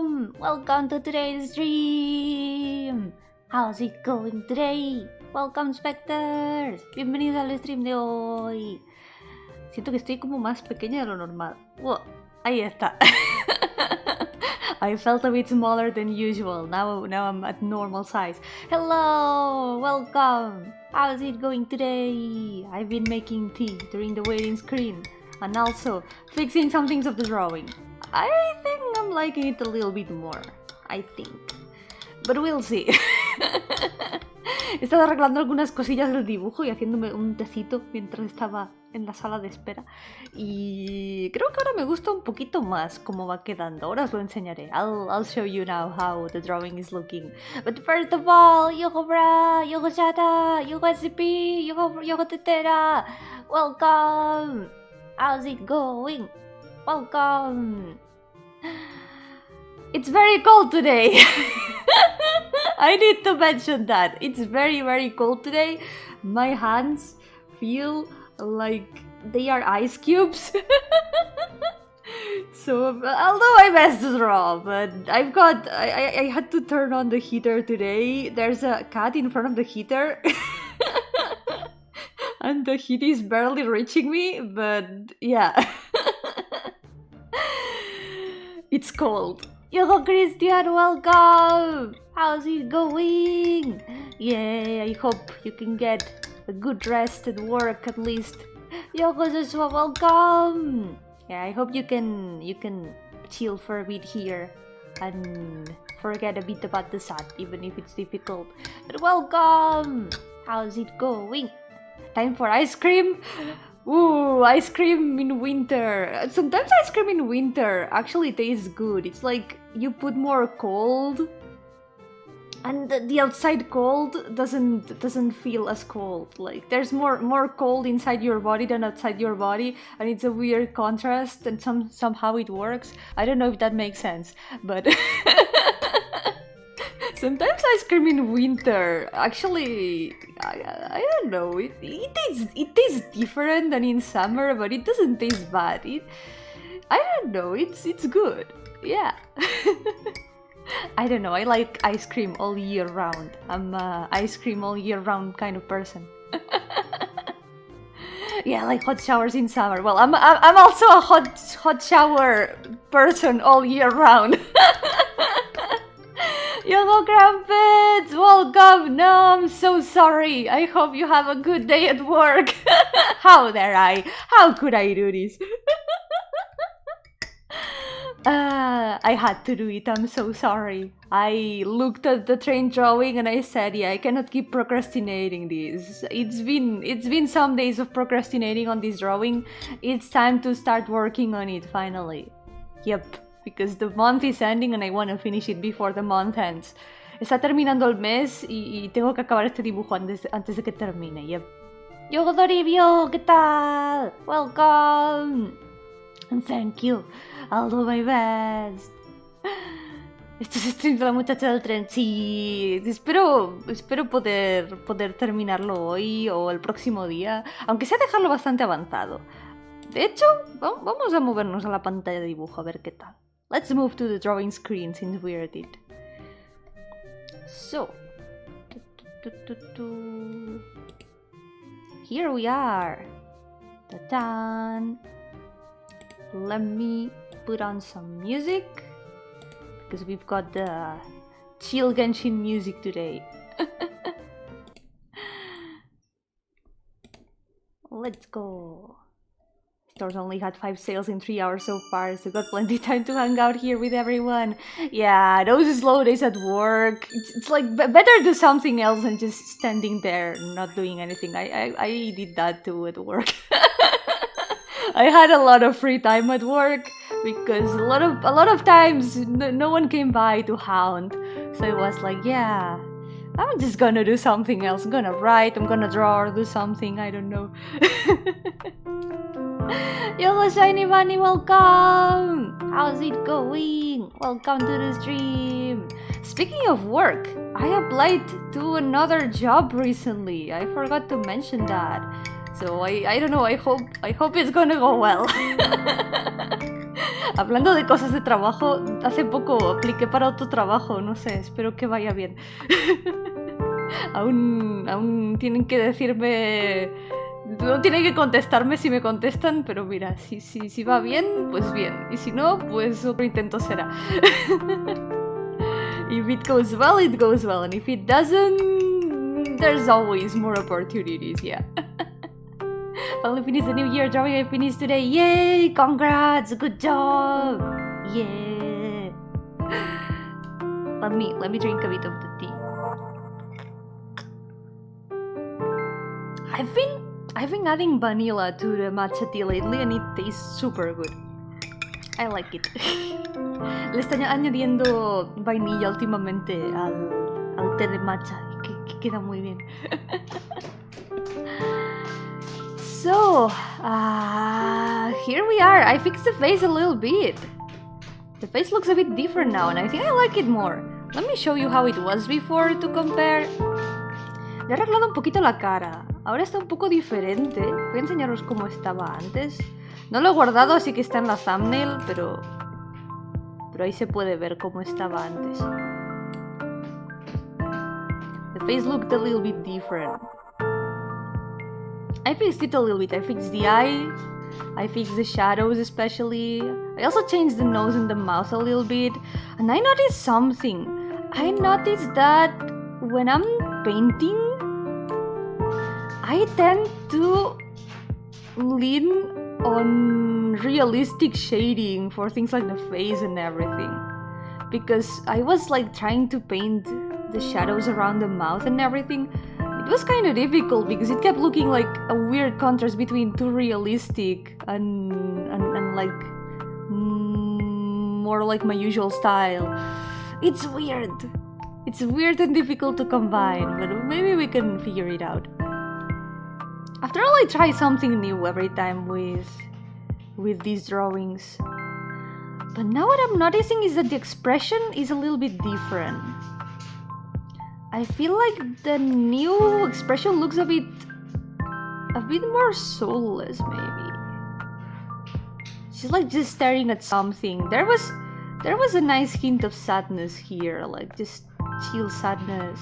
Welcome to today's stream. How's it going today? Welcome spectators. Bienvenidos al stream de hoy. Siento que estoy como más pequeña de lo normal. Wow, ahí está. I felt a bit smaller than usual. Now I'm at normal size. Hello, welcome. How's it going today? I've been making tea during the waiting screen and also fixing some things of the drawing. I think I'm liking it a little bit more. I think. But we'll see. He estado arreglando algunas cosillas del dibujo y haciéndome un tecito mientras estaba en la sala de espera. Y creo que ahora me gusta un poquito más cómo va quedando. Ahora os lo enseñaré. I'll show you now how the drawing is looking. But first of all, Yo-hooo bra, Yo-hooo chata, Yo-hooo SCP, Yo-hooo tetera. Welcome. How's it going? Welcome. It's very cold today. I need to mention that. It's very, very cold today. My hands feel like they are ice cubes. So I'll do my best to draw, but I had to turn on the heater today. There's a cat in front of the heater. And the heat is barely reaching me, but yeah. It's cold. Yo-hooo Christian, welcome! How's it going? Yeah, I hope you can get a good rest at work at least. Yo-hooo Joshua, welcome! Yeah, I hope you can chill for a bit here and forget a bit about the sun, even if it's difficult. But welcome! How's it going? Time for ice cream? Ooh, ice cream in winter. Sometimes ice cream in winter actually tastes good. It's like you put more cold and the outside cold doesn't feel as cold. Like there's more cold inside your body than outside your body, and it's a weird contrast, and somehow it works. I don't know if that makes sense, but sometimes ice cream in winter, actually, I don't know, it tastes different than in summer, but it doesn't taste bad. I don't know, it's good, yeah. I don't know, I like ice cream all year round. I'm a ice cream all year round kind of person. Yeah, I like hot showers in summer. Well, I'm also a hot shower person all year round. Yo-hooo Crumpets! Welcome! No, I'm so sorry. I hope you have a good day at work. How dare I? How could I do this? I had to do it. I'm so sorry. I looked at the train drawing and I said, yeah, I cannot keep procrastinating this. It's been some days of procrastinating on this drawing. It's time to start working on it finally. Yep. Because the month is ending and I want to finish it before the month ends. Está terminando el mes y tengo que acabar este dibujo antes de que termine. Yep. Yo-hooo Doribio, ¿qué tal? Welcome. And thank you. I'll do my best. Estos streams de la muchacha del tren. Sí, espero poder terminarlo hoy o el próximo día. Aunque sea dejarlo bastante avanzado. De hecho, vamos a movernos a la pantalla de dibujo a ver qué tal. Let's move to the drawing screen since we're at it. So, here we are. Ta-dan! Let me put on some music because we've got the chill Genshin music today. Let's go. Stores only had 5 sales in 3 hours so far, so got plenty of time to hang out here with everyone. Yeah, those slow days at work. It's like better do something else than just standing there not doing anything. I did that too at work. I had a lot of free time at work because a lot of times no one came by to hound. So it was like, yeah, I'm just gonna do something else. I'm gonna write, I'm gonna draw or do something, I don't know. Yo-hooo Shiny Bunny, welcome! How's it going? Welcome to the stream! Speaking of work, I applied to another job recently. I forgot to mention that. So I don't know, I hope it's gonna go well. Hablando de cosas de trabajo, hace poco apliqué para otro trabajo, no sé, espero que vaya bien. aún tienen que decirme... No tienen que contestarme si me contestan, pero mira, si va bien, pues bien. Y si no, pues otro intento será. If it goes well, it goes well. And if it doesn't, there's always more opportunities, yeah. Finally finished the new year drawing I finished today. Yay! Congrats! Good job! Yeah! Let me drink a bit of the tea. I've been adding vanilla to the matcha tea lately and it tastes super good. I like it. Le estoy añadiendo vainilla últimamente al té de matcha, que queda muy bien. So, here we are. I fixed the face a little bit. The face looks a bit different now and I think I like it more. Let me show you how it was before to compare. Le he arreglado un poquito la cara. Ahora está un poco diferente. Voy a enseñaros cómo estaba antes. No lo he guardado, así que está en la thumbnail, pero ahí se puede ver cómo estaba antes. The face looked a little bit different. I fixed it a little bit. I fixed the eye. I fixed the shadows especially. I also changed the nose and the mouth a little bit. And I noticed something. I noticed that when I'm painting, I tend to lean on realistic shading for things like the face and everything. Because I was like trying to paint the shadows around the mouth and everything. It was kind of difficult because it kept looking like a weird contrast between too realistic and like more like my usual style. It's weird. It's weird and difficult to combine, but maybe we can figure it out. After all, I try something new every time with these drawings. But now what I'm noticing is that the expression is a little bit different. I feel like the new expression looks a bit more soulless, maybe. She's like just staring at something. There was a nice hint of sadness here, like just chill sadness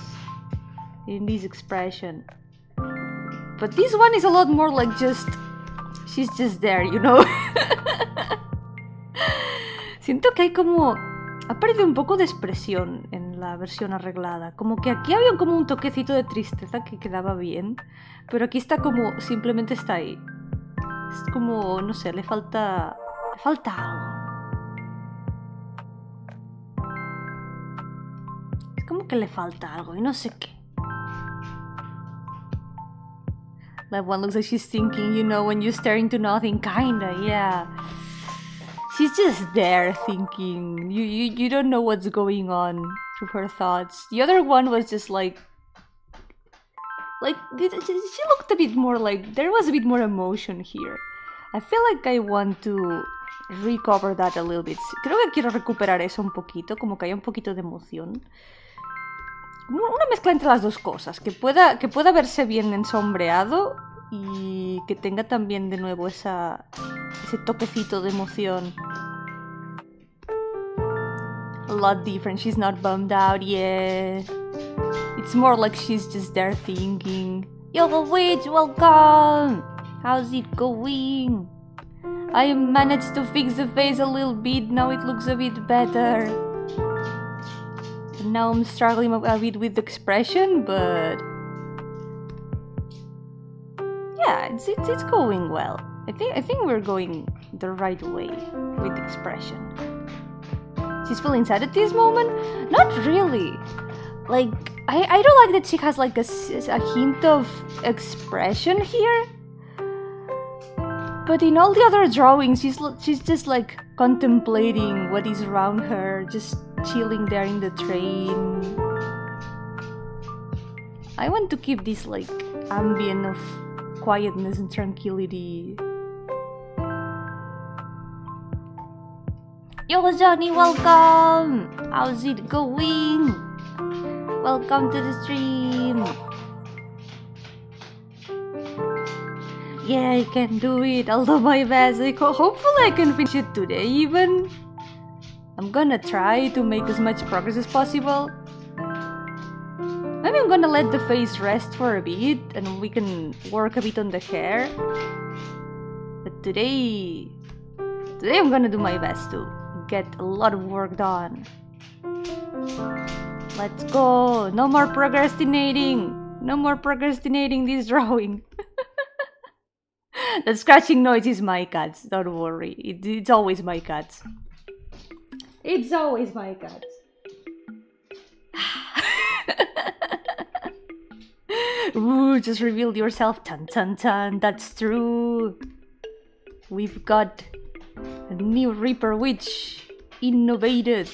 in this expression. But this one is a lot more like she's just there, you know. Siento que hay como... Ha perdido un poco de expresión en la versión arreglada. Como que aquí había como un toquecito de tristeza que quedaba bien. Pero aquí está como... Simplemente está ahí. Es como... No sé, le falta algo. Es como que le falta algo y no sé qué. That one looks like she's thinking, you know, when you're staring to nothing, kinda, yeah. She's just there thinking. You don't know what's going on through her thoughts. The other one was just like she looked a bit more like there was a bit more emotion here. I feel like I want to recover that a little bit. Creo que quiero recuperar eso un poquito, como que haya un poquito de emoción. Una mezcla entre las dos cosas, que pueda verse bien ensombreado y que tenga también de nuevo ese toquecito de emoción. A lot different. She's not bummed out yet. It's more like she's just there thinking. Yo, wait, welcome! How's it going? I managed to fix the face a little bit. Now it looks a bit better. Now I'm struggling a bit with the expression, but yeah, it's going well. I think we're going the right way with the expression. She's feeling sad at this moment? Not really. Like I don't like that she has like a hint of expression here. But in all the other drawings, she's just like contemplating what is around her, just chilling there in the train. I want to keep this like ambient of quietness and tranquility. Yo, Johnny, welcome! How's it going? Welcome to the stream. Yeah, I can do it. I'll do my best. Like, hopefully I can finish it today even. I'm gonna try to make as much progress as possible. Maybe I'm gonna let the face rest for a bit and we can work a bit on the hair. But today I'm gonna do my best to get a lot of work done. Let's go! No more procrastinating! No more procrastinating this drawing. That scratching noise is my cats, don't worry. It's always my cats. It's always my cats. Ooh, just revealed yourself. Tan tan tan, that's true. We've got a new Reaper Witch. Innovated,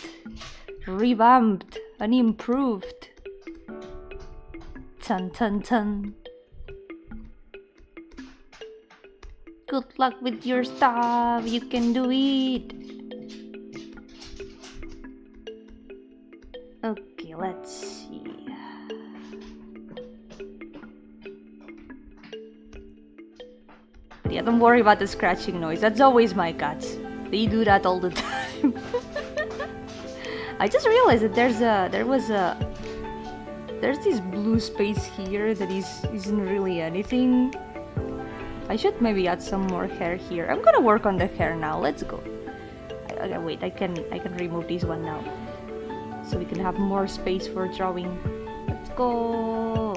revamped, and improved. Tan tan tan. Good luck with your stuff. You can do it. Okay, let's see. But yeah, don't worry about the scratching noise. That's always my cats. They do that all the time. I just realized that there's this blue space here that isn't really anything. I should maybe add some more hair here. I'm gonna work on the hair now. Let's go. Okay, wait, I can remove this one now, so we can have more space for drawing. Let's go.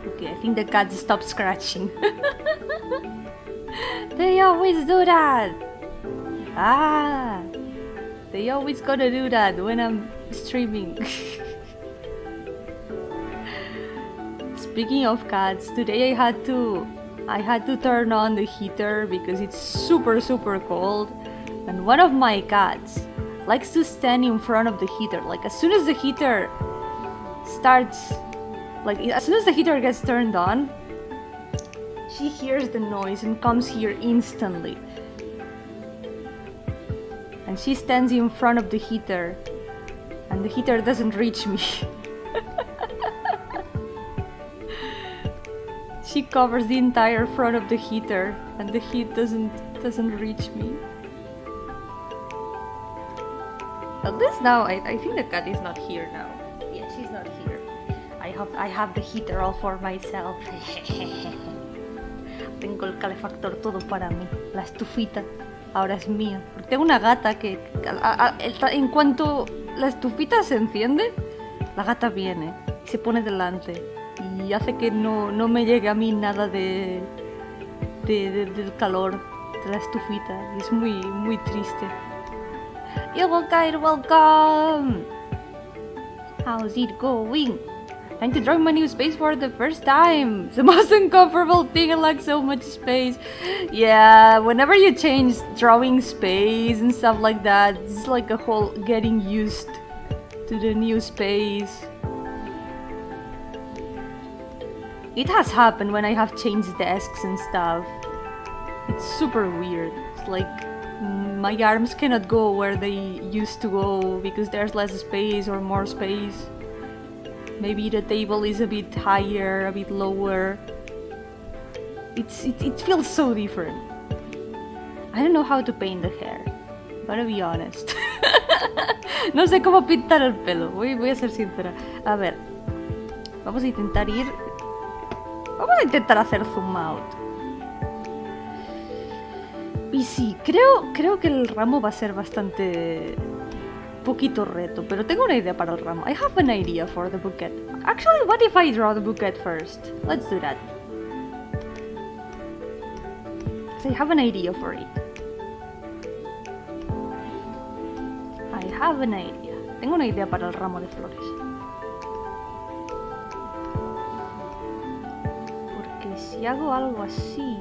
Okay, I think the cat stopped scratching. They always do that. Ah, they always gotta do that when I'm streaming. Speaking of cats, today I had to turn on the heater because it's super cold, and one of my cats likes to stand in front of the heater. Like as soon as the heater starts, like as soon as the heater gets turned on, she hears the noise and comes here instantly. And she stands in front of the heater, and the heater doesn't reach me. She covers the entire front of the heater, and the heat doesn't reach me. At least now, I think the cat is not here now. Yeah, she's not here. I have the heater all for myself. Tengo el calefactor todo para mí. La estufita ahora es mía. Porque tengo una gata que en cuanto la estufita se enciende, la gata viene y se pone delante y hace que no me llegue a mí nada del calor de la estufita. Y es muy triste. Welcome! How's it going? Trying to draw my new space for the first time. It's the most uncomfortable thing. I like so much space. Yeah, whenever you change drawing space and stuff like that, it's like a whole getting used to the new space. It has happened when I have changed desks and stuff. It's super weird. It's like my arms cannot go where they used to go because there's less space or more space. Maybe the table is a bit higher, a bit lower. It feels so different. I don't know how to paint the hair. I'm gonna be honest. No sé cómo pintar el pelo. Voy a ser sincera. A ver. Vamos a intentar hacer zoom out. Y sí, creo que el ramo va a ser bastante poquito reto, pero tengo una idea para el ramo. I have an idea for the bouquet. Actually, what if I draw the bouquet first? Let's do that. So I have an idea for it. I have an idea. Tengo una idea para el ramo de flores. Porque si hago algo así,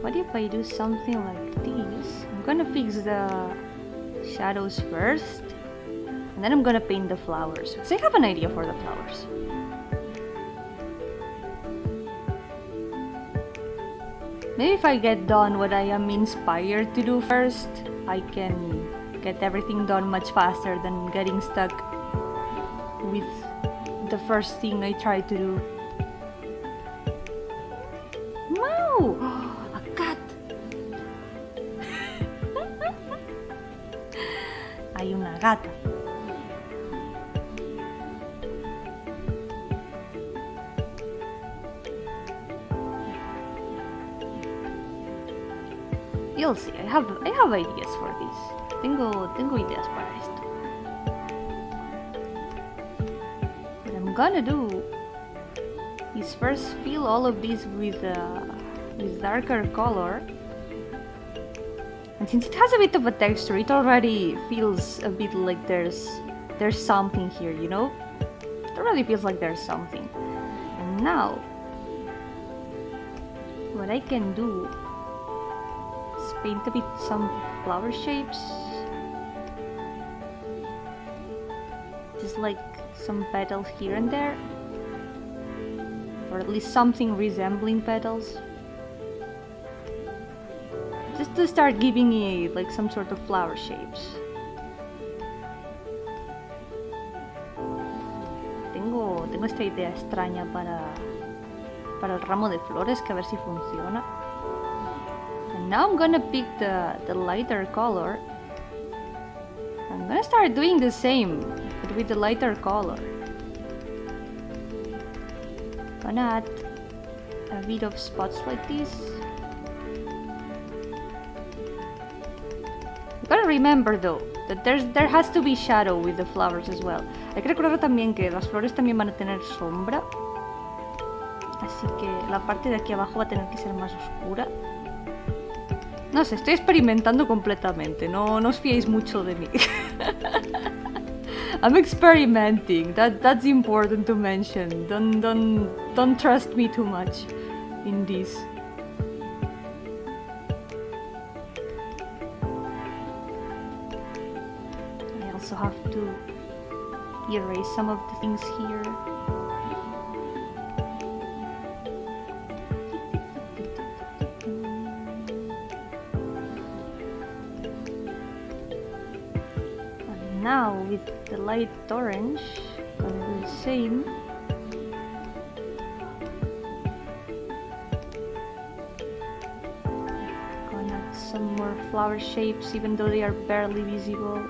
what if I do something like this? I'm gonna fix the shadows first, and then I'm gonna paint the flowers. So I have an idea for the flowers. Maybe if I get done what I am inspired to do first, I can get everything done much faster than getting stuck with the first thing I try to do. Wow! A cat! Hay una gata. You'll see, I have ideas for this. Tengo ideas para esto. What I'm gonna do is first fill all of these with darker color. And since it has a bit of a texture, it already feels a bit like there's something here, you know? It already feels like there's something. And now, what I can do is paint a bit some flower shapes. Just like some petals here and there. Or at least something resembling petals. Just to start giving it like some sort of flower shapes. Tengo esta idea extraña para el ramo de flores, que a ver si funciona. And now I'm gonna pick the lighter color. I'm gonna start doing the same, but with the lighter color. Gonna add a bit of spots like this. You gotta remember though, that there has to be shadow with the flowers as well. Hay que recordar también que las flores también van a tener sombra. Así que la parte de aquí abajo va a tener que ser más oscura. No sé, estoy experimentando completamente, no os fiéis mucho de mí. I'm experimenting, that's important to mention. Don't trust me too much in this. I also have to erase some of the things here. Now with the light orange, I'm gonna do the same. Gonna add some more flower shapes even though they are barely visible.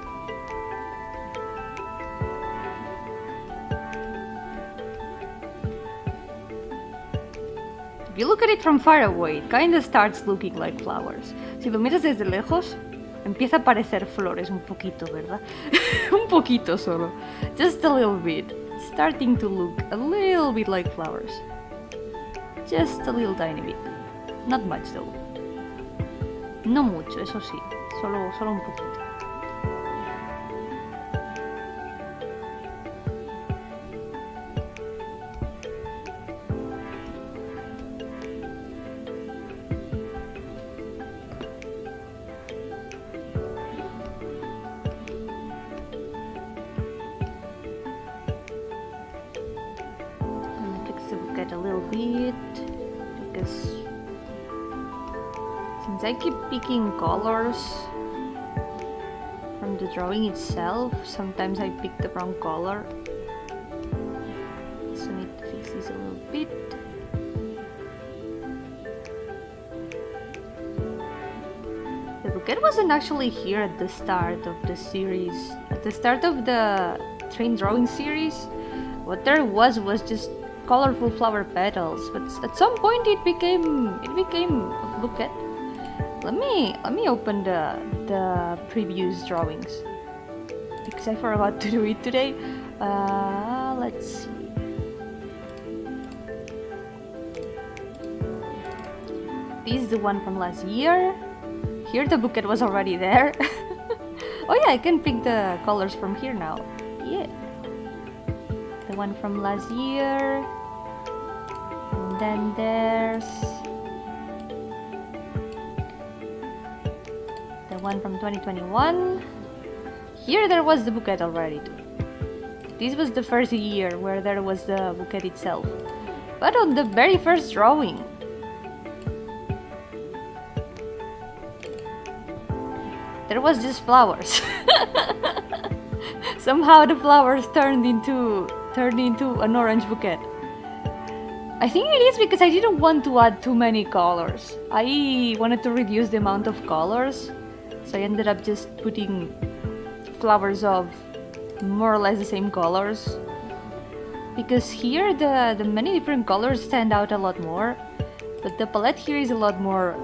If you look at it from far away, it kinda starts looking like flowers. Si lo miras desde lejos, empieza a parecer flores un poquito, ¿verdad? Un poquito solo. Just a little bit. It's starting to look a little bit like flowers. Just a little tiny bit. Not much though. No mucho, eso sí. Solo un poquito. A little bit, because since I keep picking colors from the drawing itself, sometimes I pick the wrong color, so I need to fix this a little bit. The bouquet wasn't actually here at the start of the series. At the start of the train drawing series, what there was just colorful flower petals, but at some point it became a bouquet. Let me open the previous drawings because I forgot to do it today. Let's see. This is the one from last year. Here the bouquet was already there. Oh yeah, I can pick the colors from here now. Yeah. The one from last year. And then there's the one from 2021. Here there was the bouquet already too. This was the first year where there was the bouquet itself. But on the very first drawing, there was just flowers. Somehow the flowers turned into an orange bouquet. I think it is because I didn't want to add too many colors. I wanted to reduce the amount of colors, so I ended up just putting flowers of more or less the same colors. Because here the many different colors stand out a lot more, but the palette here is a lot more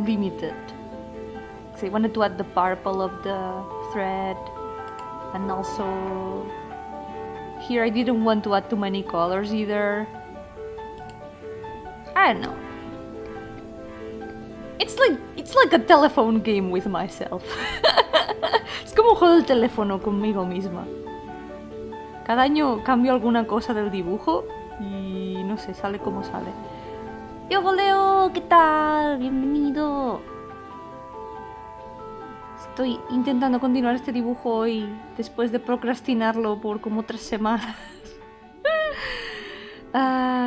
limited. So I wanted to add the purple of the thread, and also here I didn't want to add too many colors either. I don't know. It's like a telephone game with myself. Es como un juego del teléfono conmigo misma. Cada año cambio alguna cosa del dibujo y no sé, sale como sale. Yo Leo, ¿qué tal? Bienvenido. Estoy intentando continuar este dibujo hoy después de procrastinarlo por como 3 semanas.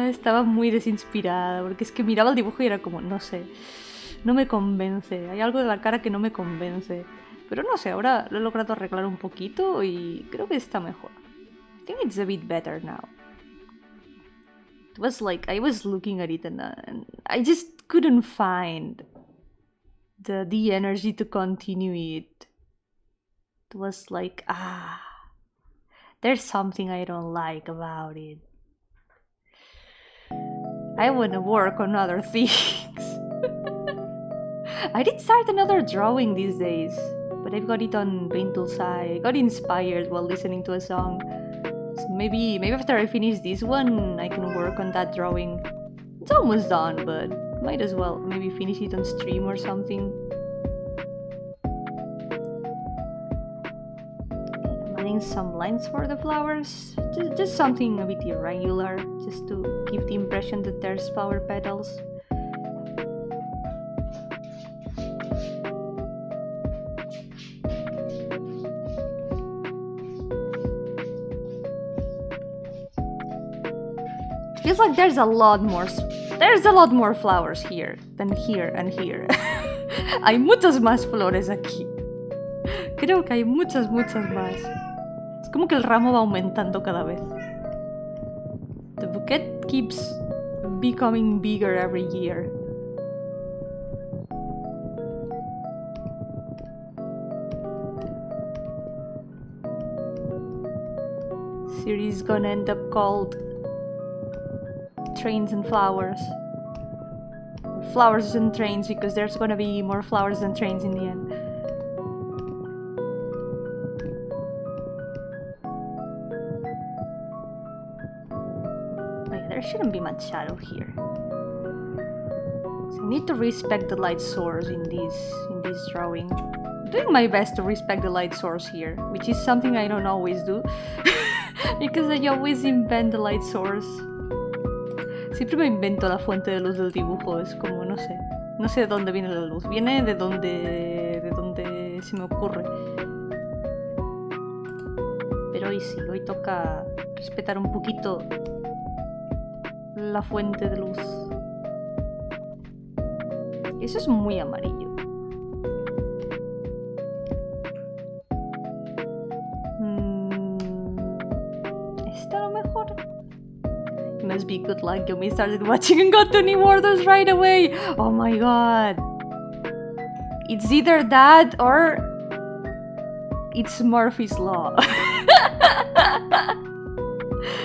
Estaba muy desinspirada porque es que miraba el dibujo y era como, no sé, no me convence. Hay algo de la cara que no me convence. Pero no sé, ahora lo he logrado arreglar un poquito y creo que está mejor. I think it's a bit better now. It was like, I was looking at it and I just couldn't find the energy to continue it. It was like, there's something I don't like about it. I want to work on other things. I did start another drawing these days, but I've got it on Paint Tools. I got inspired while listening to a song. So maybe after I finish this one, I can work on that drawing. It's almost done, but might as well maybe finish it on stream or something. I'm adding some lines for the flowers. Just something a bit irregular, just to give the impression that there's flower petals. Feels like there's a lot more flowers here than here and here. Hay muchas más flores aquí. Creo que hay muchas más. Es como que el ramo va aumentando cada vez. The bouquet keeps becoming bigger every year. Series is gonna end up called Trains and Flowers. Flowers and trains, because there's gonna be more flowers than trains in the end. Wait, there shouldn't be much shadow here. So I need to respect the light source in this drawing. I'm doing my best to respect the light source here, which is something I don't always do. Because I always invent the light source. Siempre me invento la fuente de luz del dibujo, es como, no sé de dónde viene la luz, viene de donde se me ocurre. Pero hoy sí, hoy toca respetar un poquito la fuente de luz. Eso es muy amarillo. ¿Está lo mejor? Must be good luck. Yomi started watching and got 20 orders right away. Oh my god. It's either that or it's Murphy's Law.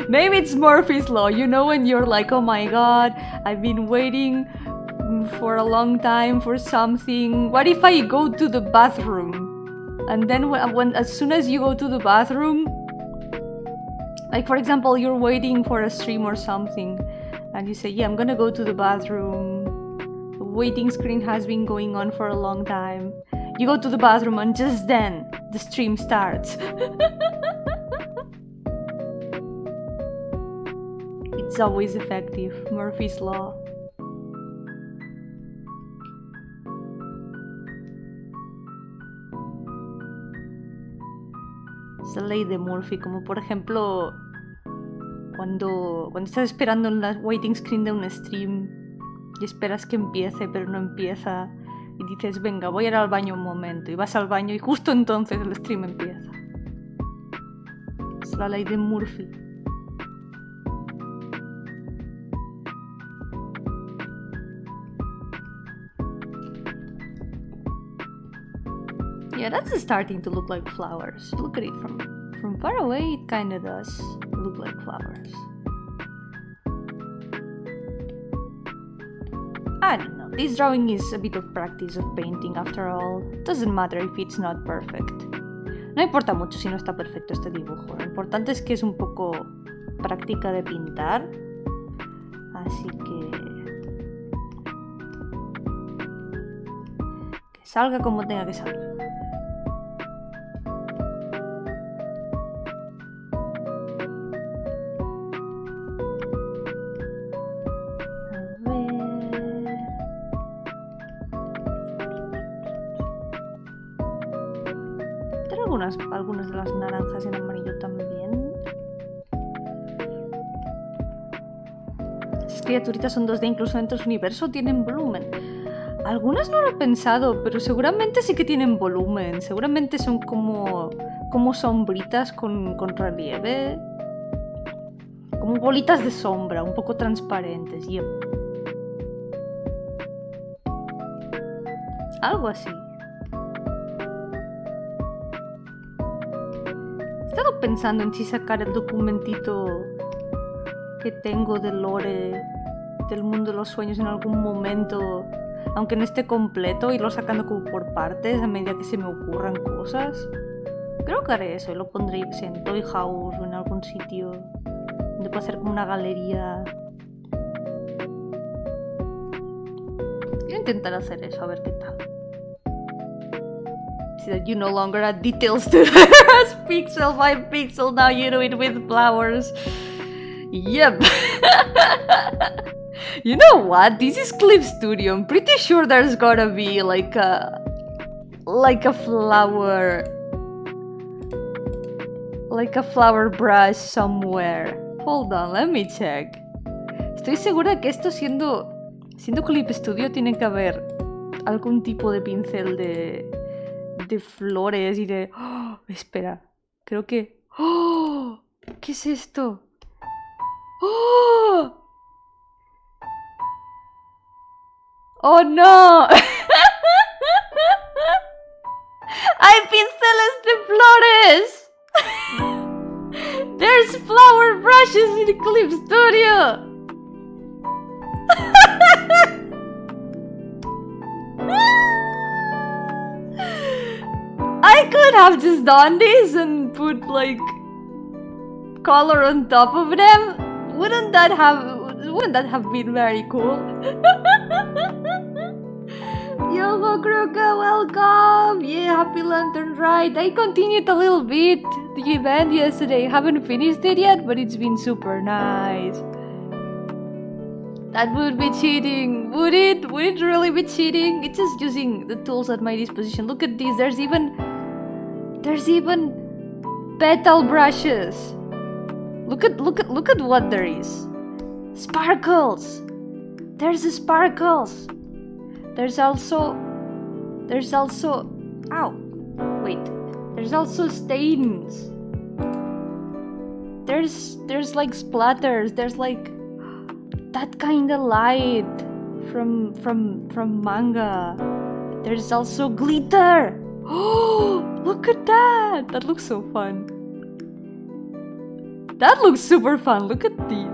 Maybe it's Murphy's Law. You know when you're like, oh my god, I've been waiting for a long time for something. What if I go to the bathroom? And then as soon as you go to the bathroom, like for example, you're waiting for a stream or something, and you say, yeah, I'm gonna go to the bathroom. The waiting screen has been going on for a long time. You go to the bathroom and just then, the stream starts. It's always effective. Murphy's Law. Es la ley de Murphy, como por ejemplo cuando estás esperando en la waiting screen de un stream y esperas que empiece pero no empieza, y dices, venga, voy a ir al baño un momento, y vas al baño y justo entonces el stream empieza. Es la ley de Murphy. Yeah, that's starting to look like flowers. Look at it from far away, it kinda does look like flowers. I don't know, this drawing is a bit of practice of painting after all. Doesn't matter if it's not perfect. No importa mucho si no está perfecto este dibujo. Lo importante es que es un poco práctica de pintar. Así que salga como tenga que salir. Algunas de las naranjas en amarillo también. Esas criaturitas son 2D, incluso dentro de su universo tienen volumen. Algunas no lo he pensado, pero seguramente sí que tienen volumen. Seguramente son como sombritas con relieve. Como bolitas de sombra, un poco transparentes. Yep. Algo así. He estado pensando en si sacar el documentito que tengo del lore del mundo de los sueños en algún momento, aunque no esté completo, y lo sacando como por partes a medida que se me ocurran cosas. Creo que haré eso y lo pondré en Toy House o en algún sitio donde pueda hacer como una galería. Voy a intentar hacer eso, a ver qué tal. That you no longer add details to as pixel by pixel, now you do it with flowers. Yep. You know what? This is Clip Studio. I'm pretty sure there's gotta be like a flower brush somewhere. Hold on, let me check. Estoy segura que esto siendo Clip Studio tiene que haber algún tipo de pincel de flores y de... ¡Oh! Espera, creo que... ¡Oh! ¿Qué es esto? ¡Oh! ¡Oh, no! ¡Hay pinceles de flores! There's flower brushes in Clip Studio! I could have just done this and put like color on top of them. Wouldn't that have been very cool? Yo-hooo Kruka, welcome! Yeah, happy lantern ride. I continued a little bit the event yesterday. Haven't finished it yet, but it's been super nice. That would be cheating, would it? Would it really be cheating? It's just using the tools at my disposition. Look at this, there's even petal brushes. Look at what there is. Sparkles. There's sparkles. There's also ow. Wait. There's also stains. There's like splatters. There's like that kind of light from manga. There's also glitter. Oh, look at that! That looks so fun. That looks super fun. Look at this.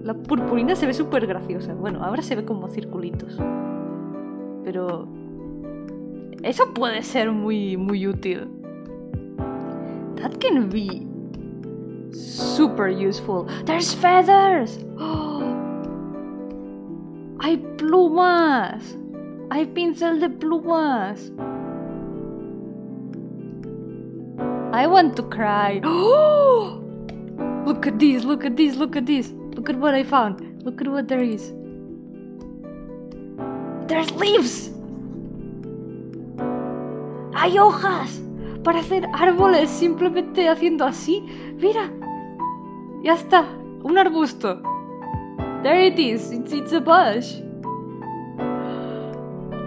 La purpurina se ve súper graciosa. Bueno, ahora se ve como circulitos. Pero eso puede ser muy útil. That can be super useful. There's feathers. Oh, hay plumas. Hay pincel de plumas. I want to cry. Oh, look at this, look at this, look at this. Look at what I found. Look at what there is. There's leaves. Hay hojas para hacer árboles simplemente haciendo así. Mira. Ya está. Un arbusto. There it is. It's a bush.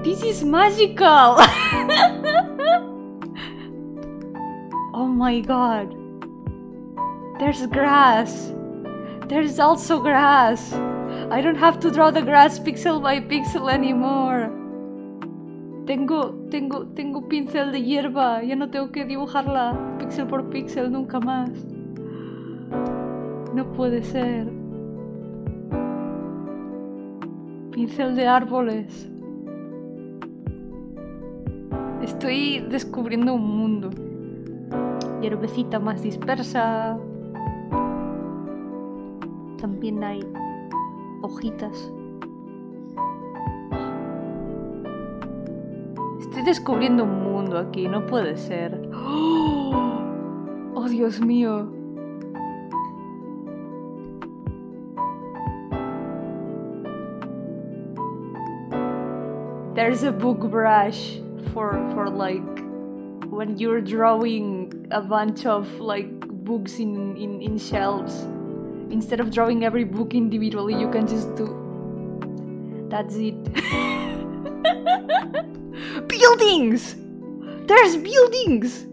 This is magical! Oh my god. There's grass. There's also grass. I don't have to draw the grass pixel by pixel anymore. Tengo pincel de hierba. Ya no tengo que dibujarla pixel por pixel nunca más. No puede ser. Pincel de árboles. Estoy descubriendo un mundo. Hierbecita más dispersa. También hay hojitas. Estoy descubriendo un mundo aquí, no puede ser. Oh, Dios mío. There's a book brush for like when you're drawing a bunch of like books in shelves. Instead of drawing every book individually, you can just do... That's it. Buildings! There's buildings!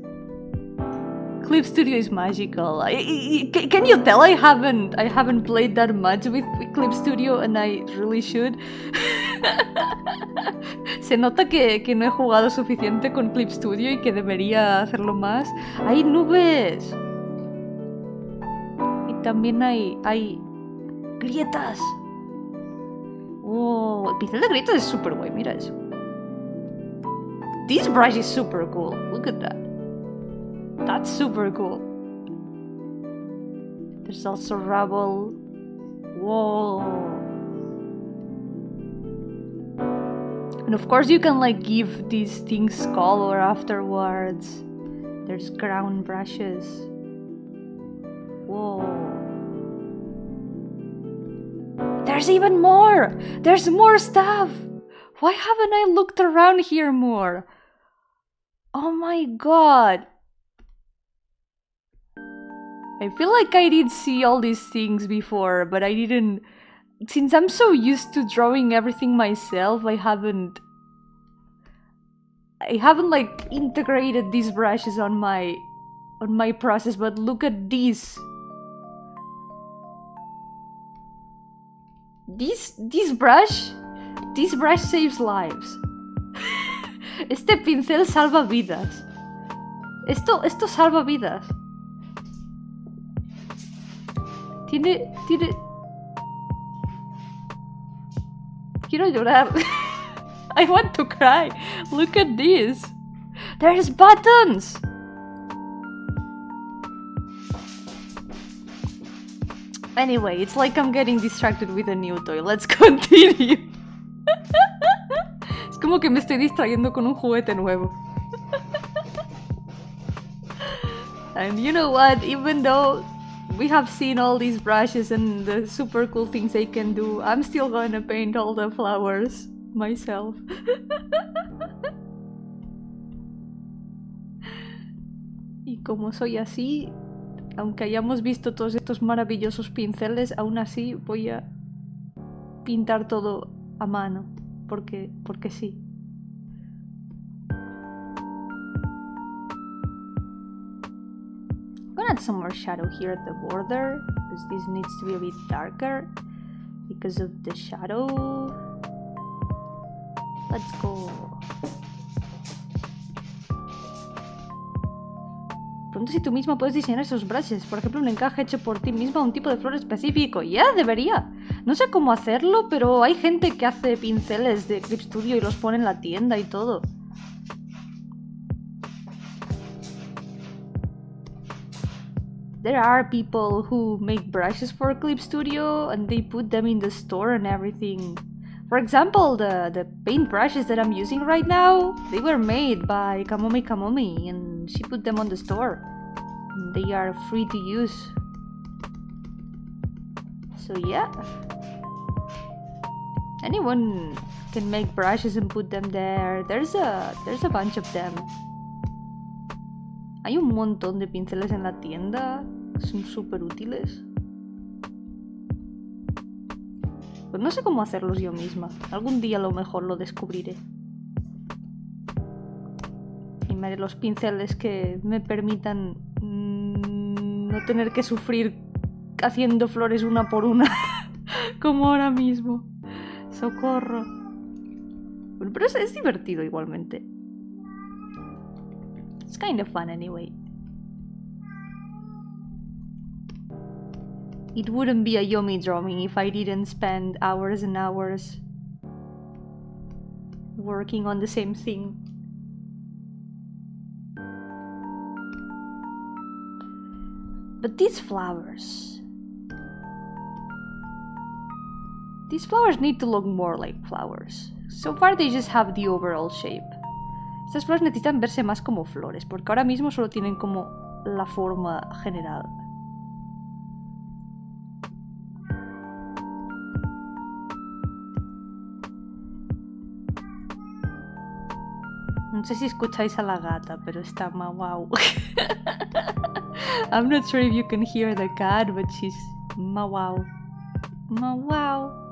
Clip Studio is magical. Can you tell I haven't played that much with Clip Studio and I really should? Se nota que no he jugado suficiente con Clip Studio y que debería hacerlo más. ¡Hay nubes! Y también hay grietas. Oh, el pincel de grietas es súper guay, mira eso. This brush is super cool. Look at that. That's super cool. There's also rubble. Whoa. And of course you can like give these things color afterwards. There's ground brushes. Whoa. There's even more! There's more stuff! Why haven't I looked around here more? Oh my god. I feel like I did see all these things before, but I didn't... Since I'm so used to drawing everything myself, I haven't like integrated these brushes on my process, but look at this. This brush saves lives. Este pincel salva vidas. Esto salva vidas. Tiene... Quiero llorar. I want to cry. Look at this. There's buttons. Anyway, it's like I'm getting distracted with a new toy. Let's continue. Es como que me estoy distrayendo con un juguete nuevo. And you know what? Even though we have seen all these brushes and the super cool things they can do, I'm still gonna paint all the flowers myself. Y como soy así, aunque hayamos visto todos estos maravillosos pinceles, aún así voy a pintar todo a mano, porque sí. I'm gonna add some more shadow here at the border, because this needs to be a bit darker because of the shadow. Let's go. Pregunto si tú misma puedes diseñar esos brushes, por ejemplo un encaje hecho por ti misma, un tipo de flor específico. Ya, debería. No sé cómo hacerlo, pero hay gente que hace pinceles de Clip Studio y los pone en la tienda y todo. There are people who make brushes for Clip Studio and they put them in the store and everything. For example, the paint brushes that I'm using right now, they were made by Kamomi and she put them on the store. And they are free to use. So yeah. Anyone can make brushes and put them there. There's a bunch of them. Hay un montón de pinceles en la tienda. Son súper útiles. Pues no sé cómo hacerlos yo misma. Algún día a lo mejor lo descubriré. me haré los pinceles que me permitan no tener que sufrir haciendo flores una por una, como ahora mismo. ¡Socorro! Bueno, pero es divertido igualmente. It's kind of fun anyway. It wouldn't be a Yomi drawing if I didn't spend hours and hours working on the same thing. But these flowers need to look more like flowers. So far they just have the overall shape. Estas flores necesitan verse más como flores, porque ahora mismo solo tienen como la forma general. No sé si escucháis a la gata, pero está wow. I'm not sure if you can hear the cat, but she's wow. Wow.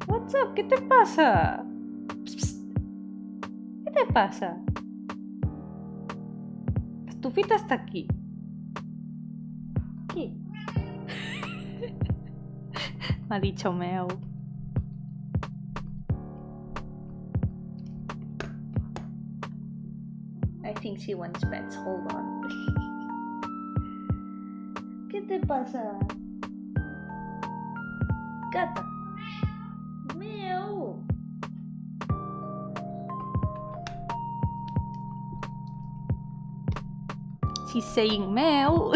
What's up? ¿Qué te pasa? Psst. ¿Qué te pasa? La estufita está aquí. ¿Qué? Me ha dicho meow. I think she wants pets. Hold on. ¿Qué te pasa? Gata. Meow. She's saying meow.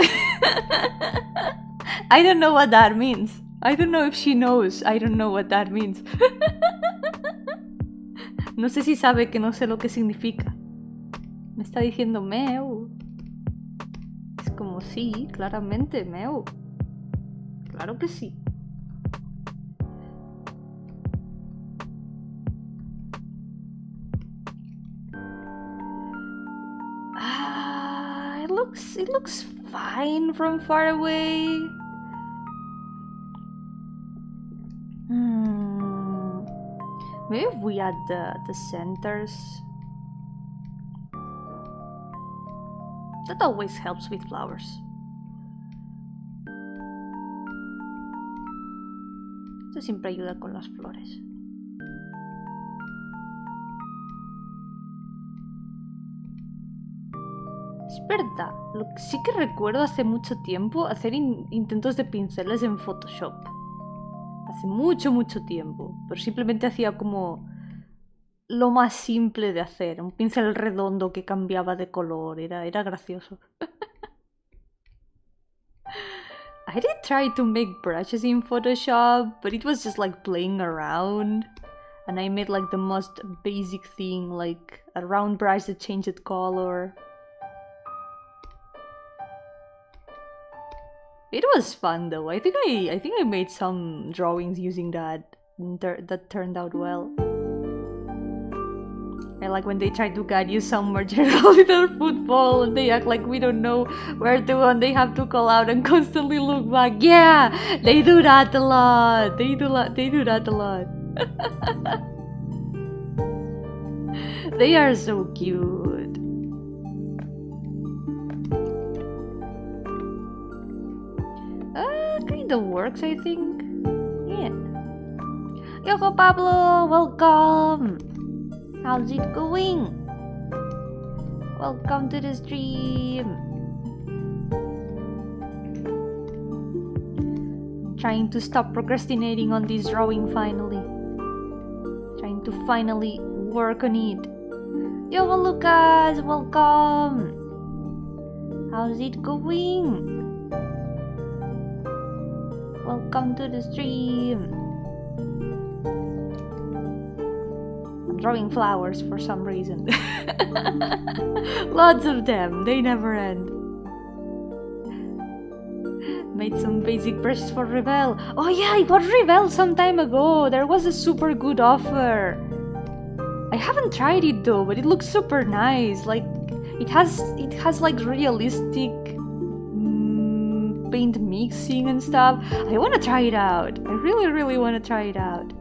I don't know what that means. I don't know if she knows. I don't know what that means. No sé si sabe que no sé lo que significa. Me está diciendo meow. Es como sí, claramente, meow. Claro que sí. It looks fine from far away. Maybe if we add the centers. That always helps with flowers. Esto siempre ayuda con las flores. Es verdad, sí que recuerdo hace mucho tiempo hacer intentos de pinceles en Photoshop. Hace mucho tiempo. Pero simplemente hacía como lo más simple de hacer. Un pincel redondo que cambiaba de color. Era gracioso. I did try to make brushes in Photoshop, but it was just like playing around. And I made like the most basic thing, like a round brush that changed color. It was fun though. I think I made some drawings using that that turned out well. I like when they try to guide you somewhere general with their football and they act like we don't know where to go and they have to call out and constantly look back. Yeah, they do that a lot. They do that a lot. They are so cute. Kind of works, I think. Yeah. Yoko Pablo, welcome. How's it going? Welcome to the stream. Trying to stop procrastinating on this drawing finally. Trying to finally work on it. Yo, Lucas, welcome. How's it going? Welcome to the stream. I'm drawing flowers for some reason. Lots of them, they never end. Made some basic brushes for Revel. Oh yeah, I got Revel some time ago. There was a super good offer. I haven't tried it though, but it looks super nice. Like it has like realistic paint mixing and stuff. I want to try it out. I really want to try it out.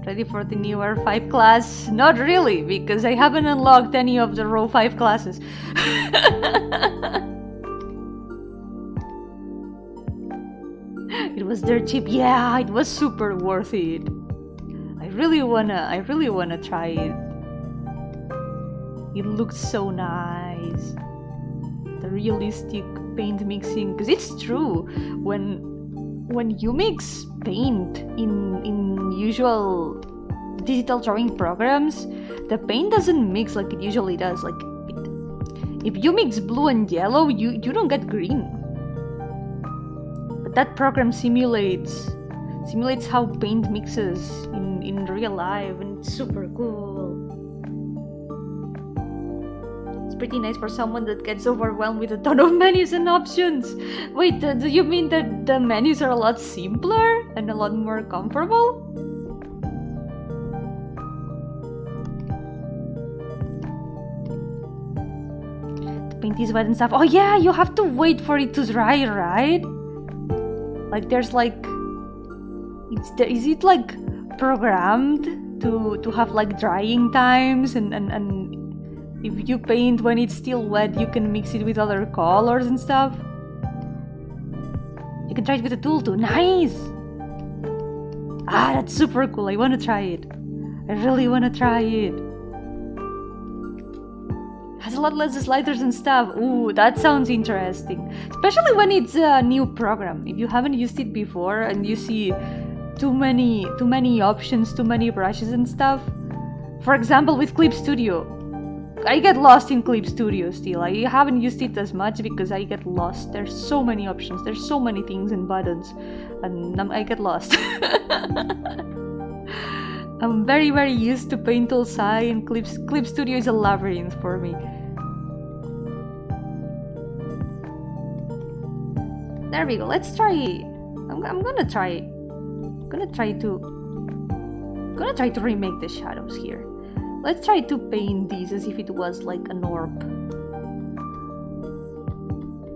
Ready for the new R5 class? Not really, because I haven't unlocked any of the row 5 classes. It was dirt cheap. Yeah, it was super worth it. I really wanna try it. It looks so nice. The realistic paint mixing, because it's true, when you mix paint in usual digital drawing programs, the paint doesn't mix like it usually does. Like if you mix blue and yellow, you don't get green. But that program simulates how paint mixes in real life, and it's super cool. Pretty nice for someone that gets overwhelmed with a ton of menus and options. Wait, do you mean that the menus are a lot simpler and a lot more comfortable? The paint is wet and stuff. Oh yeah, you have to wait for it to dry, right? Like there's like... is it like programmed to have like drying times and if you paint when it's still wet, you can mix it with other colors and stuff. You can try it with a tool too. Nice! Ah, that's super cool. I want to try it. I really want to try it. Has a lot less sliders and stuff. Ooh, that sounds interesting. Especially when it's a new program. If you haven't used it before and you see too many options, too many brushes and stuff. For example, with Clip Studio. I get lost in Clip Studio still. I haven't used it as much because I get lost. There's so many options, there's so many things and buttons, and I get lost. I'm very used to Paint Tool Sai, and Clip Studio is a labyrinth for me. There we go, let's try it. I'm gonna try it. I'm gonna try to remake the shadows here. Let's try to paint these as if it was like an orb.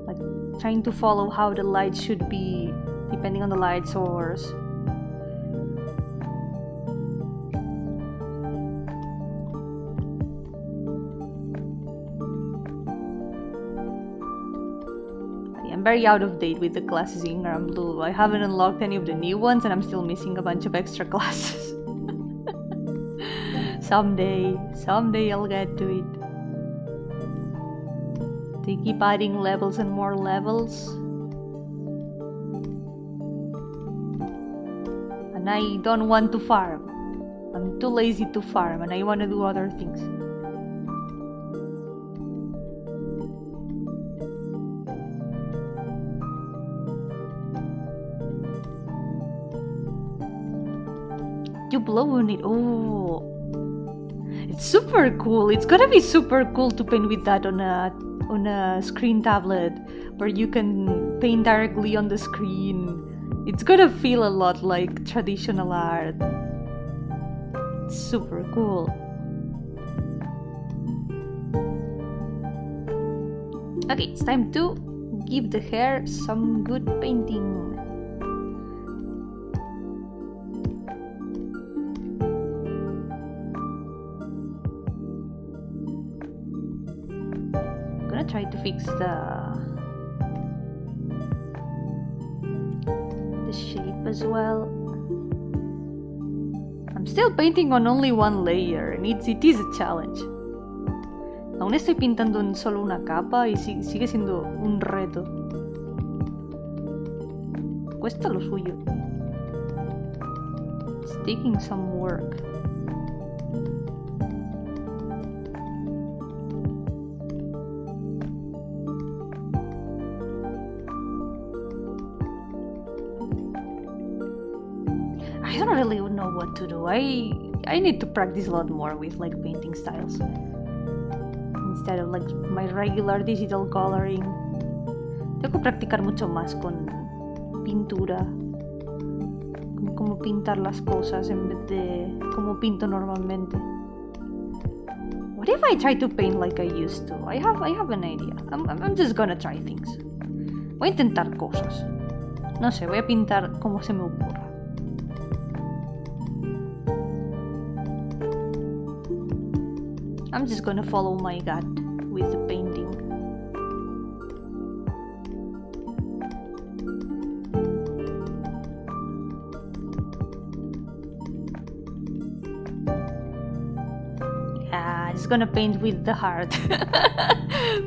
Like trying to follow how the light should be depending on the light source. I'm very out of date with the classes in Grand Blue. I haven't unlocked any of the new ones and I'm still missing a bunch of extra classes. Someday I'll get to it. They keep adding levels and more levels. And I don't want to farm. I'm too lazy to farm and I want to do other things. You blow on it. Oh. It's super cool. It's gonna be super cool to paint with that on a screen tablet where you can paint directly on the screen. It's gonna feel a lot like traditional art. It's super cool. Okay, it's time to give the hair some good painting. Try to fix the shape as well. I'm still painting on only one layer and it is a challenge. Aún estoy pintando en solo una capa y sigue siendo un reto. Cuesta lo suyo. It's taking some work. I don't really know what to do. I need to practice a lot more with like painting styles instead of like my regular digital coloring. Tengo que practicar mucho más con pintura, con cómo pintar las cosas en vez de cómo pinto normalmente. What if I try to paint like I used to? I have an idea. I'm just gonna try things. Voy a intentar cosas. No sé, voy a pintar como se me ocurra. I'm just gonna follow my gut with the painting. Yeah, I'm just gonna paint with the heart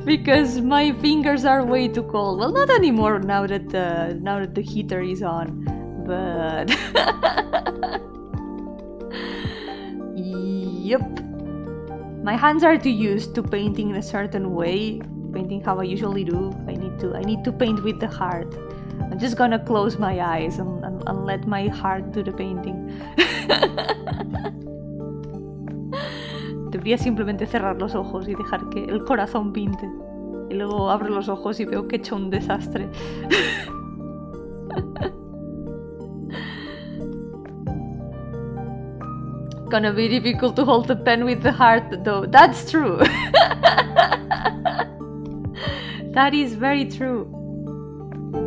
because my fingers are way too cold. Well, not anymore now that the heater is on, but yep. My hands are too used to painting in a certain way, painting how I usually do. I need to paint with the heart. I'm just gonna close my eyes and let my heart do the painting. Debería simplemente cerrar los ojos y dejar que el corazón pinte. Y luego abro los ojos y veo que he hecho un desastre. Gonna be difficult to hold the pen with the heart though. That's true. That is very true.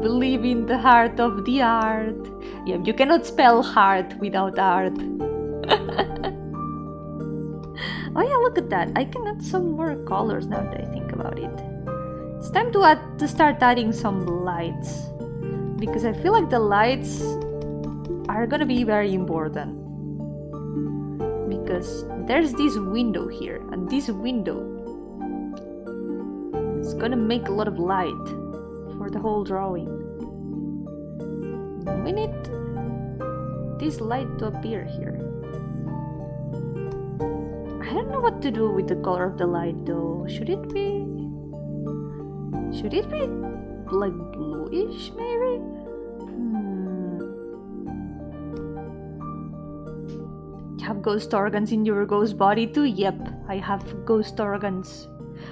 Believe in the heart of the art. Yeah, you cannot spell heart without art. Oh yeah, look at that. I can add some more colors now that I think about it. It's time to start adding some lights, because I feel like the lights are gonna be very important. Because there's this window here, and this window is gonna make a lot of light for the whole drawing. We need this light to appear here. I don't know what to do with the color of the light though. Should it be like bluish maybe? You have ghost organs in your ghost body too? Yep, I have ghost organs.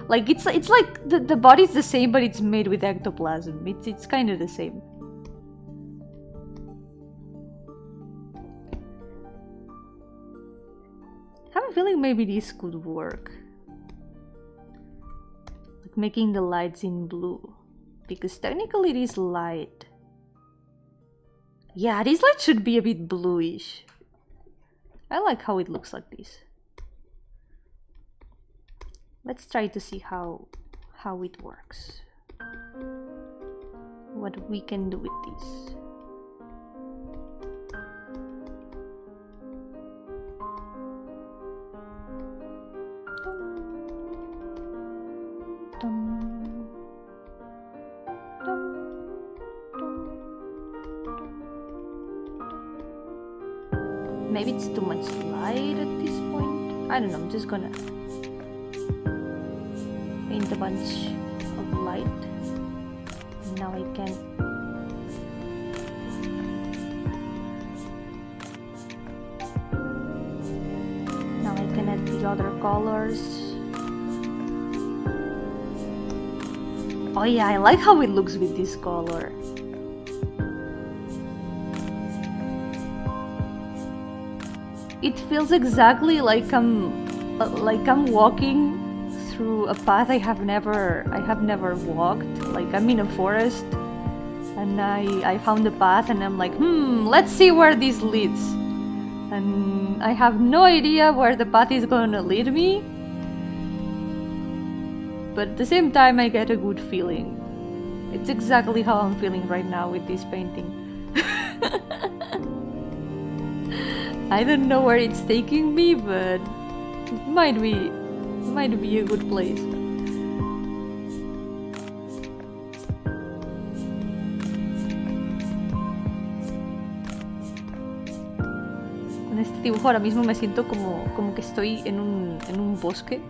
Like it's like the body's the same, but it's made with ectoplasm. It's kind of the same. I have a feeling maybe this could work. Like making the lights in blue. Because technically it is light. Yeah, this light should be a bit bluish. I like how it looks like this. Let's try to see how it works. What we can do with this. Maybe it's too much light at this point. I don't know, I'm just gonna paint a bunch of light. Now I can add the other colors. Oh yeah, I like how it looks with this color. It feels exactly like I'm walking through a path I have never walked. Like I'm in a forest and I found a path and I'm like, let's see where this leads. And I have no idea where the path is gonna lead me. But at the same time I get a good feeling. It's exactly how I'm feeling right now with this painting. I don't know where it's taking me, but it might be a good place. Con este dibujo ahora mismo me siento como que estoy en un bosque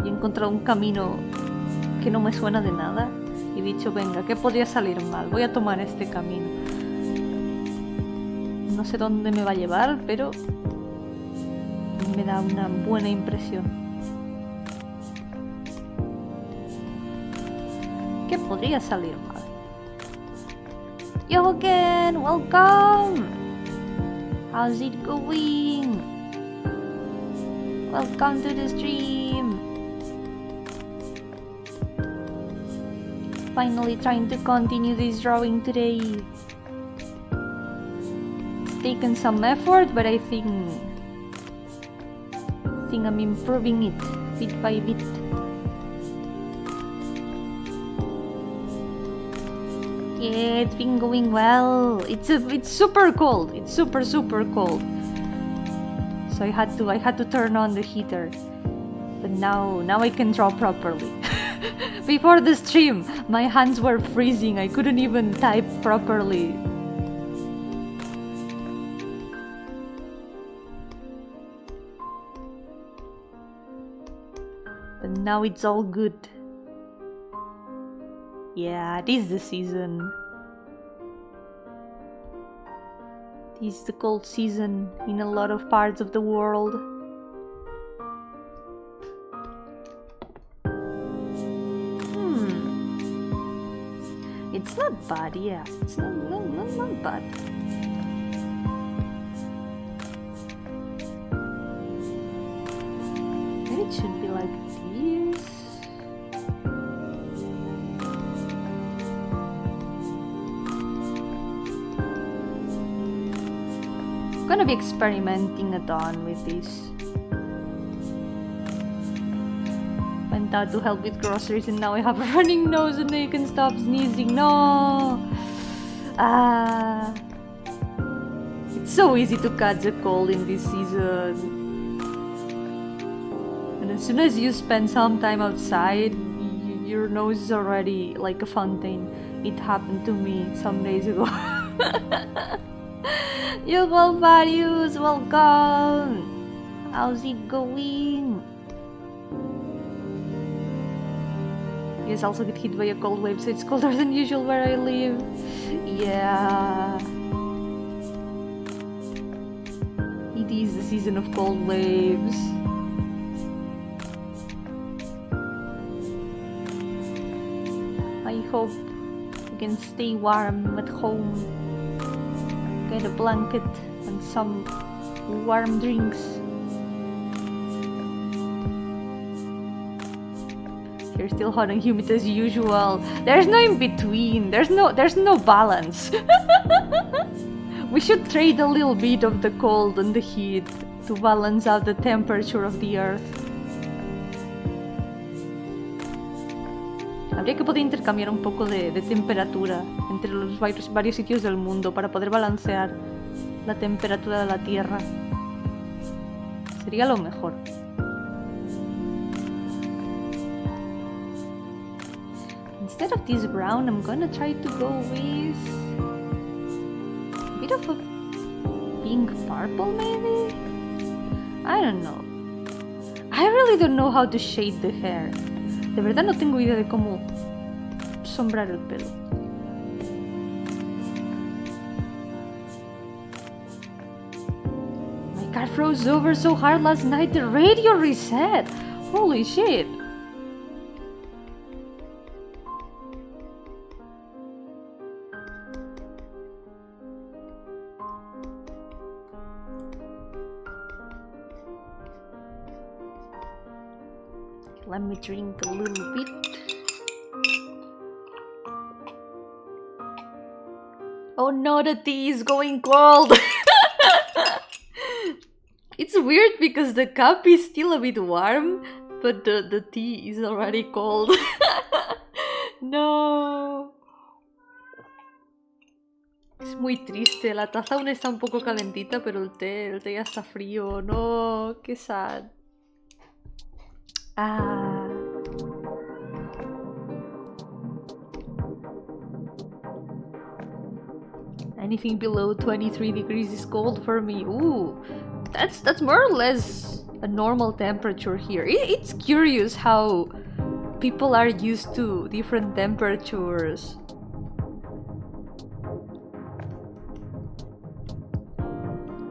y he encontrado un camino que no me suena de nada y he dicho, venga, ¿qué podría salir mal? Voy a tomar este camino. No sé dónde me va a llevar, pero me da una buena impresión. ¿Qué podría salir mal? Yo again, welcome! How's it going? Welcome to the stream! Finally trying to continue this drawing today. Taken some effort, but I think I'm improving it. bit by bit. Yeah, it's been going well. It's super cold. It's super cold. So I had to turn on the heater. But now I can draw properly. Before the stream, my hands were freezing. I couldn't even type properly. But now it's all good. Yeah, this is the season. This is the cold season in a lot of parts of the world. It's not bad, yeah. It's not bad. Maybe it should be like this. I'm gonna be experimenting a ton with this. Went out to help with groceries and now I have a running nose and I can stop sneezing. No! It's so easy to catch a cold in this season. And as soon as you spend some time outside, your nose is already like a fountain. It happened to me some days ago. You Valvarius, welcome! How's it going? Yes, also get hit by a cold wave, so it's colder than usual where I live. Yeah. It is the season of cold waves. I hope you can stay warm at home. Get a blanket and some warm drinks. You're still hot and humid as usual. There's no in between. There's no balance. We should trade a little bit of the cold and the heat to balance out the temperature of the earth. Habría que poder intercambiar un poco de temperatura entre los varios sitios del mundo para poder balancear la temperatura de la Tierra. Sería lo mejor. Instead of this brown, I'm gonna try to go with a bit of a pink purple, maybe? I don't know. I really don't know how to shade the hair. De verdad no tengo idea de cómo sombrar el pelo. My car froze over so hard last night, the radio reset! Holy shit! Let me drink a little bit. Oh no, the tea is going cold! It's weird because the cup is still a bit warm, but the tea is already cold. No. Es muy triste, la taza aún está un poco calentita, pero el té ya está frío. No, qué sad. Ah. Anything below 23 degrees is cold for me. Ooh, that's more or less a normal temperature here. It's curious how people are used to different temperatures.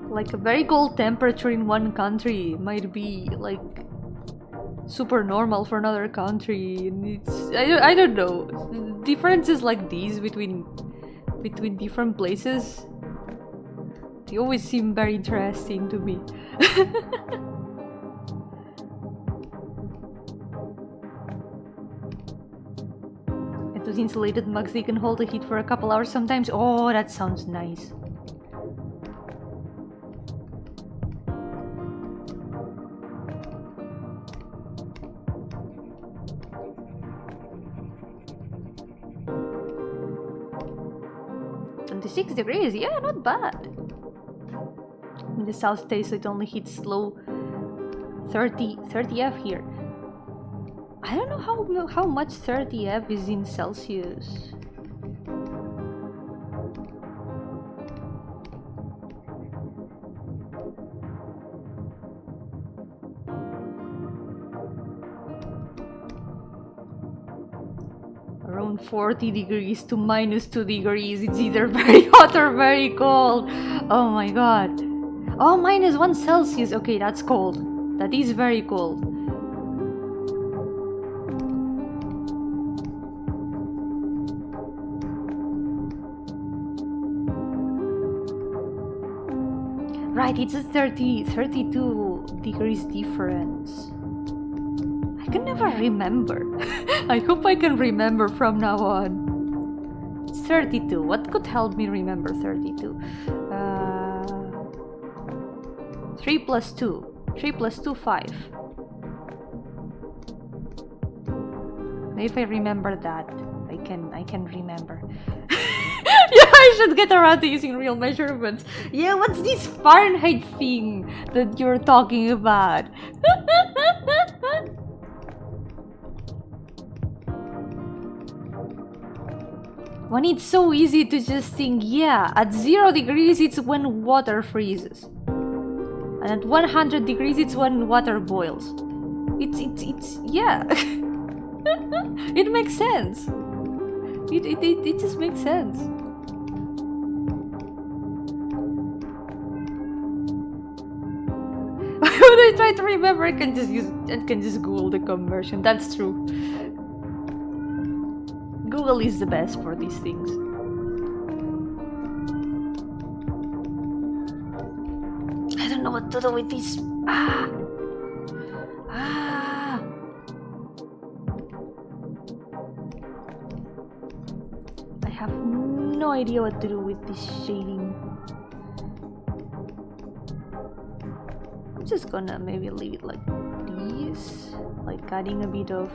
Like a very cold temperature in one country might be like super normal for another country, and it's I don't know, differences like these between different places, they always seem very interesting to me. And those insulated mugs, they can hold the heat for a couple hours sometimes. Oh, that sounds nice. 46 degrees, yeah, not bad. In the South States, it only hits low 30 F here. I don't know how much 30 F is in Celsius. Around 40 degrees to -2 degrees. It's either very hot or very cold. Oh my god. Oh, -1 Celsius. Okay, that's cold. That is very cold. Right, it's a 32 degrees difference. I can never remember. I hope I can remember from now on. It's 32. What could help me remember 32? 3 plus 2. 3 plus 2, 5. Maybe if I remember that, I can remember. Yeah, I should get around to using real measurements. Yeah, what's this Fahrenheit thing that you're talking about? When it's so easy to just think, yeah, at 0 degrees it's when water freezes. And at 100 degrees it's when water boils. It's yeah. It makes sense. It just makes sense. When I try to remember, I can just Google the conversion. That's true. Google is the best for these things. I don't know what to do with this. I have no idea what to do with this shading. I'm just gonna maybe leave it like this, like adding a bit of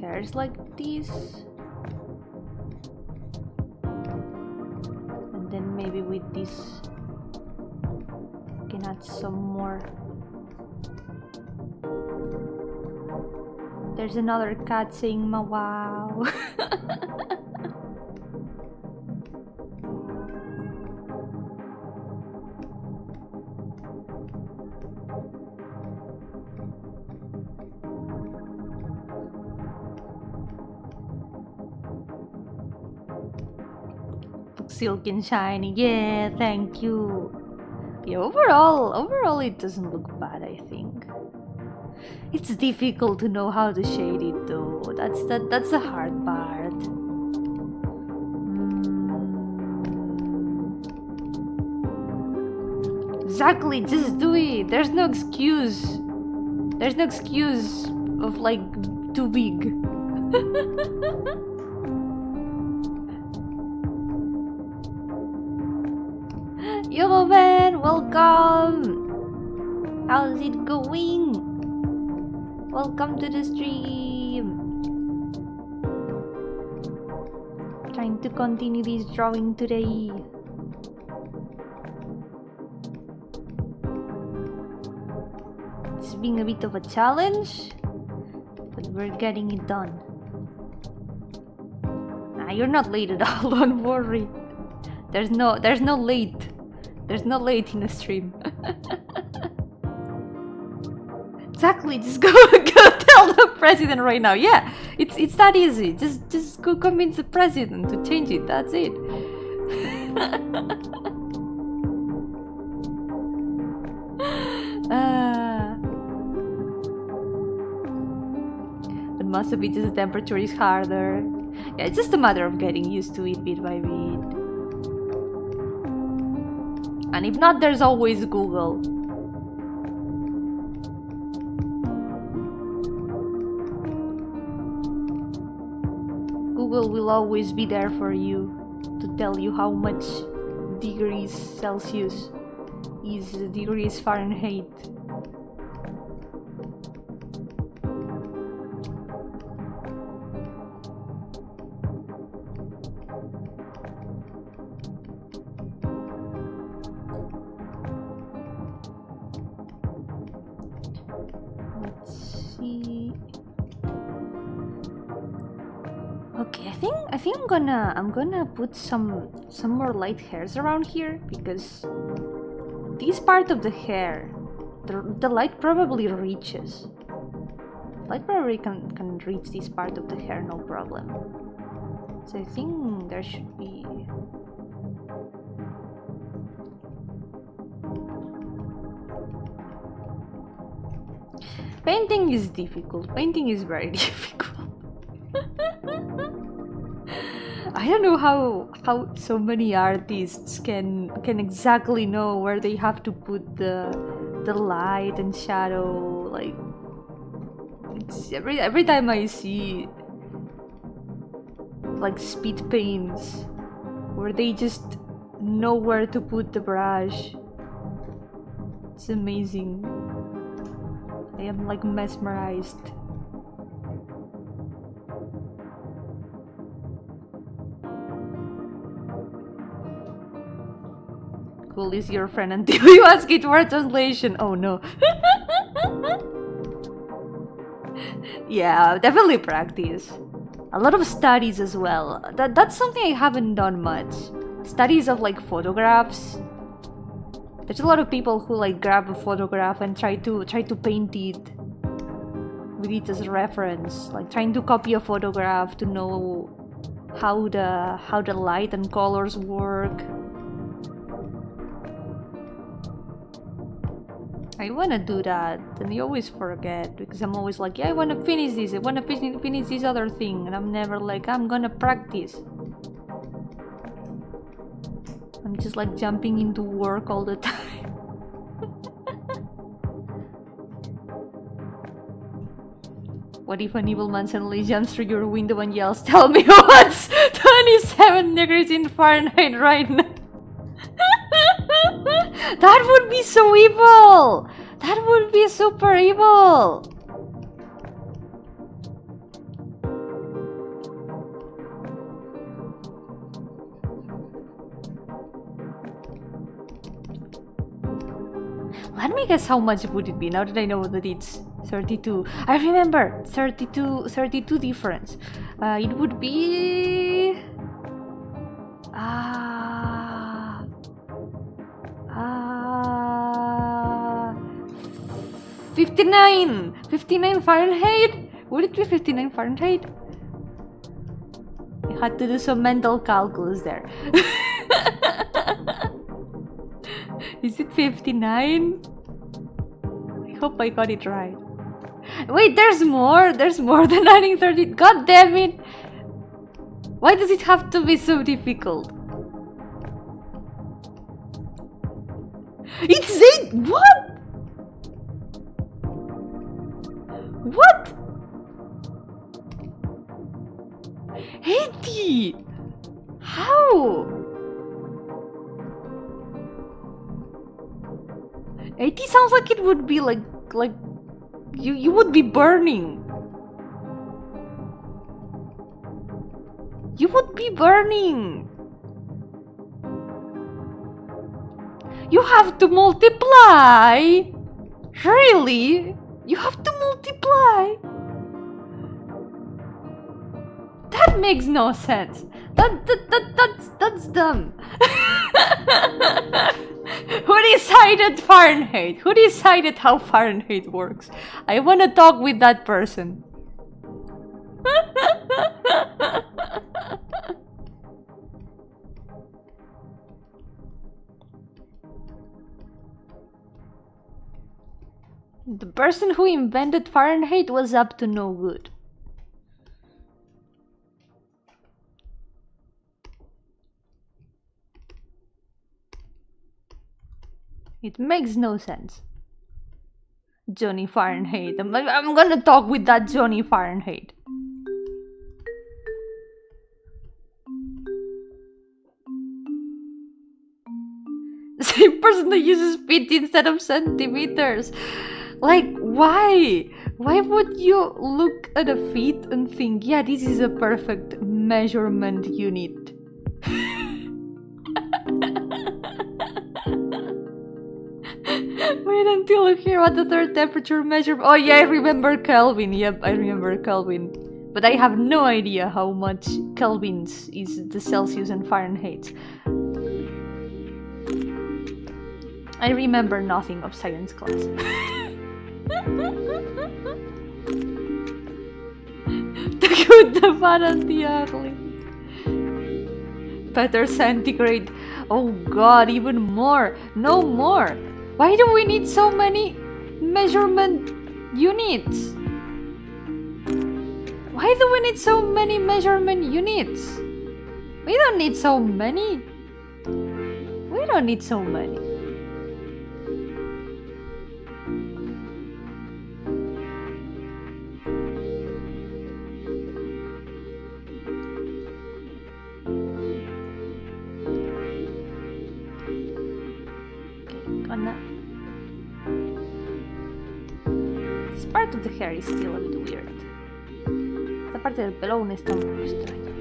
hairs like this, and then maybe with this I can add some more. There's another cat saying "ma wow." Silky and shiny, yeah, thank you. Yeah, overall it doesn't look bad, I think. It's difficult to know how to shade it though. That's the hard part. Exactly, just do it. There's no excuse. There's no excuse of like too big. Yo man, welcome! How's it going? Welcome to the stream! Trying to continue this drawing today. It's being a bit of a challenge, but we're getting it done. Nah, you're not late at all, don't worry. There's no late. There's no late in a stream. Exactly, just go tell the president right now. Yeah, it's that easy. Just go convince the president to change it. That's it. But most of it is the temperature is harder. Yeah, it's just a matter of getting used to it bit by bit. And if not, there's always Google. Google will always be there for you to tell you how much degrees Celsius is degrees Fahrenheit. think I'm gonna put some more light hairs around here, because this part of the hair, the light probably reaches. Light probably can reach this part of the hair, no problem. So I think there should be. Painting is difficult. Painting is very difficult. I don't know how so many artists can exactly know where they have to put the light and shadow. Like, it's every time I see like speed paints where they just know where to put the brush. It's amazing. I am like mesmerized. Cool is your friend until you ask it for a translation. Oh no. Yeah, definitely practice. A lot of studies as well. That's something I haven't done much. Studies of like photographs. There's a lot of people who like grab a photograph and try to paint it with it as a reference, like trying to copy a photograph to know how the light and colors work. I wanna do that, and I always forget because I'm always like, yeah, I wanna finish this, I wanna finish this other thing, and I'm never like, I'm gonna practice. I'm just like jumping into work all the time. What if an evil man suddenly jumps through your window and yells, "Tell me what's 27 degrees in Fahrenheit right now?" That would be so evil! That would be super evil! Let me guess how much would it be now that I know that it's 32. I remember 32 difference. It would be 59 Fahrenheit. Would it be 59 Fahrenheit? I had to do some mental calculus there. Is it 59? I hope I got it right. Wait, there's more than 930. God damn it! Why does it have to be so difficult? It's 8. What? What? 80. How? 80 sounds like it would be like you would be burning. You would be burning. You have to multiply. Really? You have to multiply. That makes no sense. That's dumb. Who decided Fahrenheit? Who decided how Fahrenheit works? I want to talk with that person. The person who invented Fahrenheit was up to no good. It makes no sense. Johnny Fahrenheit. I'm gonna talk with that Johnny Fahrenheit. The same person that uses feet instead of centimeters. Like, why? Why would you look at a feet and think, yeah, this is a perfect measurement unit? Wait until you hear what the third temperature measure. Oh yeah, I remember Kelvin. Yep, I remember Kelvin. But I have no idea how much Kelvins is the Celsius and Fahrenheit. I remember nothing of science class. The good, the bad, and the ugly. Better centigrade. Oh god, even more. No more. Why do we need so many measurement units? Why do we need so many measurement units? We don't need so many. We don't need so many. This part of the hair is still a bit weird. Esta parte del pelo aún está un poco extraña.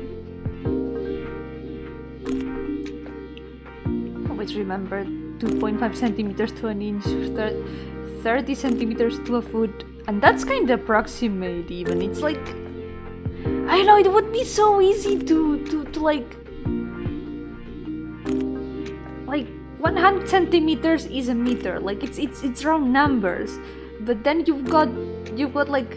Always remember 2.5 centimeters to an inch, 30 centimeters to a foot, and that's kind of approximate even. It's like, I know, it would be so easy to like 100 centimeters is a meter. Like it's round numbers, but then you've got like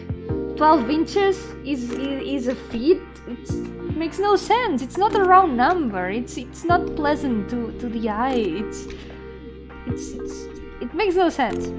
12 inches is a feet. It makes no sense. It's not a round number. It's not pleasant to the eye. It makes no sense.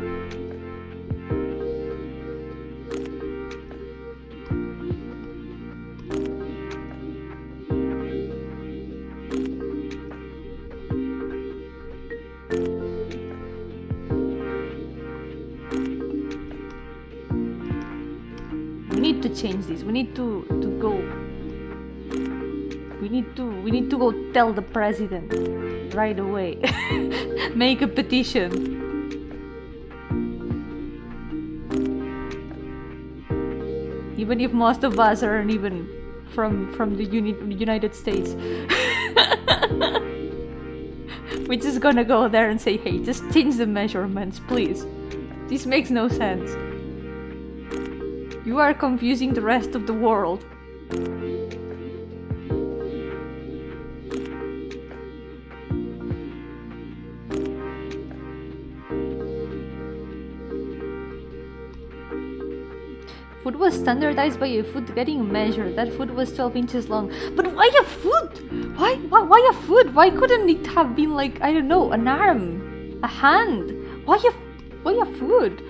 Change this. We need to go. We need to go tell the president right away. Make a petition. Even if most of us aren't even from the United States. We're just gonna go there and say, hey, just change the measurements, please. This makes no sense. You are confusing the rest of the world. Foot was standardized by a foot getting measured. That foot was 12 inches long. But why a foot? Why a foot? Why couldn't it have been like, I don't know, an arm? A hand? Why a foot?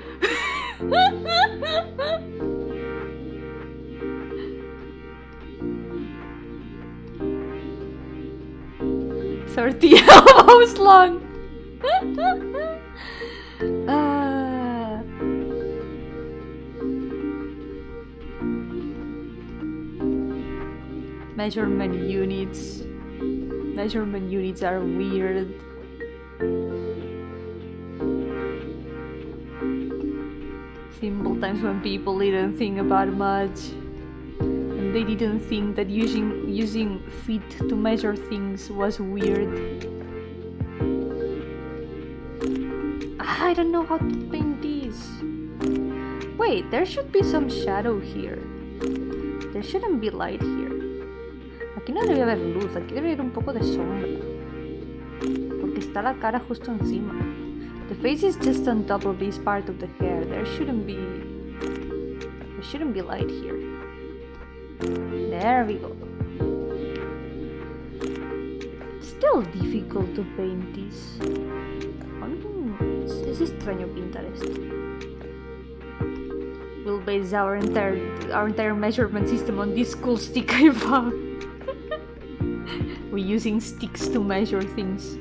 $30 elbows long. Measurement units. Measurement units are weird. Simple times when people didn't think about much. They didn't think that using feet to measure things was weird. I don't know how to paint this. Wait, there should be some shadow here. There shouldn't be light here. Aquí no debe haber luz, aquí debe haber un poco de sombra. Porque está la cara justo encima. The face is just on top of this part of the hair. There shouldn't be light here. There we go. Still difficult to paint this. Es extraño pintar esto. We'll base our entire measurement system on this cool stick I found. We're using sticks to measure things.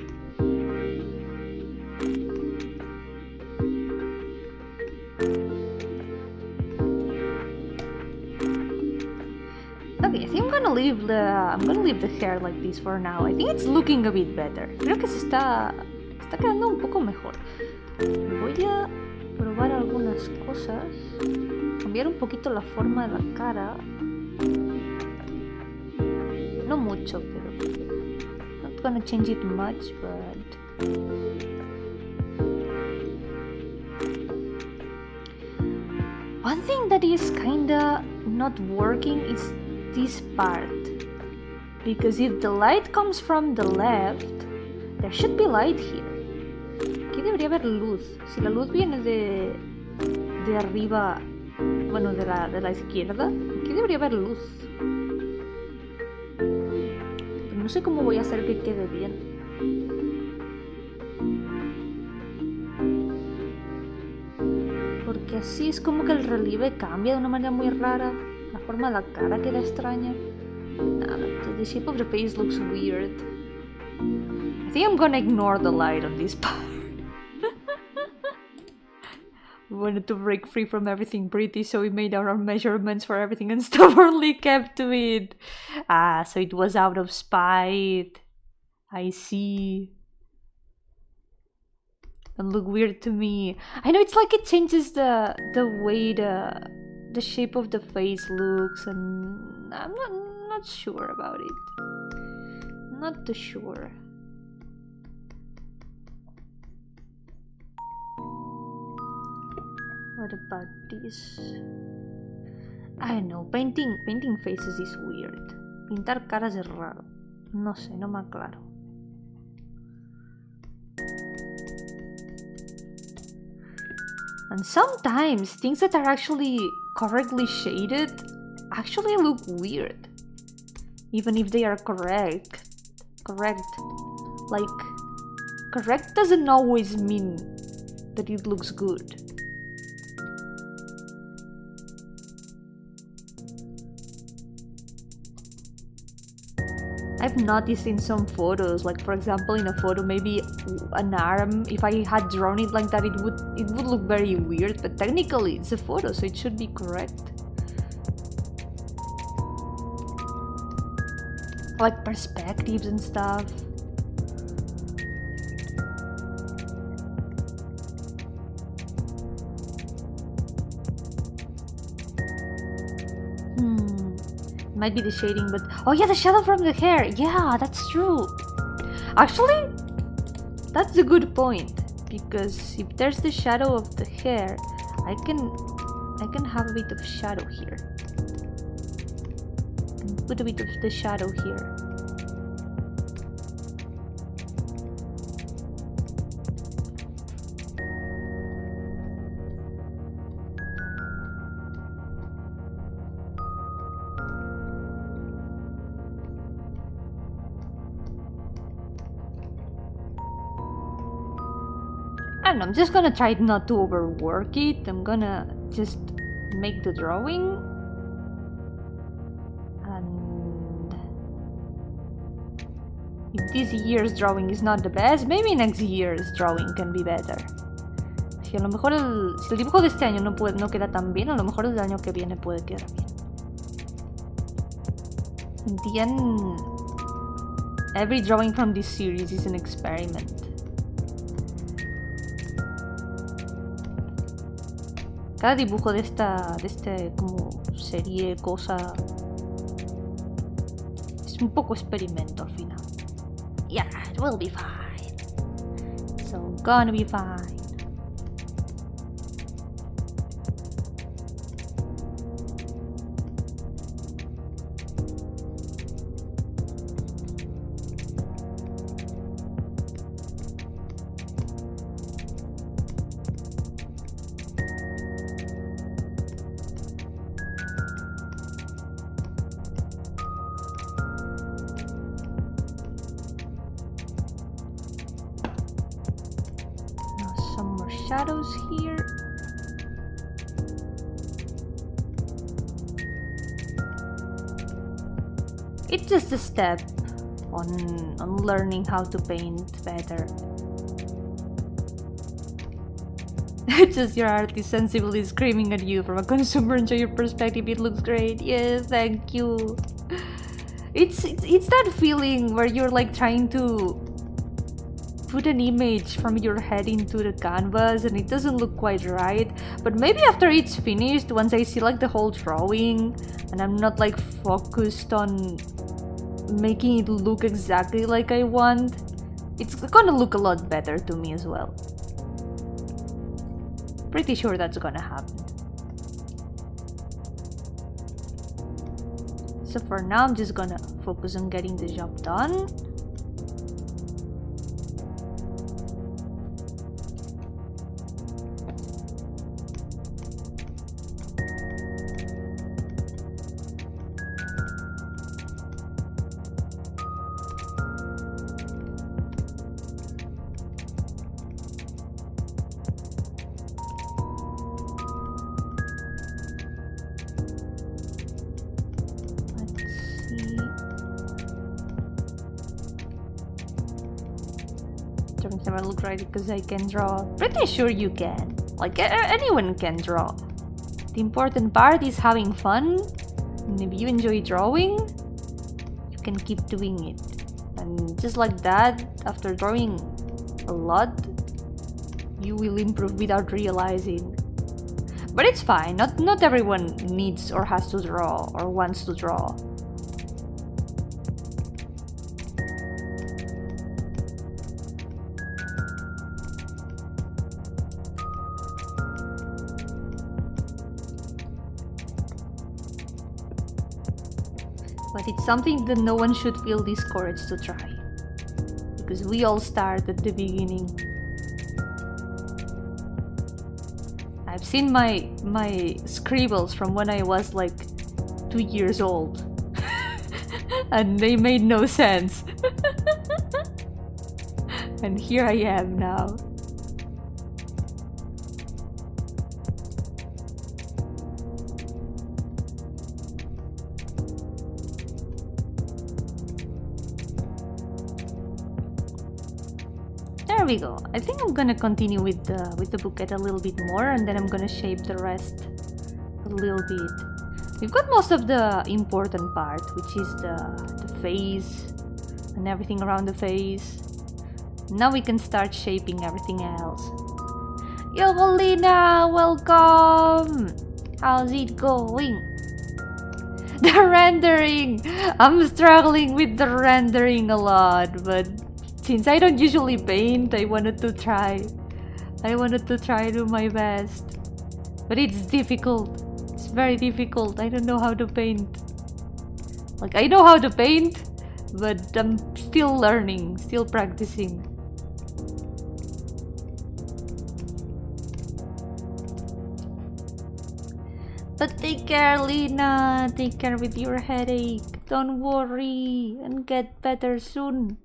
Okay, I think I'm gonna leave the hair like this for now. I think it's looking a bit better. Creo que se está quedando un poco mejor. Voy a probar algunas cosas. Cambiar un poquito la forma de la cara. No mucho, pero not gonna change it much, but One thing that is kinda not working is this part. Because if the light comes from the left, there should be light here. Aquí debería haber luz. Si la luz viene de arriba, bueno, de la izquierda, aquí debería haber luz. Pero no sé cómo voy a hacer que quede bien. Porque así es como que el relieve cambia de una manera muy rara. La forma de la cara queda extraña. Nah, the shape of the face looks weird. I think I'm gonna ignore the light on this part. We wanted to break free from everything pretty, so we made our own measurements for everything and stubbornly kept to it. Ah, so it was out of spite. I see. Don't look weird to me. I know it's like it changes the way the shape of the face looks, and I'm not sure about it. Not too sure. What about this? I don't know, painting faces is weird. Pintar caras es raro. No sé, no me aclaro. And sometimes things that are actually correctly shaded actually look weird. Even if they are correct. Like, correct doesn't always mean that it looks good. I've noticed in some photos, like for example in a photo, maybe an arm, if I had drawn it like that, it would look very weird, but technically it's a photo, so it should be correct. Like perspectives and stuff. Might be the shading, but oh yeah, the shadow from the hair. Yeah, that's true. Actually, that's a good point, because if there's the shadow of the hair, I can have a bit of shadow here. And put a bit of the shadow here. I don't know, I'm just gonna try not to overwork it. I'm gonna just make the drawing. And if this year's drawing is not the best, maybe next year's drawing can be better. Si a lo mejor si el dibujo de este año no queda tan bien, a lo mejor el año que viene puede quedar bien. In the end, every drawing from this series is an experiment. Cada dibujo de este como serie, cosa, es un poco experimento al final. Yeah, it will be fine. So, gonna be fine. Shadows here. It's just a step on learning how to paint better. Just your art is sensibly screaming at you from a consumer enjoyer perspective. It looks great. Yes, thank you. It's that feeling where you're like trying to put an image from your head into the canvas and it doesn't look quite right, but maybe after it's finished, once I see like the whole drawing and I'm not like focused on making it look exactly like I want, it's gonna look a lot better to me as well. Pretty sure that's gonna happen. So for now, I'm just gonna focus on getting the job done. Drawings never look right because I can draw. Pretty sure you can. Like anyone can draw. The important part is having fun. And if you enjoy drawing, you can keep doing it. And just like that, after drawing a lot, you will improve without realizing. But it's fine. Not everyone needs or has to draw or wants to draw. But it's something that no one should feel discouraged to try. Because we all start at the beginning. I've seen my scribbles from when I was like 2 years old. And they made no sense. And here I am now. There we go. I think I'm gonna continue with the bouquet a little bit more, and then I'm gonna shape the rest a little bit. We've got most of the important part, which is the face and everything around the face. Now we can start shaping everything else. Yo, Lina, welcome! How's it going? The rendering! I'm struggling with the rendering a lot, but since I don't usually paint, I wanted to try do my best. But it's difficult. It's very difficult. I don't know how to paint. Like, I know how to paint, but I'm still learning, still practicing. But take care, Lina. Take care with your headache. Don't worry and get better soon.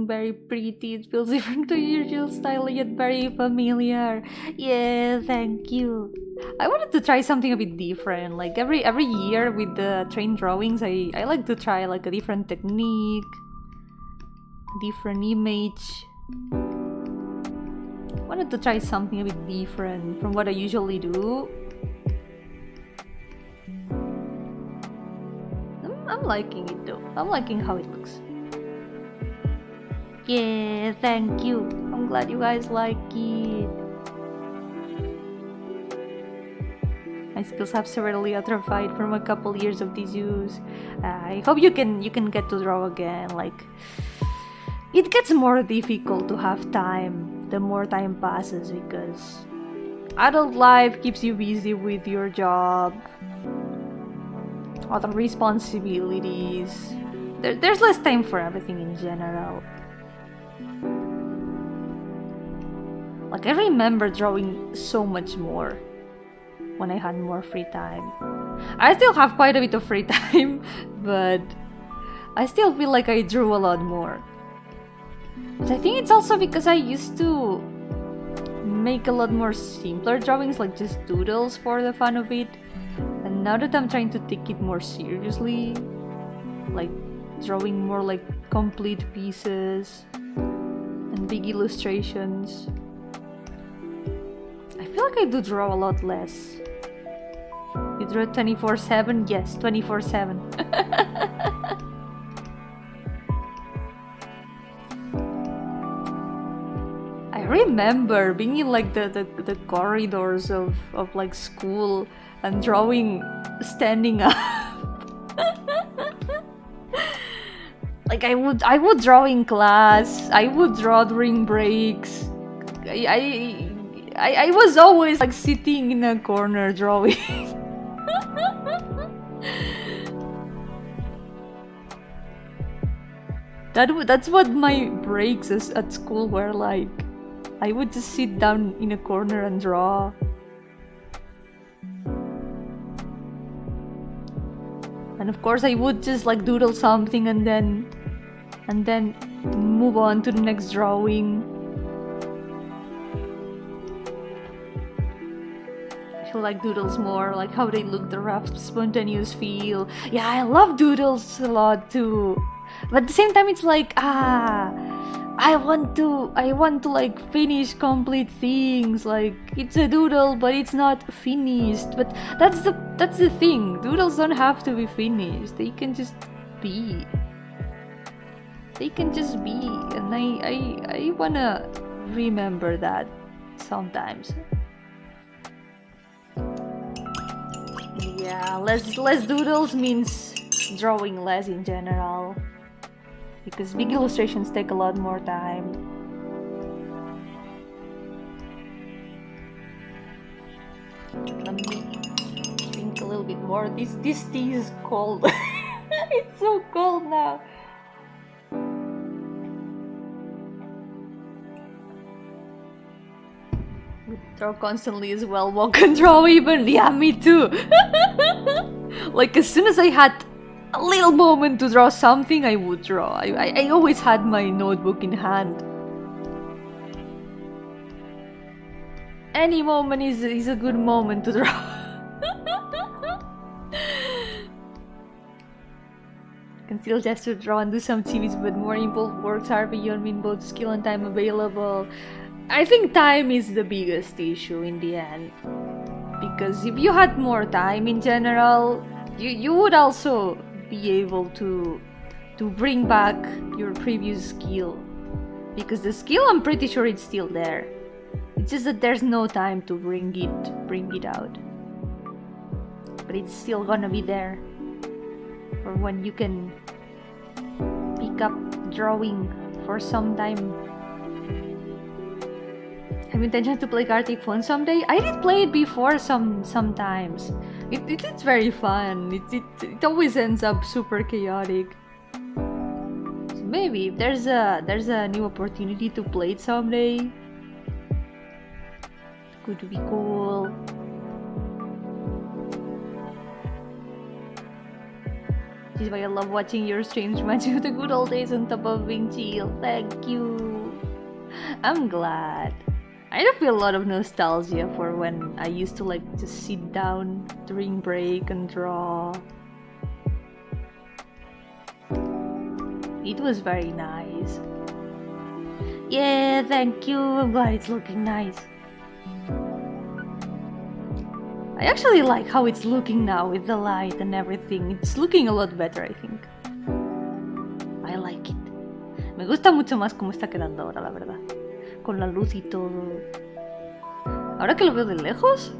Very pretty. It feels different to usual style, yet very familiar. Yeah, thank you. I wanted to try something a bit different. Like every year with the train drawings, I like to try like a different technique, different image. I wanted to try something a bit different from what I usually do. I'm liking it though. I'm liking how it looks. Yeah, thank you. I'm glad you guys like it. My skills have severely atrophied from a couple years of disuse. I hope you can get to draw again. Like, it gets more difficult to have time the more time passes, because adult life keeps you busy with your job, other responsibilities. There's less time for everything in general. Like, I remember drawing so much more when I had more free time. I still have quite a bit of free time, but I still feel like I drew a lot more. But I think it's also because I used to make a lot more simpler drawings, like just doodles for the fun of it. And now that I'm trying to take it more seriously, like drawing more like complete pieces and big illustrations, I feel like I do draw a lot less. You draw 24/7? Yes, 24/7. I remember being in like the corridors of like school and drawing standing up. Like I would draw in class. I would draw during breaks. I was always like sitting in a corner drawing. That's what my breaks at school were like. I would just sit down in a corner and draw. And of course I would just like doodle something and then move on to the next drawing. I feel like doodles more, like how they look, the rough, spontaneous feel. Yeah, I love doodles a lot too. But at the same time it's like, I want to like finish complete things. Like it's a doodle but it's not finished. But that's the thing. Doodles don't have to be finished. They can just be. They can just be, and I wanna remember that sometimes. Yeah, less doodles means drawing less in general. Because big illustrations take a lot more time. Let me drink a little bit more. This tea is cold. It's so cold now. Draw constantly as well. Walk and draw even. Yeah, me too. Like as soon as I had a little moment to draw something, I would draw. I always had my notebook in hand. Any moment is a good moment to draw. I can still just to draw and do some TVs, but more involved works are beyond me in both skill and time available. I think time is the biggest issue in the end. Because if you had more time in general, you would also be able to bring back your previous skill, because the skill, I'm pretty sure it's still there. It's just that there's no time to bring it out, but it's still gonna be there for when you can pick up drawing for some time. Have intentions to play Gartic Phone someday? I did play it before sometimes. It's very fun. It always ends up super chaotic. So maybe if there's a new opportunity to play it someday, could be cool. This is why I love watching your streams. Reminds me of the good old days on top of being chill. Thank you. I'm glad. I feel a lot of nostalgia for when I used to like just sit down during break and draw. It was very nice. Yeah, thank you. I'm glad it's looking nice. I actually like how it's looking now with the light and everything. It's looking a lot better, I think. I like it. Me gusta mucho más como está quedando ahora, la verdad. Con la luz y todo. Ahora que lo veo de lejos,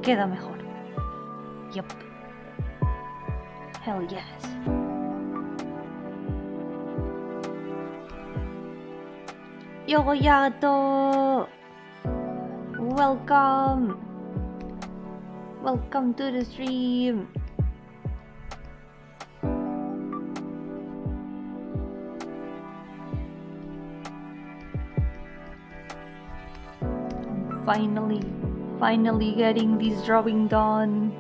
queda mejor. Yup. Hell yes. Yogoyato! Welcome! Welcome to the stream! Finally getting this drawing done.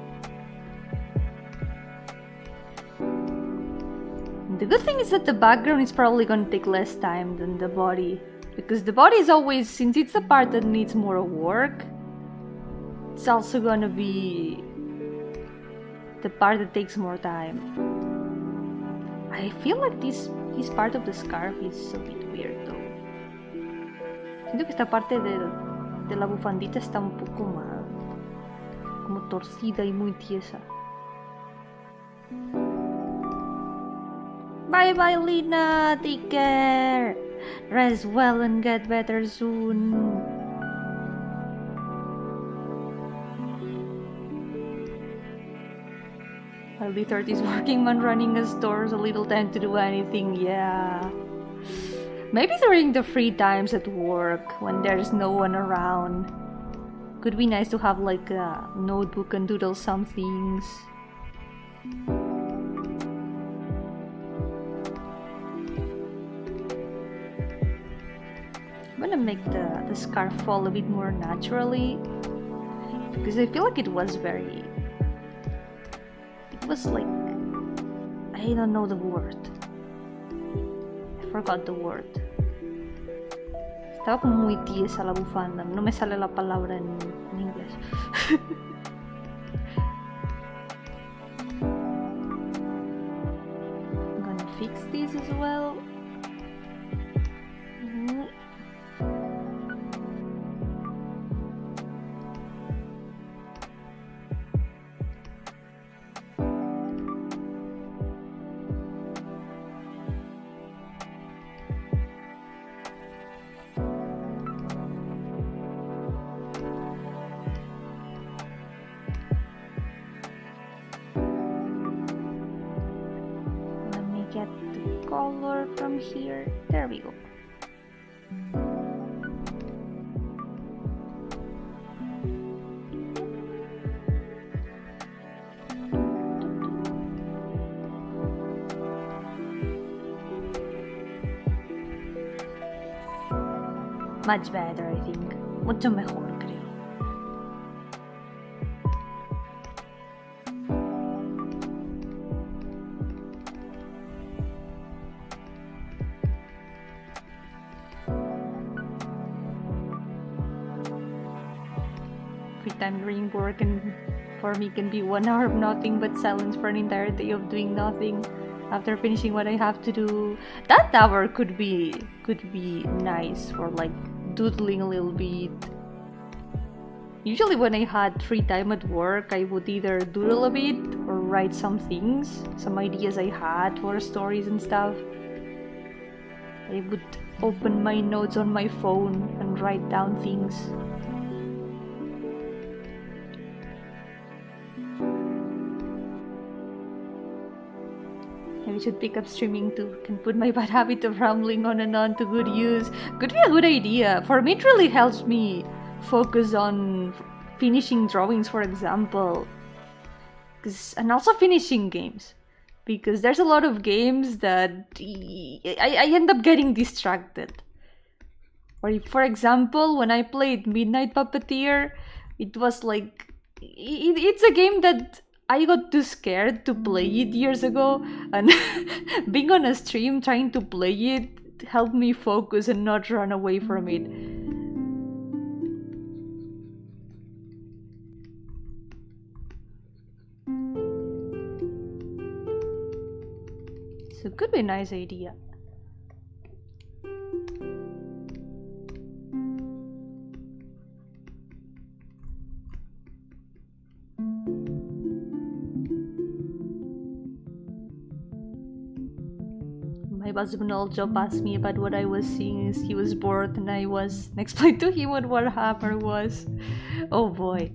The good thing is that the background is probably gonna take less time than the body, because the body is always, since it's the part that needs more work, it's also gonna be the part that takes more time. I feel like this part of the scarf is a bit weird though. Siento que esta parte de la bufandita está un poco más como torcida y muy tiesa. Bye bye, Lina. Take care. Rest well and get better soon. Early 30s working man running a store, so little time to do anything, yeah. Maybe during the free times at work, when there's no one around. Could be nice to have like a notebook and doodle some things. I'm gonna make the scarf fall a bit more naturally, because I feel like it was like, I don't know the word. I forgot the word. Estaba como muy tiesa la bufanda. No me sale la palabra en inglés. I'm gonna fix this as well. Get the color from here. There we go. Much better, I think. Mucho mejor, creo. Free time during work and for me can be 1 hour of nothing but silence for an entire day of doing nothing after finishing what I have to do. That hour could be nice for like doodling a little bit. Usually when I had free time at work, I would either doodle a bit or write some things, some ideas I had for stories and stuff. I would open my notes on my phone and write down things. I should pick up streaming too. Can put my bad habit of rambling on and on to good use. Could be a good idea. For me, it really helps me focus on finishing drawings, for example. And also finishing games. Because there's a lot of games that I end up getting distracted. Or if, for example, when I played Midnight Puppeteer, it was like... It's a game that I got too scared to play it years ago, and being on a stream trying to play it helped me focus and not run away from it. So it could be a nice idea. My husband also asked me about what I was seeing as he was bored, and I explained to him what Warhammer was. Oh boy.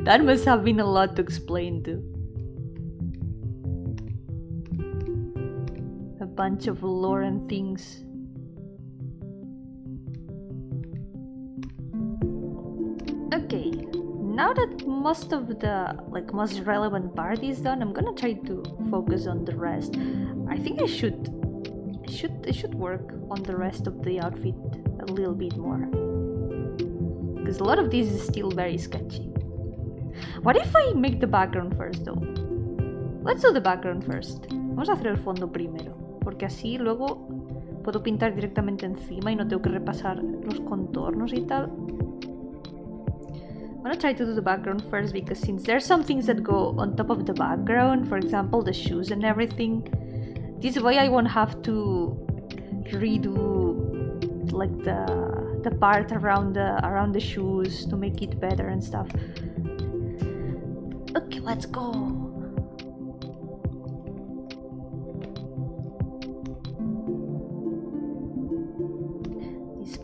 That must have been a lot to explain to. A bunch of lore and things. Okay, now that most of the most relevant part is done, I'm gonna try to focus on the rest. I think I should work on the rest of the outfit a little bit more, because a lot of this is still very sketchy. What if I make the background first though? Let's do the background first. Vamos a hacer el fondo primero, porque así luego puedo pintar directamente encima y no tengo que repasar los contornos y tal. I'm gonna try to do the background first, because since there's some things that go on top of the background, for example the shoes and everything, this way I won't have to redo like the part around the shoes to make it better and stuff. Okay, let's go.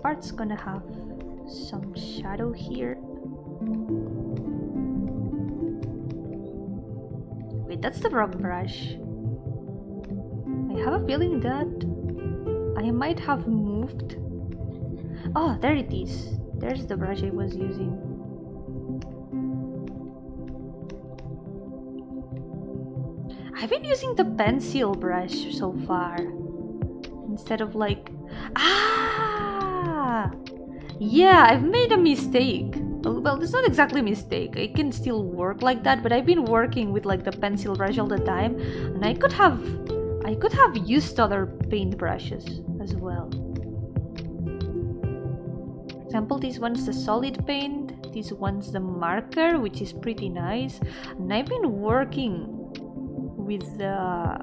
part's gonna have some shadow here. Wait, that's the wrong brush. I have a feeling that I might have moved. Oh, there it is. There's the brush I was using. I've been using the pencil brush so far. Instead of like... Ah! Yeah, I've made a mistake. Well, it's not exactly a mistake. I can still work like that, but I've been working with like the pencil brush all the time. And I could have used other paint brushes as well. For example, this one's the solid paint. This one's the marker, which is pretty nice. And I've been working with the...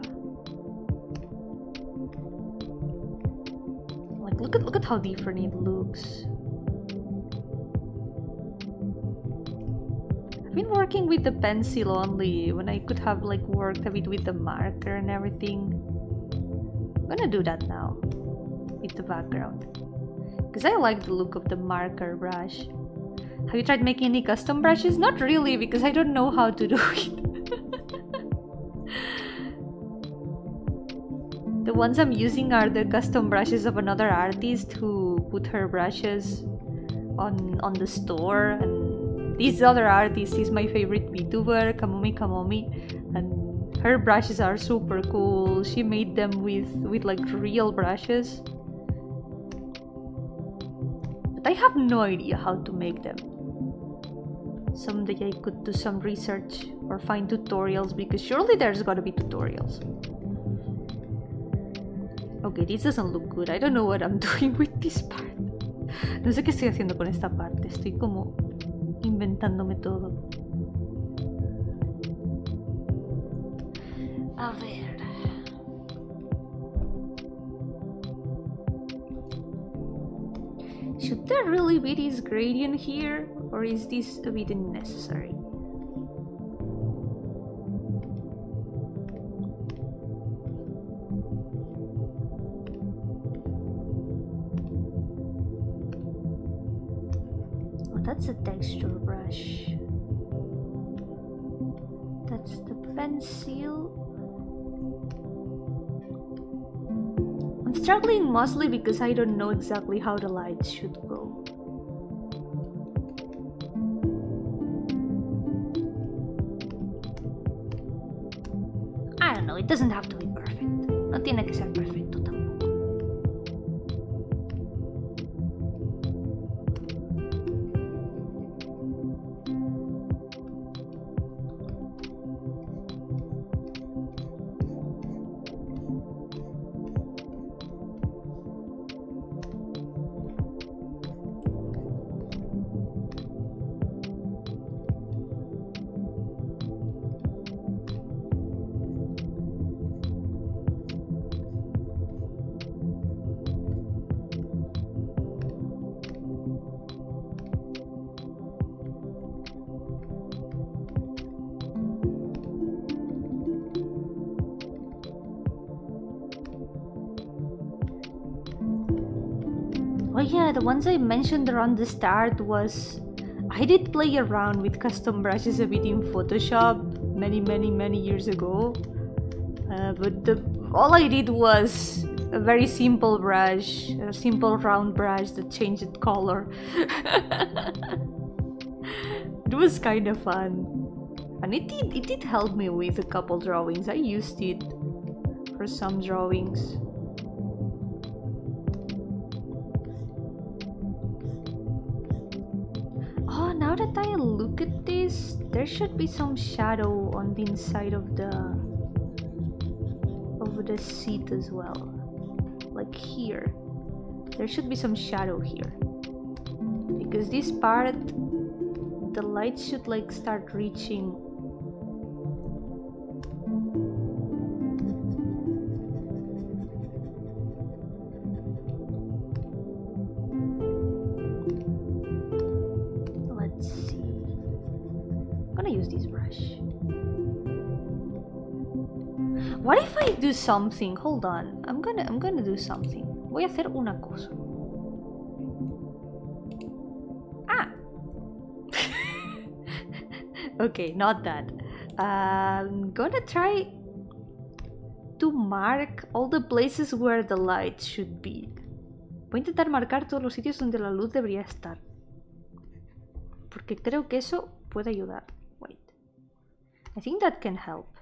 Like, look at how different it looks. I've been working with the pencil only when I could have like worked a bit with the marker and everything. I'm gonna do that now with the background because I like the look of the marker brush. Have you tried making any custom brushes? Not really, because I don't know how to do it. The ones I'm using are the custom brushes of another artist who put her brushes on the store, and this other artist is my favorite VTuber, Kamomi, and her brushes are super cool. She made them with like real brushes, but I have no idea how to make them. Someday I could do some research or find tutorials, because surely there's gotta be tutorials. Okay, this doesn't look good. I don't know what I'm doing with this part. No sé qué estoy haciendo con esta parte. Estoy como inventándome todo. A ver. Should there really be this gradient here? Or is this a bit unnecessary? That's a texture brush. That's the pencil. I'm struggling mostly because I don't know exactly how the light should go. I don't know, it doesn't have to be perfect. No tiene que ser perfecto tampoco. Oh yeah, the ones I mentioned around the start was... I did play around with custom brushes a bit in Photoshop many years ago. But all I did was a very simple brush, a simple round brush that changed color. It was kind of fun. And it did help me with a couple drawings. I used it for some drawings. Oh, now that I look at this, there should be some shadow on the inside of the seat as well. Like here. There should be some shadow here. Because this part, the light should like start reaching. What if I do something? Hold on. I'm gonna do something. Voy a hacer una cosa. Okay, not that. I'm gonna try to mark all the places where the light should be. Voy a intentar marcar todos los sitios donde la luz debería estar. Porque creo que eso puede ayudar. Wait. I think that can help.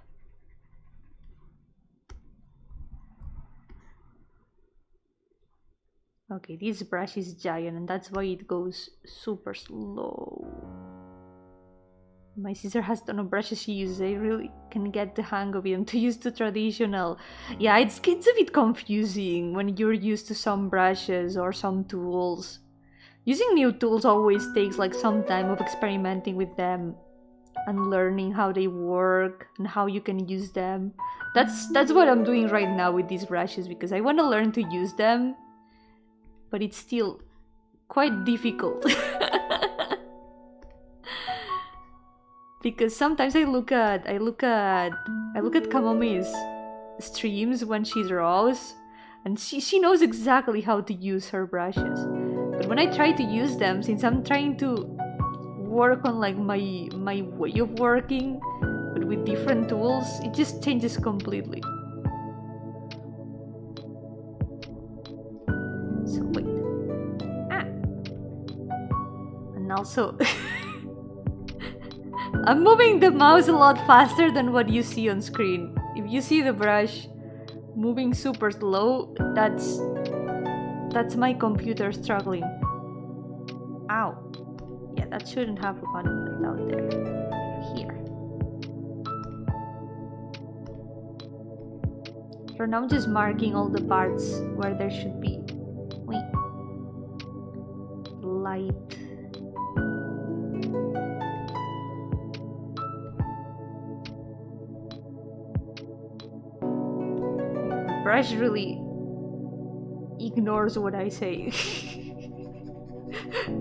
Okay, this brush is giant and that's why it goes super slow. My sister has a ton of brushes she uses. I really can get the hang of it. I'm too used to traditional. Yeah, it's a bit confusing when you're used to some brushes or some tools. Using new tools always takes like some time of experimenting with them and learning how they work and how you can use them. That's what I'm doing right now with these brushes because I want to learn to use them, but it's still quite difficult. Because sometimes I look at Kamomi's streams when she draws, and she knows exactly how to use her brushes. But when I try to use them, since I'm trying to work on like my way of working, but with different tools, it just changes completely. So wait. And also I'm moving the mouse a lot faster than what you see on screen. If you see the brush moving super slow, that's my computer struggling. Ow. Yeah, that shouldn't have gone down there. Here. For now I'm just marking all the parts where there should be. Wait. Light. Brush really ignores what I say.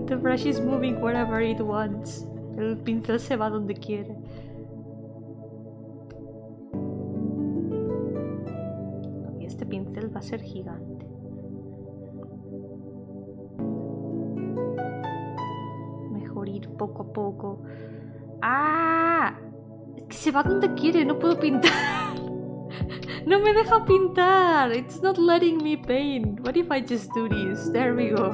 The brush is moving wherever it wants. El pincel se va donde quiere. Y este pincel va a ser gigante. Mejor ir poco a poco. ¡Ah! Es que se va donde quiere, no puedo pintar. No me deja pintar. It's not letting me paint. What if I just do this? There we go.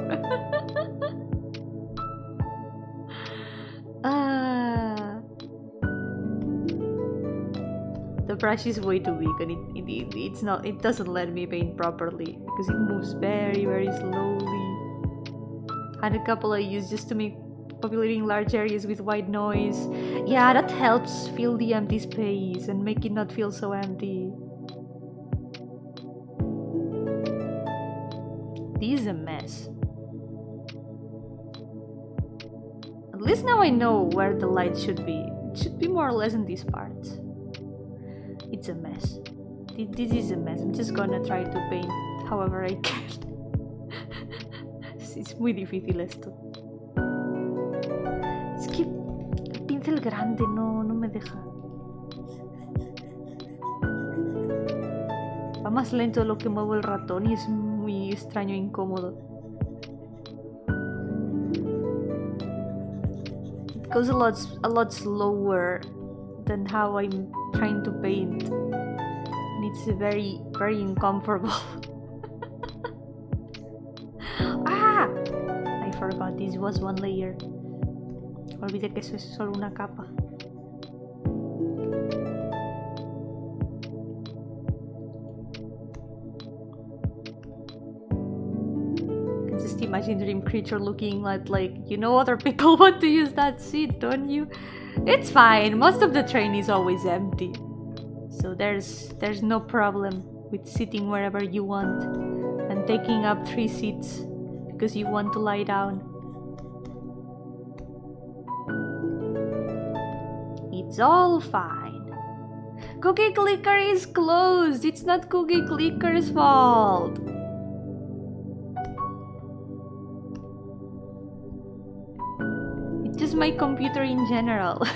The brush is way too big and it doesn't let me paint properly because it moves very, very slowly. And a couple I use just to make populating large areas with white noise. Yeah, that helps fill the empty space and make it not feel so empty. This is a mess. At least now I know where the light should be. It should be more or less in these parts. It's a mess. This is a mess. I'm just gonna try to paint however I can. Es muy difícil esto. Es que el pincel grande no me deja. Va más lento de lo que muevo el ratón y es muy extraño e incómodo. It goes a lot slower than how I'm trying to paint. And it's very, very uncomfortable. Ah! I forgot this was one layer. Olvidé que eso es solo una capa. Just imagine Dream Creature looking at like, you know, other people want to use that seat, don't you? It's fine, most of the train is always empty. So there's no problem with sitting wherever you want and taking up 3 seats because you want to lie down. It's all fine. Cookie Clicker is closed. It's not Cookie Clicker's fault. It's just my computer in general.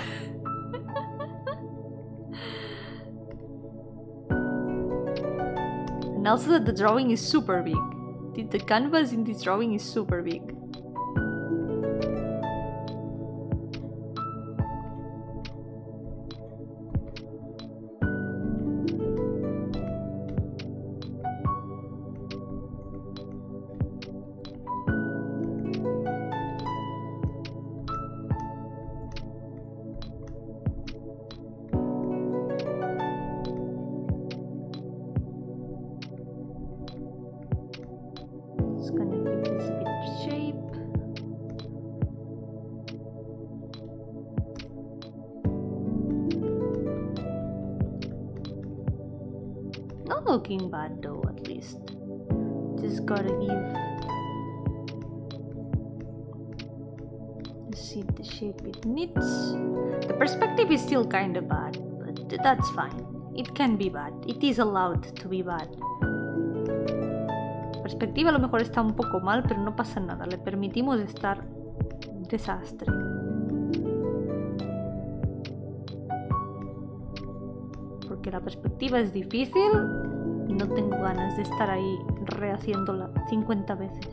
And also that the drawing is super big. The canvas in this drawing is super big. Just gonna give this a bit of shape. Not looking bad though, at least. Just gotta give the seed the shape it needs. The perspective is still kinda bad, but that's fine. It can be bad. It is allowed to be bad. La perspectiva a lo mejor está un poco mal, pero no pasa nada. Le permitimos estar desastre. Porque la perspectiva es difícil y no tengo ganas de estar ahí rehaciéndola 50 veces.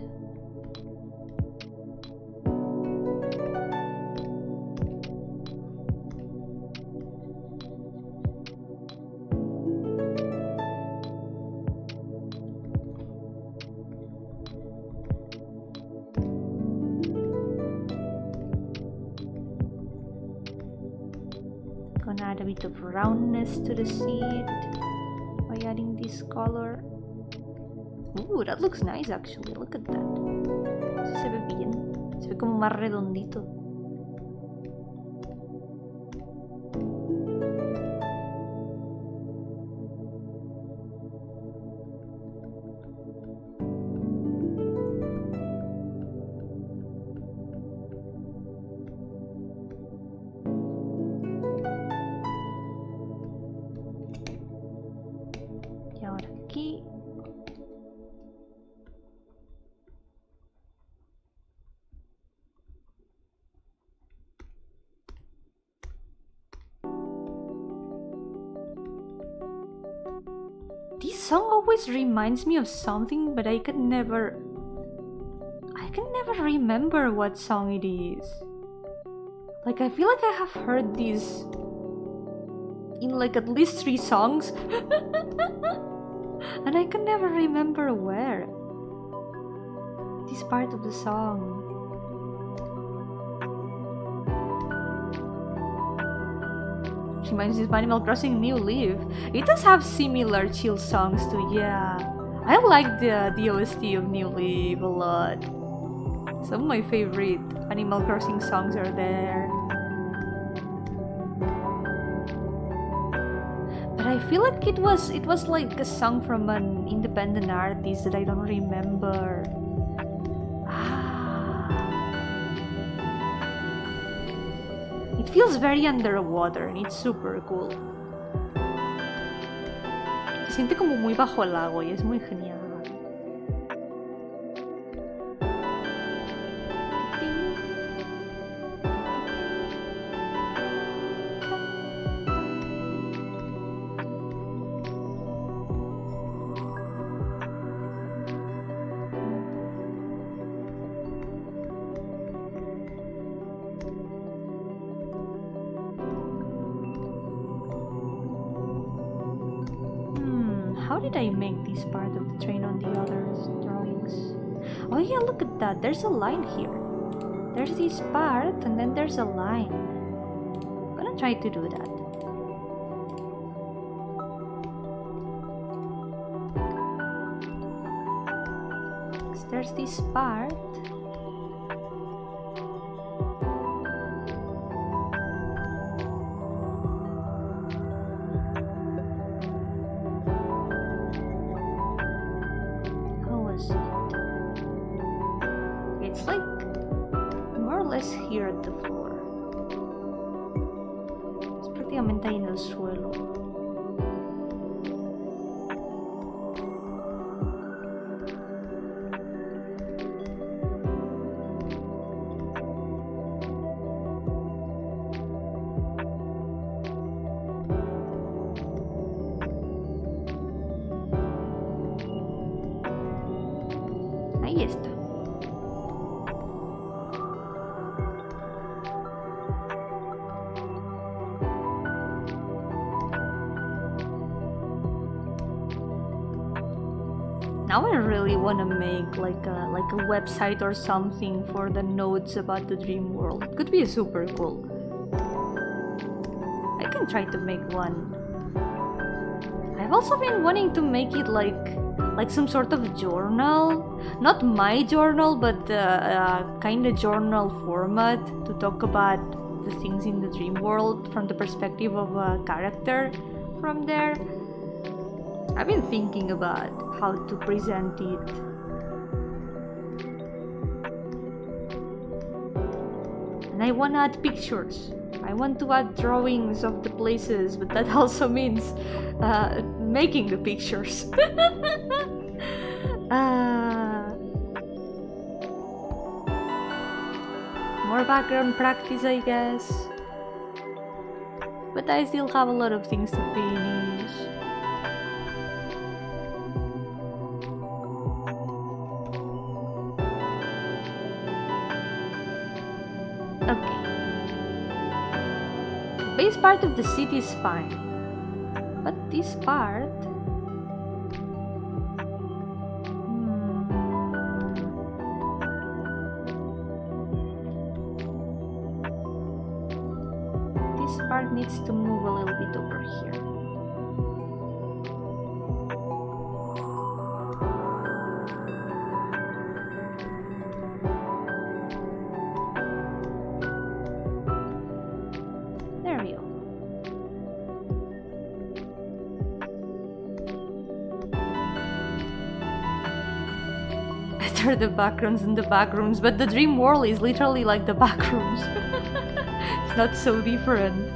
Gonna add a bit of roundness to the seed by adding this color. Ooh, that looks nice actually, look at that. Eso se ve bien, se ve como más redondito. Y ahora aquí. This song always reminds me of something, but I can never remember what song it is. Like, I feel like I have heard this in like at least 3 songs and I can never remember where. This part of the song. Reminds me of Animal Crossing New Leaf. It does have similar chill songs too, yeah. I like the OST of New Leaf a lot. Some of my favorite Animal Crossing songs are there. But I feel like it was like a song from an independent artist that I don't remember. It feels very underwater and it's super cool. Se siente como muy bajo el agua y es muy genial. How did I make this part of the train on the other drawings? Oh yeah, look at that. There's a line here. There's this part and then there's a line. I'm gonna try to do that. So there's this part. It's like more or less here at the floor. Es prácticamente ahí en el suelo. Ahí está. Now I really want to make like a website or something for the notes about the dream world. It could be super cool. I can try to make one. I've also been wanting to make it like like some sort of journal. Not my journal, but kind of journal format to talk about the things in the dream world from the perspective of a character from there. I've been thinking about how to present it. And I want to add pictures. I want to add drawings of the places, but that also means making the pictures. More background practice, I guess. But I still have a lot of things to finish. Okay. The base part of the city is fine. But this part... This part needs to move a little bit over here. There we go. Better the backgrounds than the backrooms, but the dream world is literally like the backrooms. It's not so different.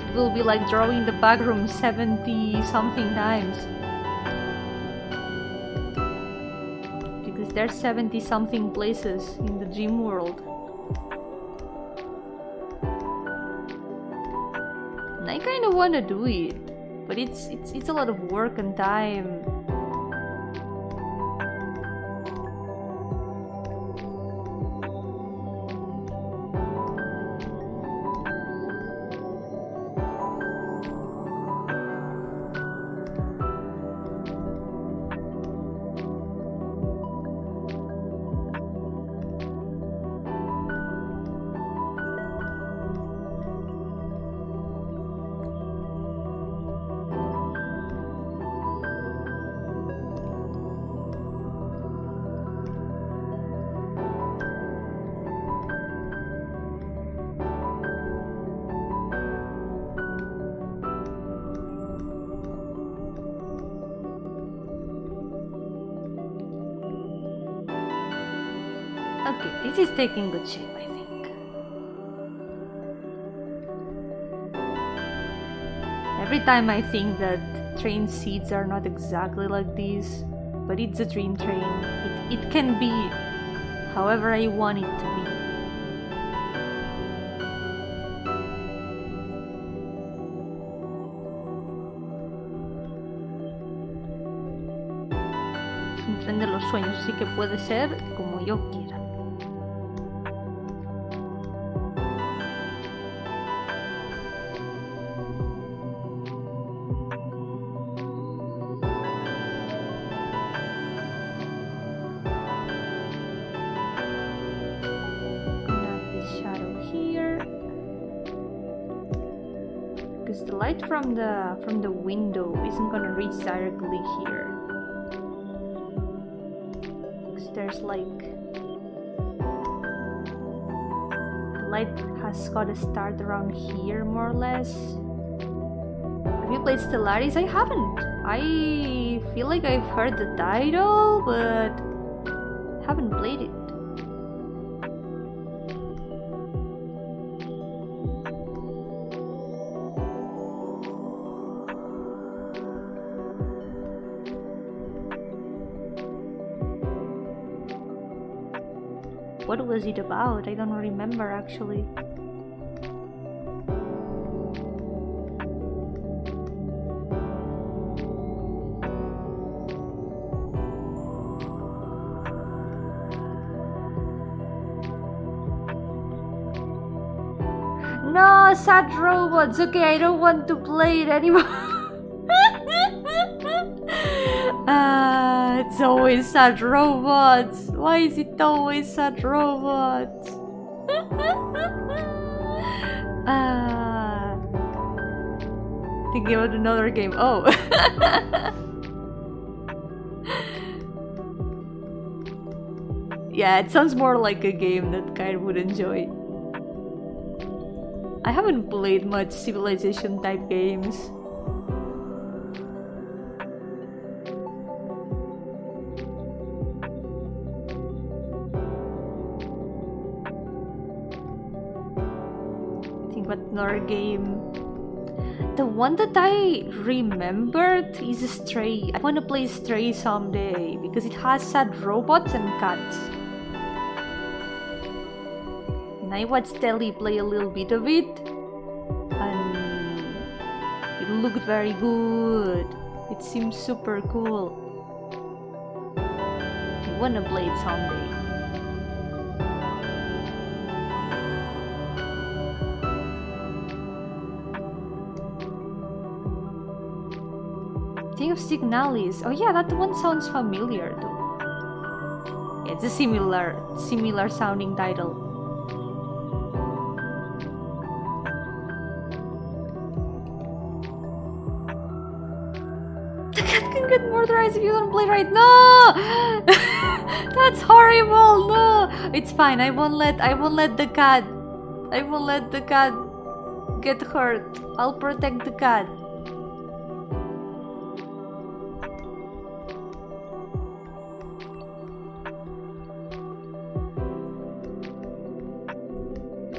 It will be like drawing the backroom 70 something times. Because there's 70 something places in the dream world. And I kinda wanna do it, but it's a lot of work and time. Okay, this is taking good shape, I think. Every time I think that train seats are not exactly like this, but it's a train. It can be however I want it to be. Es un tren de los sueños, así que puede ser como yo quiera. The light from the window isn't gonna reach directly here. Because there's like the light has gotta start around here more or less. Have you played Stellaris? I haven't. I feel like I've heard the title, but haven't played it. What was it about? I don't remember actually. No, sad robots. Okay, I don't want to play it anymore. It's always sad robots. Why is it always sad robots? Thinking about another game. Oh. Yeah, it sounds more like a game that Kyle would enjoy. I haven't played much civilization type games. Think about another game. The one that I remembered is Stray. I want to play Stray someday because it has sad robots and cats. And I watched Telly play a little bit of it, and it looked very good. It seems super cool. I want to play it someday. Think of Signalis. Oh yeah, that one sounds familiar too. Yeah, it's a similar sounding title. The cat can get murderized if you don't play right. No, that's horrible. No, it's fine. I won't let the cat. I won't let the cat get hurt. I'll protect the cat.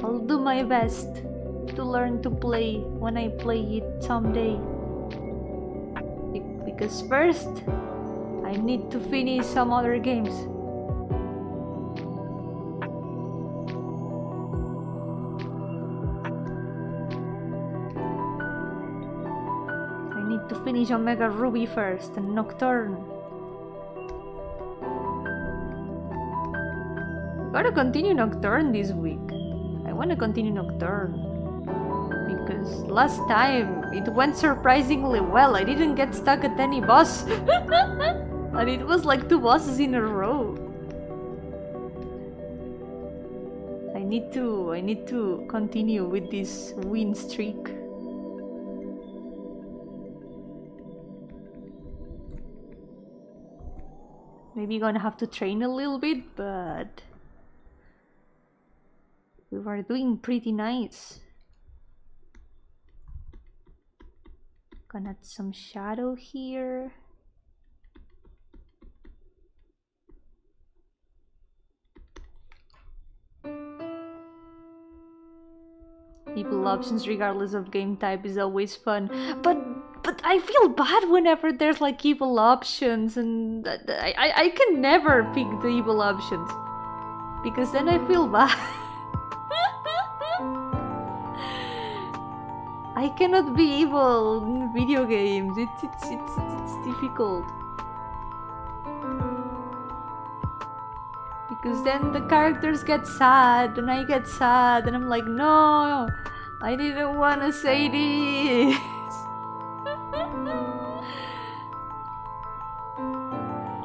I'll do my best to learn to play when I play it someday. Because first, I need to finish some other games. I need to finish Omega Ruby first and Nocturne. Gotta continue Nocturne this week. I wanna continue Nocturne because last time it went surprisingly well. I didn't get stuck at any boss. And it was like 2 bosses in a row. I need to continue with this win streak. Maybe gonna have to train a little bit, but we were doing pretty nice. Gonna add some shadow here. People options regardless of game type is always fun, but I feel bad whenever there's like evil options, and I can never pick the evil options because then I feel bad. I cannot be evil in video games. It's difficult. Because then the characters get sad and I get sad and I'm like, no, I didn't want to say this.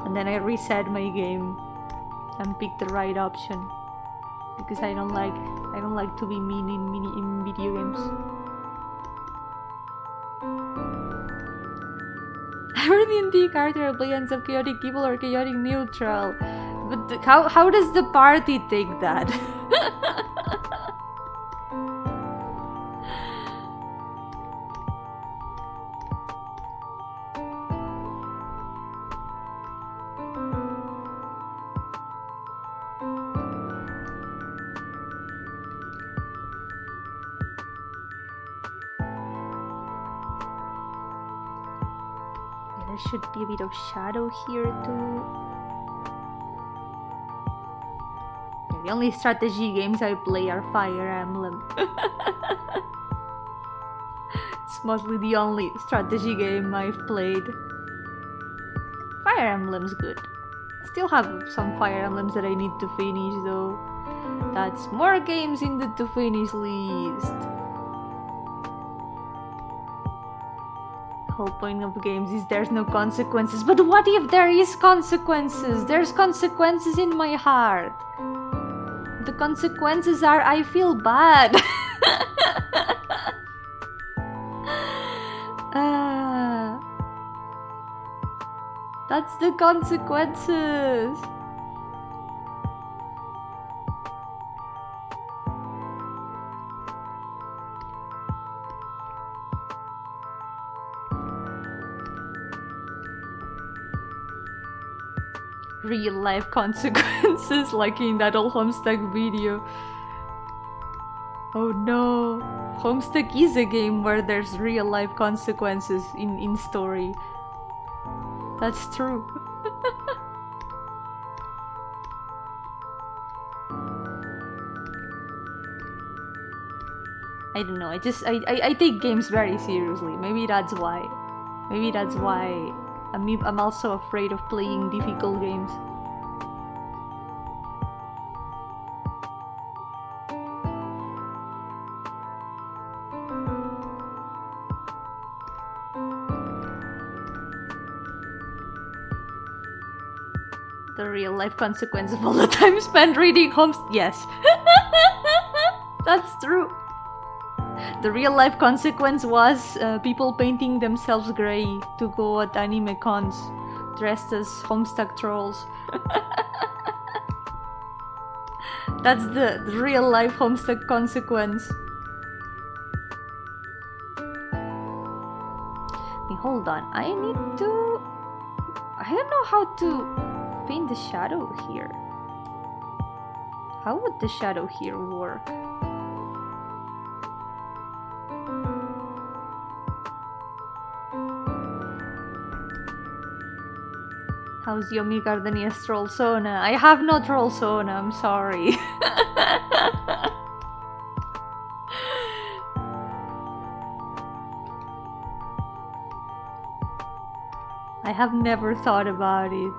And then I reset my game and pick the right option because I don't like to be mean in video games. Every D&D character I play ends up chaotic evil or chaotic neutral. But how does the party take that? There should be a bit of shadow here too. The only strategy games I play are Fire Emblem. It's mostly the only strategy game I've played. Fire Emblem's good. Still have some Fire Emblems that I need to finish though. That's more games in the to finish list. The whole point of games is there's no consequences. But what if there is consequences? There's consequences in my heart. The consequences are I feel bad. That's the consequences. Real life consequences, like in that old Homestuck video. Oh no, Homestuck is a game where there's real life consequences in story. That's true. I don't know, I take games very seriously. Maybe that's why. Maybe that's why I'm also afraid of playing difficult games. The real life consequence of all the time spent reading yes. That's true. The real life consequence was people painting themselves grey to go at anime cons, dressed as Homestuck trolls. That's the real life Homestuck consequence. Hey, hold on, I don't know how to paint the shadow here. How would the shadow here work? How's Yomi Gardenia's Trollsona? I have no Trollsona, I'm sorry. I have never thought about it.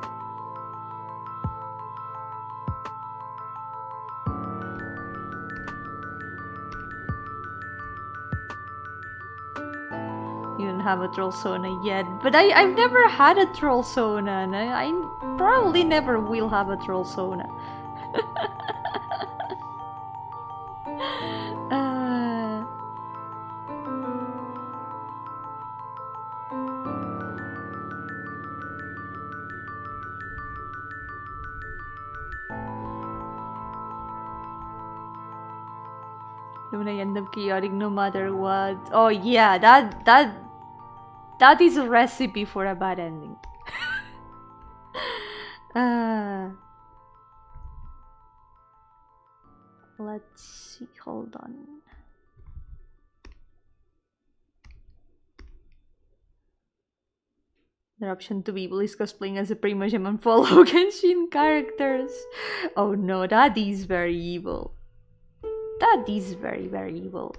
You don't have a Trollsona yet, but I've never had a Trollsona, and I probably never will have a Trollsona. When I end up chaotic no matter what. Oh yeah, that is a recipe for a bad ending. Let's see, hold on. The option to be evil is cosplaying as a Primo Gem and follow Genshin characters. Oh no, that is very evil. That is very, very evil.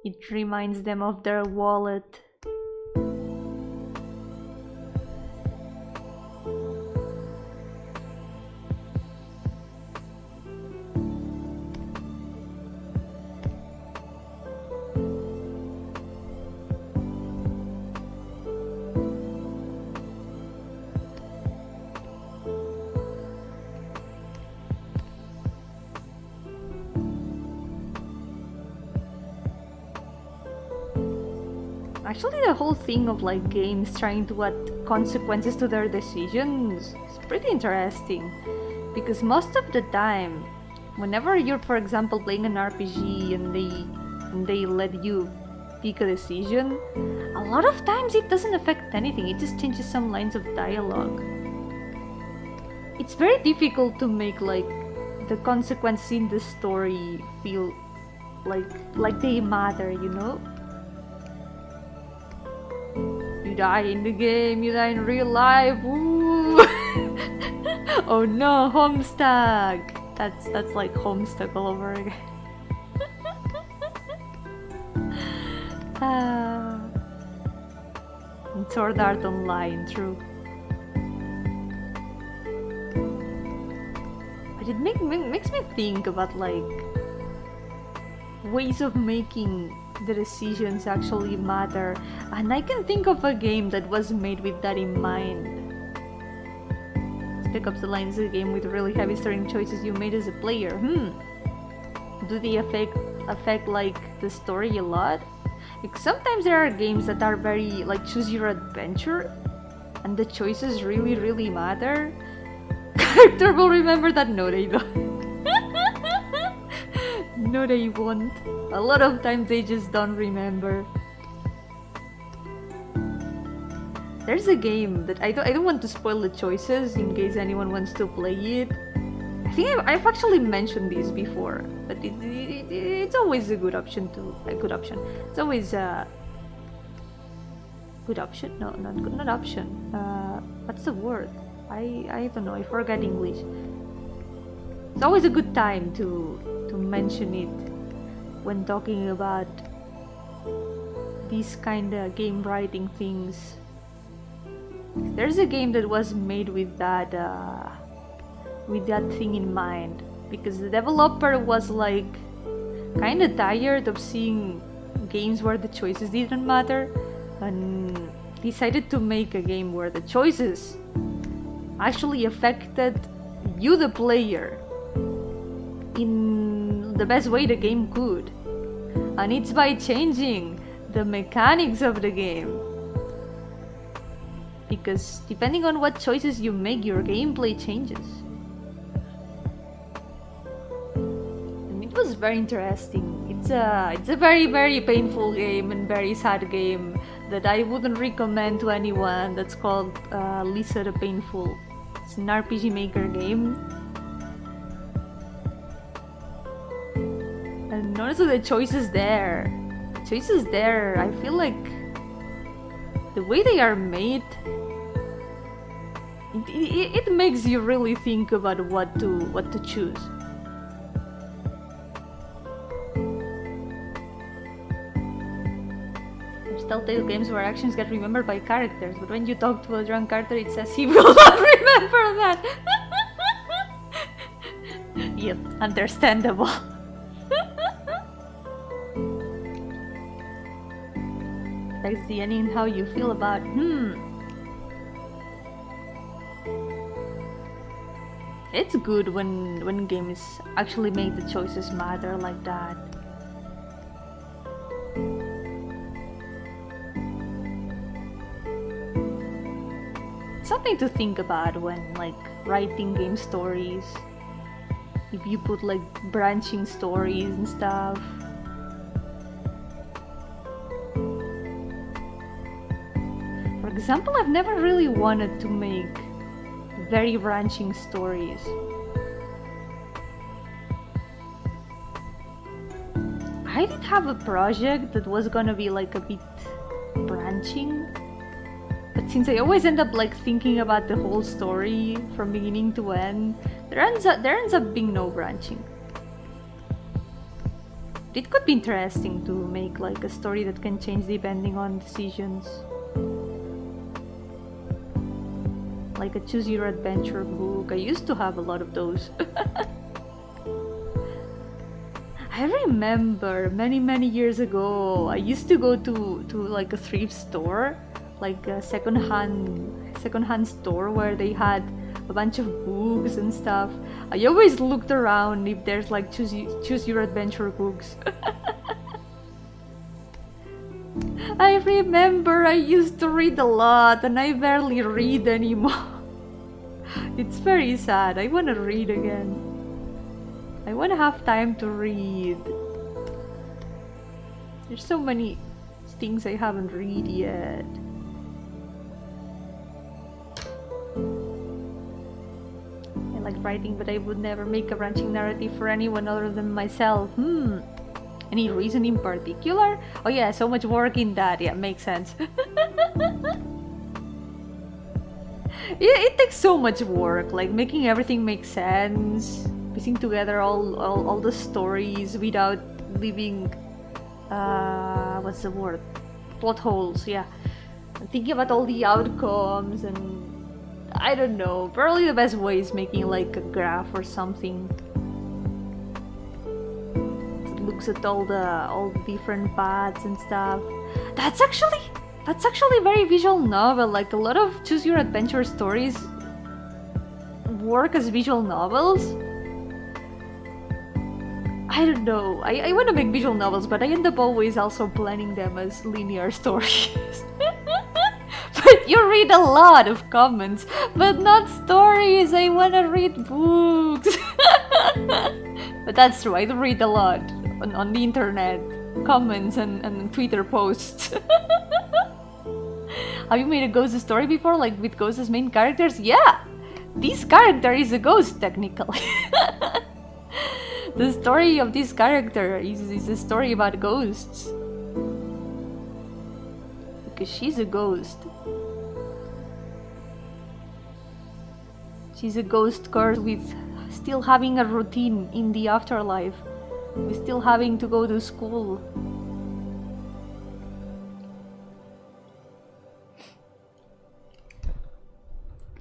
It reminds them of their wallet. Actually, the whole thing of like games trying to add consequences to their decisions is pretty interesting, because most of the time, whenever you're, for example, playing an RPG and they let you pick a decision, a lot of times it doesn't affect anything. It just changes some lines of dialogue. It's very difficult to make like the consequences in the story feel like they matter, you know? You die in the game, you die in real life. Woo! Oh no, Homestuck. That's like Homestuck all over again. And Sword Art Online, true. But it makes me think about like ways of making the decisions actually matter, and I can think of a game that was made with that in mind. Spec Ops: The Line is a game with really heavy starting choices you made as a player. do they affect like the story a lot? Like sometimes there are games that are very like choose your adventure, and the choices really matter. Character will remember that. No, they don't. No, they won't. A lot of times they just don't remember. There's a game that I don't want to spoil the choices in case anyone wants to play it. I think I've actually mentioned this before, but it's always a good option It's always a good option. No, not option. What's the word? I don't know. I forgot English. It's always a good time to mention it when talking about these kind of game writing things. There's a game that was made with that thing in mind, because the developer was like kind of tired of seeing games where the choices didn't matter, and decided to make a game where the choices actually affected you, the player, in the best way the game could. And it's by changing the mechanics of the game. Because depending on what choices you make, your gameplay changes. And it was very interesting. It's a very painful game and very sad game that I wouldn't recommend to anyone. That's called Lisa the Painful. It's an RPG Maker game. And also the choices there. I feel like the way they are made, it makes you really think about what to choose. There's Telltale games where actions get remembered by characters, but when you talk to a drunk character, it says he will not remember that. Yep, understandable. Affects the ending how you feel about It's good when games actually make the choices matter like that. Something to think about when like writing game stories. If you put like branching stories and stuff. For example, I've never really wanted to make very branching stories. I did have a project that was gonna be like a bit branching, but since I always end up like thinking about the whole story from beginning to end, there ends up being no branching. It could be interesting to make like a story that can change depending on decisions. Like a choose your adventure book. I used to have a lot of those. I remember many years ago, I used to go to like a thrift store, like a secondhand store where they had a bunch of books and stuff. I always looked around if there's like choose your adventure books. I remember I used to read a lot and I barely read anymore. It's very sad. I want to read again. I want to have time to read. There's so many things I haven't read yet. I like writing, but I would never make a branching narrative for anyone other than myself. Any reason in particular? Oh yeah, so much work in that. Yeah, makes sense. It takes so much work, like making everything make sense, piecing together all the stories without leaving what's the word? Plot holes, yeah. And thinking about all the outcomes, and I don't know, probably the best way is making like a graph or something. Looks at all the different paths and stuff. That's actually very visual novel. Like a lot of choose your adventure stories work as visual novels. I don't know. I want to make visual novels, but I end up always also planning them as linear stories. But you read a lot of comments, but not stories. I want to read books. But that's true. I do read a lot on the internet, comments and Twitter posts. Have you made a ghost story before, like with ghosts as main characters? Yeah! This character is a ghost, technically. The story of this character is a story about ghosts. Because she's a ghost. She's a ghost cursed with still having a routine in the afterlife. With still having to go to school.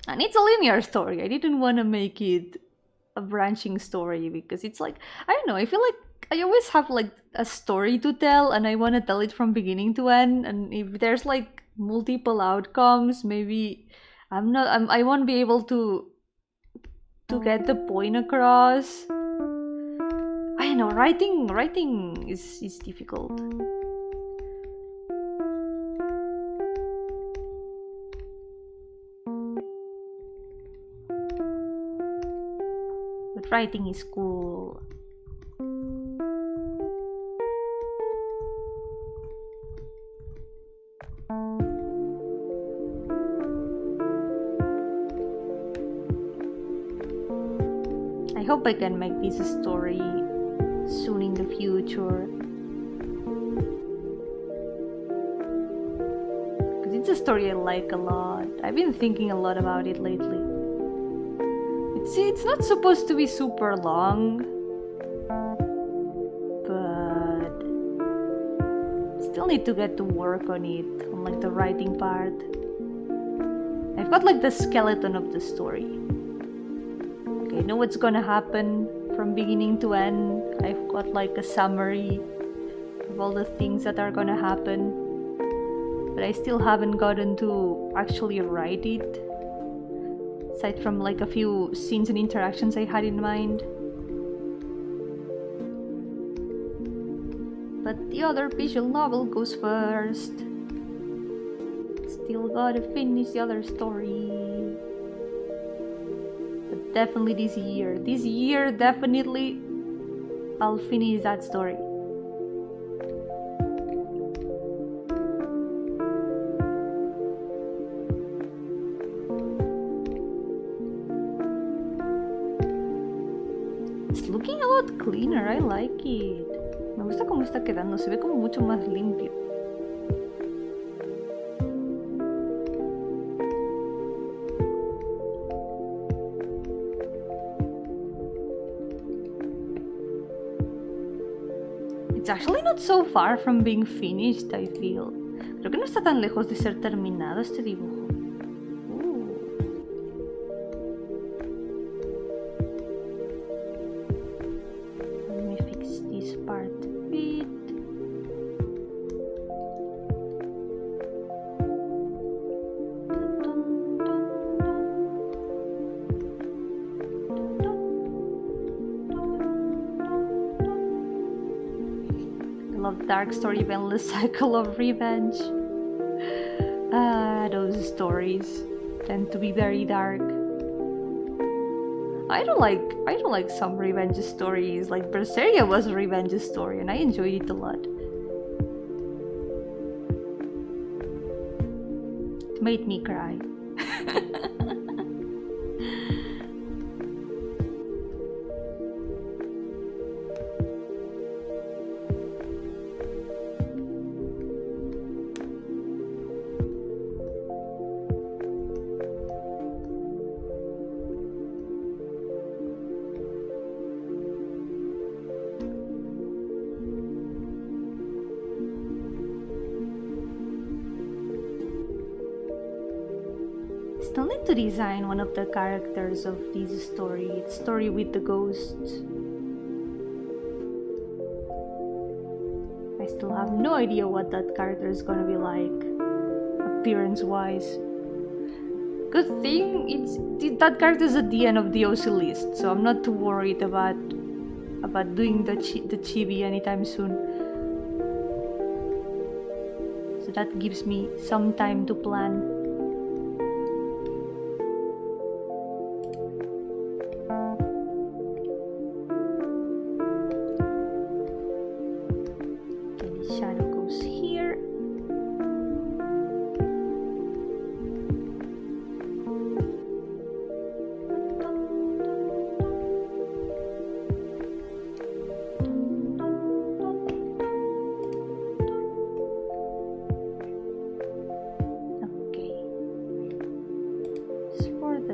And it's a linear story. I didn't want to make it a branching story because it's like, I don't know, I feel like I always have like a story to tell and I want to tell it from beginning to end, and if there's like multiple outcomes, maybe I won't be able to get the point across. I don't know, writing is difficult. But writing is cool. I hope I can make this a story soon in the future. Because it's a story I like a lot. I've been thinking a lot about it lately. It's not supposed to be super long, but still need to get to work on it, on like the writing part. I've got like the skeleton of the story. Okay, I know what's gonna happen from beginning to end. I've got like a summary of all the things that are gonna happen, but I still haven't gotten to actually write it. Aside from like a few scenes and interactions I had in mind. But the other visual novel goes first. Still gotta finish the other story. But definitely this year definitely I'll finish that story. Looking a lot cleaner, I like it. Me gusta cómo está quedando, se ve como mucho más limpio. It's actually not so far from being finished, I feel. Creo que no está tan lejos de ser terminado este dibujo. Dark story, endless cycle of revenge. Those stories tend to be very dark. I don't like some revenge stories. Like Berseria was a revenge story, and I enjoyed it a lot. It made me cry. Still need to design one of the characters of this story. It's story with the ghosts. I still have no idea what that character is gonna be like, appearance-wise. Good thing that character is at the end of the OC list, so I'm not too worried about about doing the chibi anytime soon. So that gives me some time to plan. Okay, the shadow goes here.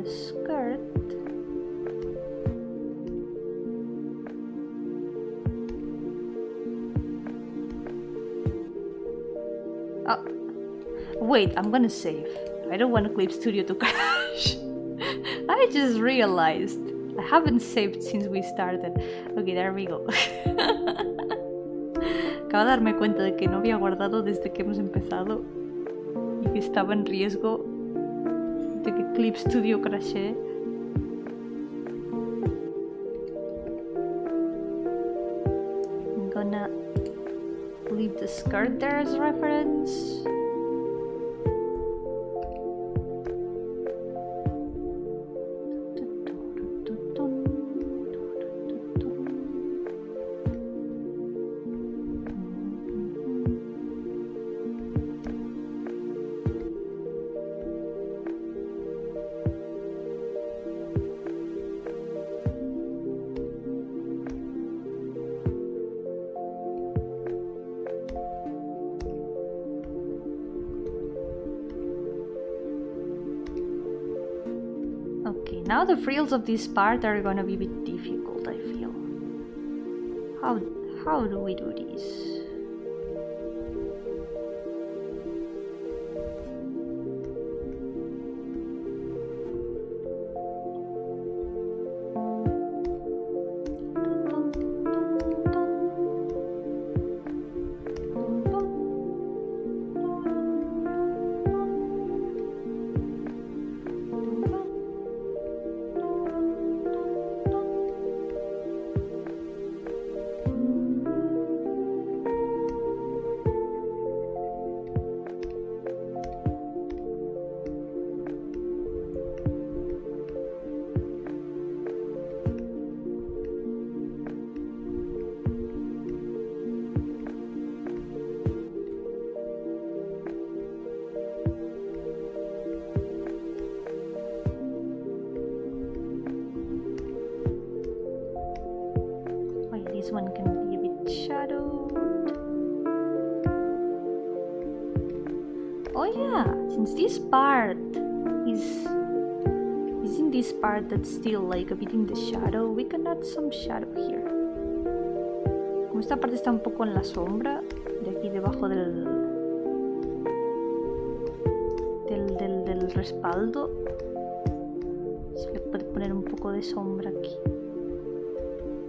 Skirt. Oh, wait, I'm gonna save. I don't want Clip Studio to crash. I just realized I haven't saved since we started. Okay, there we go. Acabo de darme cuenta de que no había guardado desde que hemos empezado y que estaba en riesgo de que Clip Studio crashee. I'm gonna leave the skirt there as reference. Now the frills of this part are gonna be a bit difficult, I feel. How do we do this? This one can be a bit shadowed. Oh yeah, since this part isn't this part that's still like a bit in the shadow, we can add some shadow here. Como esta parte está un poco en la sombra, de aquí debajo del respaldo, se le puede poner un poco de sombra aquí.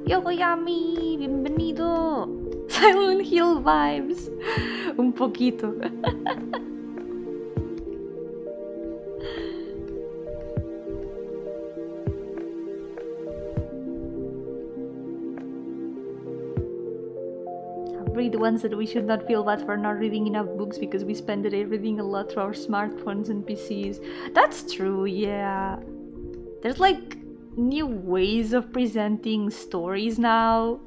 Yo-hooo, bienvenido. Silent Hill vibes. Un poquito. Read the ones that we should not feel bad for not reading enough books because we spend the day reading a lot through our smartphones and PCs. That's true, yeah. There's like new ways of presenting stories now,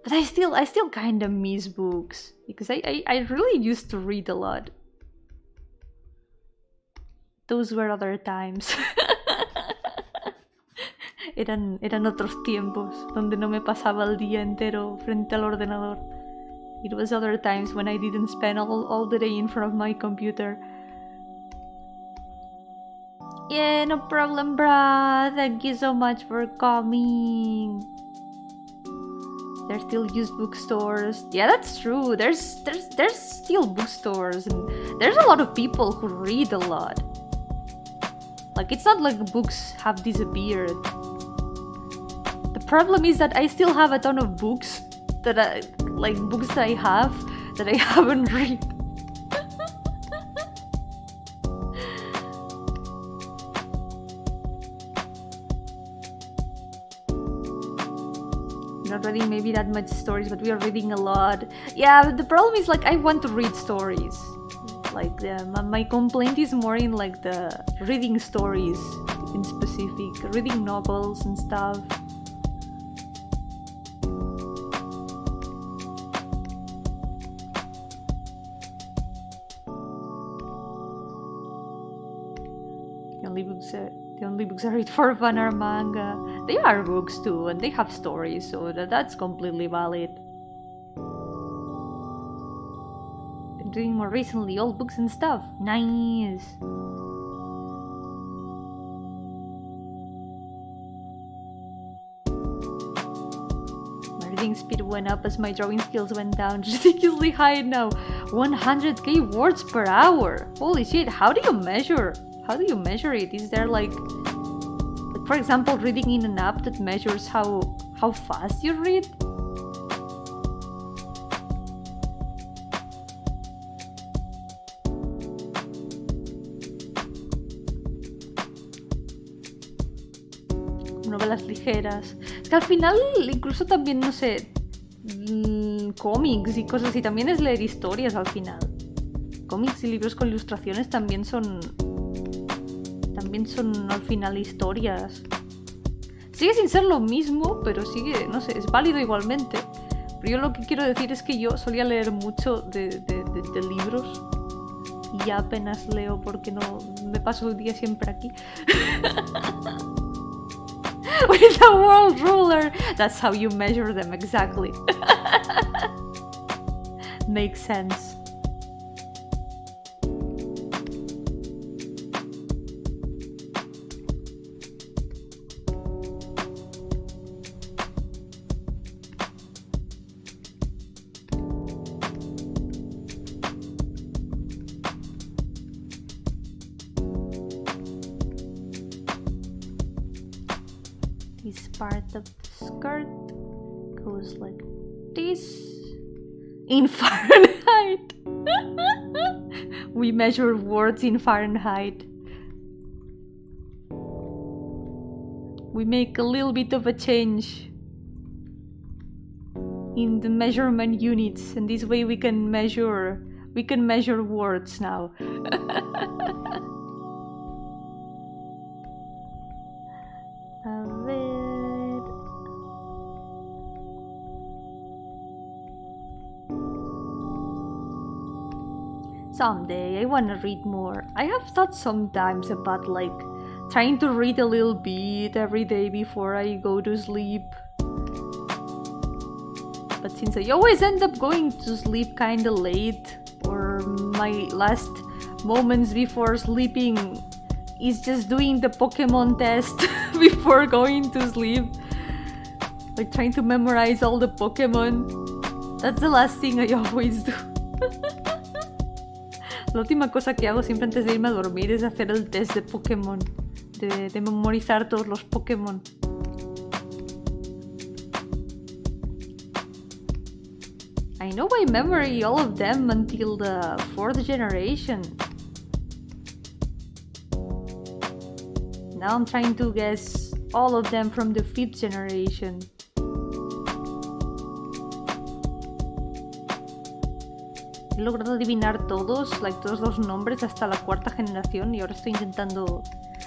but I still kind of miss books because I really used to read a lot. Those were other times. eran otros tiempos donde no me pasaba el día entero frente al ordenador. It was other times when I didn't spend all the day in front of my computer. Yeah, no problem, bruh. Thank you so much for coming. There's still used bookstores. Yeah, that's true. There's still bookstores, and there's a lot of people who read a lot. Like, it's not like books have disappeared. The problem is that I still have a ton of books that I haven't read. not reading maybe that much stories, but we are reading a lot. Yeah, but the problem is like I want to read stories. Like my complaint is more in like the reading stories in specific, reading novels and stuff. The only books I read for fun are manga. They are books too, and they have stories, so that's completely valid. Been doing more recently old books and stuff. Nice. My reading speed went up as my drawing skills went down. Ridiculously high now. 100k words per hour. Holy shit, how do you measure? How do you measure it? Is there like for example, reading in an app that measures how fast you read? Novelas ligeras. Es que al final incluso también, no sé, cómics y cosas así, también es leer historias al final. Cómics y libros con ilustraciones también son al final historias. Sigue sin ser lo mismo, pero sigue, no sé, es válido igualmente. Pero yo lo que quiero decir es que yo solía leer mucho de libros y ya apenas leo porque no me paso el día siempre aquí. With a world ruler, that's how you measure them exactly. Makes sense. Part of the skirt goes like this in Fahrenheit. We measure words in Fahrenheit. We make a little bit of a change in the measurement units, and this way we can measure words now. Someday I wanna read more. I have thought sometimes about like trying to read a little bit every day before I go to sleep. But since I always end up going to sleep kinda late, or my last moments before sleeping is just doing the Pokemon test before going to sleep. Like trying to memorize all the Pokemon. That's the last thing I always do. La última cosa que hago siempre antes de irme a dormir es hacer el test de Pokémon, de memorizar todos los Pokémon. I know by memory all of them until the 4th generation. Now I'm trying to guess all of them from the 5th generation. He logrado adivinar todos los nombres hasta la 4ª generación y ahora estoy intentando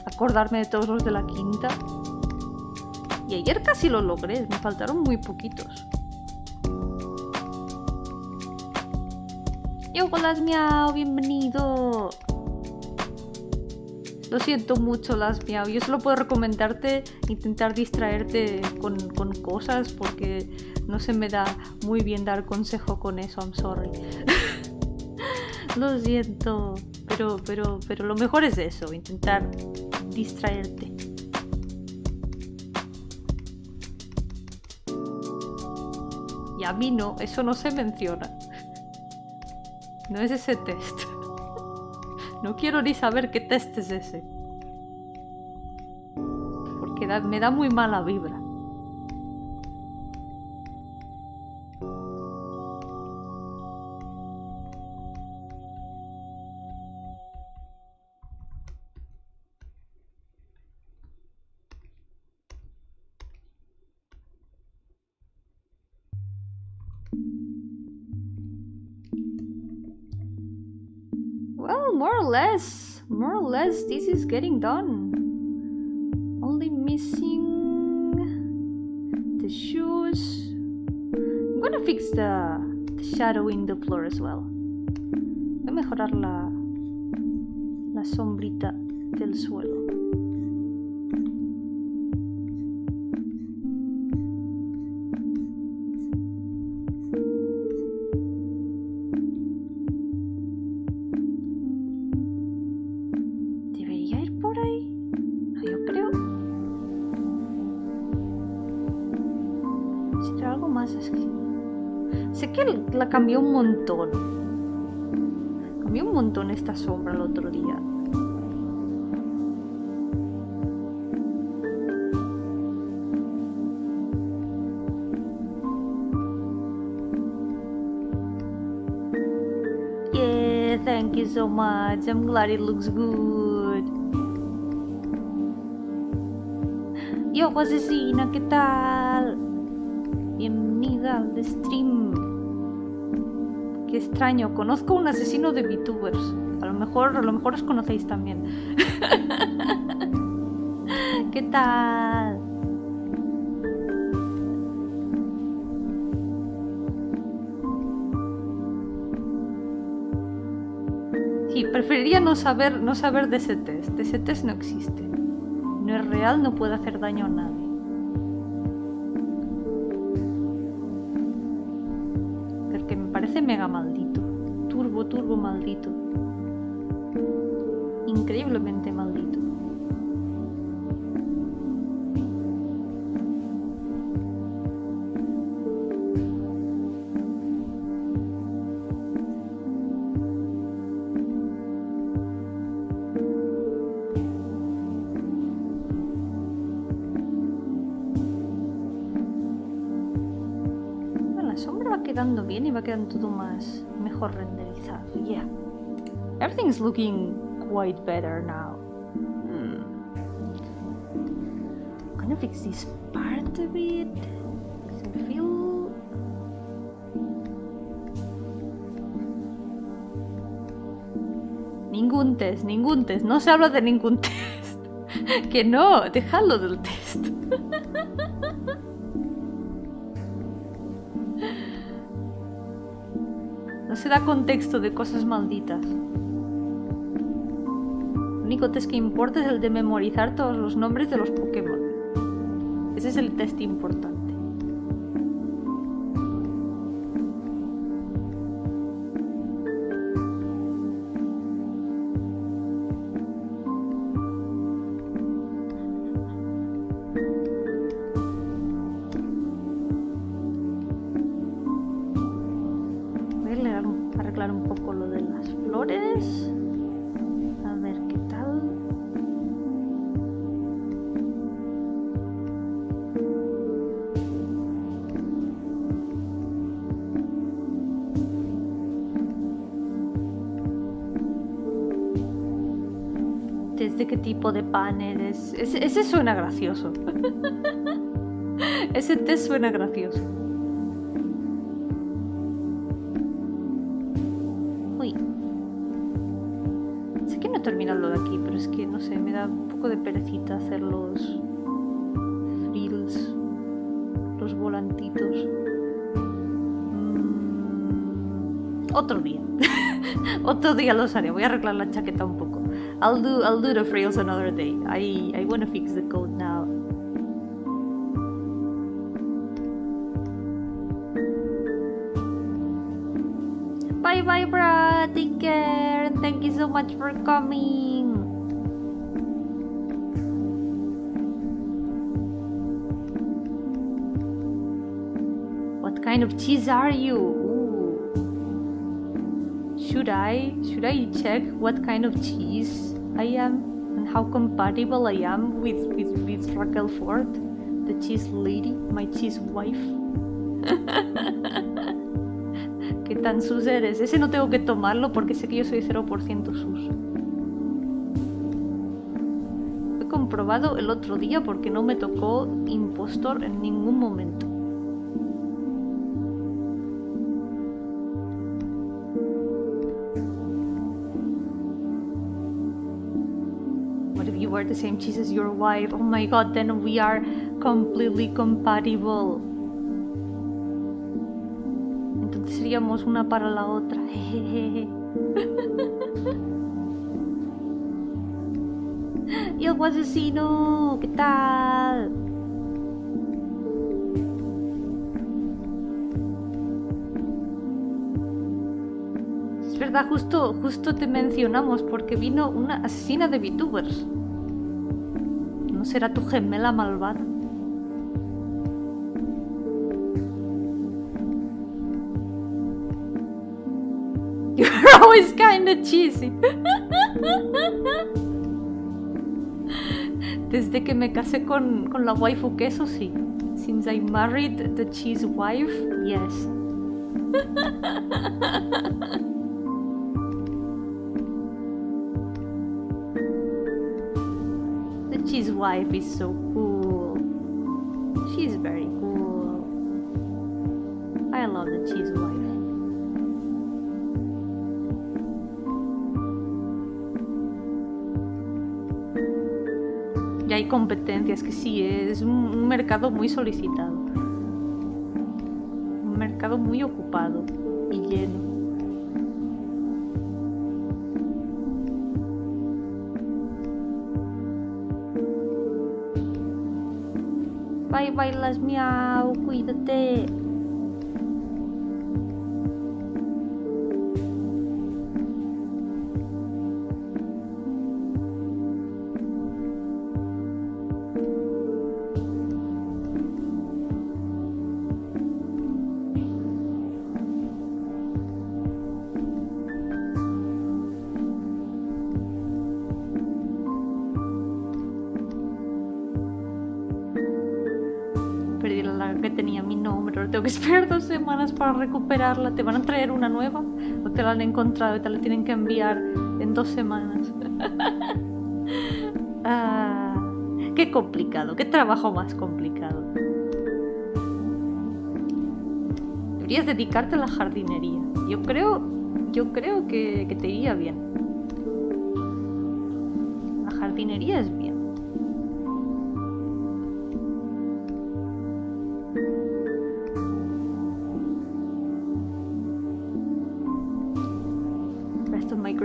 acordarme de todos los de la 5ª. Y ayer casi lo logré, me faltaron muy poquitos. Hola Miau, bienvenido. Lo siento mucho, Las Miau. Yo solo puedo recomendarte intentar distraerte con cosas porque no se me da muy bien dar consejo con eso. I'm sorry. Lo siento, pero lo mejor es eso, intentar distraerte. Y a mí no, eso no se menciona. No es ese test. No quiero ni saber qué test es ese. Porque me da muy mala vibra. more or less, this is getting done. Only missing the shoes. I'm gonna fix the shadow in the floor as well. Voy a mejorar la sombrita del suelo. ¿Debería ir por ahí? No, yo creo. ¿Será algo más? Es que... sé que la cambió un montón. Cambió un montón esta sombra el otro día. Yeah, thank you so much. I'm glad it looks good. Yo, asesina, ¿qué tal? Bienvenida al stream. Qué extraño, conozco un asesino de VTubers. A lo mejor os conocéis también. ¿Qué tal? Sí, preferiría no saber de ese test. Ese test no existe. No es real, no puede hacer daño a nadie. Porque me parece mega maldito. Turbo maldito. Increíblemente maldito. La sombra va quedando bien y va quedando todo mejor renderizado. Yeah. Everything's looking quite better now. I'm gonna fix this part a bit. I feel... Ningún test. No se habla de ningún test. Que no, dejadlo del test. No se da contexto de cosas malditas. El único test que importa es el de memorizar todos los nombres de los Pokémon. Ese es el test importante. Arreglar un poco lo de las flores. A ver qué tal. ¿Desde qué tipo de pan eres? Ese suena gracioso. Ese test suena gracioso. Terminarlo de aquí, pero es que no sé, me da un poco de perecita hacer los frills, los volantitos. Otro día. Otro día los haré. Voy a arreglar la chaqueta un poco. I'll do the frills another day. I wanna fix the code now. Bye bye, Brad. Take care. And thank you so much for coming. What kind of cheese are you? Ooh. Should I check what kind of cheese I am and how compatible I am with Raquel Ford, the cheese lady, my cheese wife? ¿Qué tan sus eres? Ese no tengo que tomarlo porque sé que yo soy 0% sus. He comprobado el otro día porque no me tocó impostor en ningún momento. wear the same cheese as your wife. Oh my god, then we are completely compatible. Entonces seríamos una para la otra. Yo, asesino, ¿qué tal? Es verdad, justo te mencionamos porque vino una asesina de VTubers. ¿No será tu gemela malvada? You're always kinda cheesy. Desde que me casé con la waifu queso, sí. Since I married the cheese wife, yes. The cheese wife is so cool. She's very cool. I love the cheese wife. Y hay competencias, que sí, es un mercado muy solicitado. Un mercado muy ocupado y lleno. Bye bye las miau, cuídate. Que tenía mi nombre, tengo que esperar 2 semanas para recuperarla. ¿Te van a traer una nueva? ¿O te la han encontrado y te la tienen que enviar en 2 semanas? Qué complicado, qué trabajo más complicado. Deberías dedicarte a la jardinería. Yo creo que te iría bien. La jardinería es bien.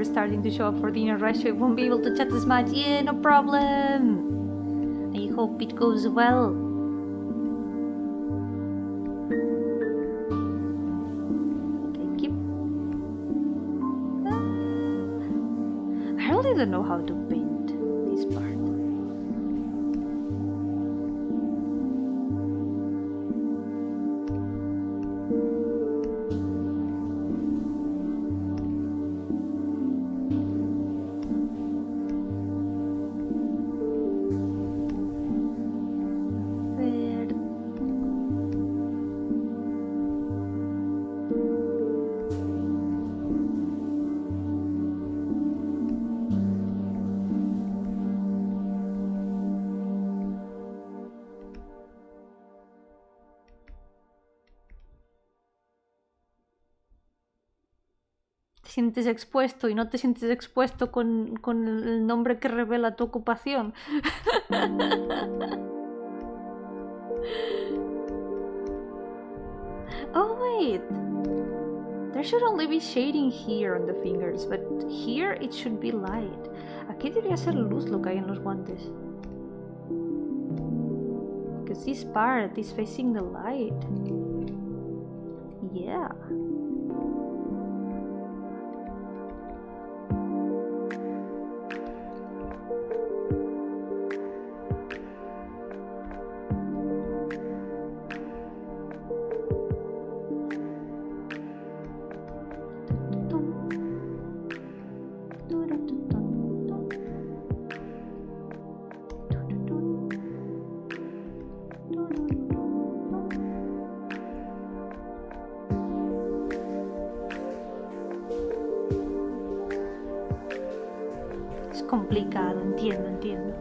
Starting to show up for dinner rush, so I won't be able to chat as much. Yeah, no problem. I hope it goes well. Thank you. I really don't know how to paint this part. Sientes expuesto y no te sientes expuesto con el nombre que revela tu ocupación. Oh wait, there should only be shading here on the fingers, but here it should be light. Aquí debería ser luz lo que hay en los guantes. Because this part is facing the light. Yeah. Complicado, entiendo.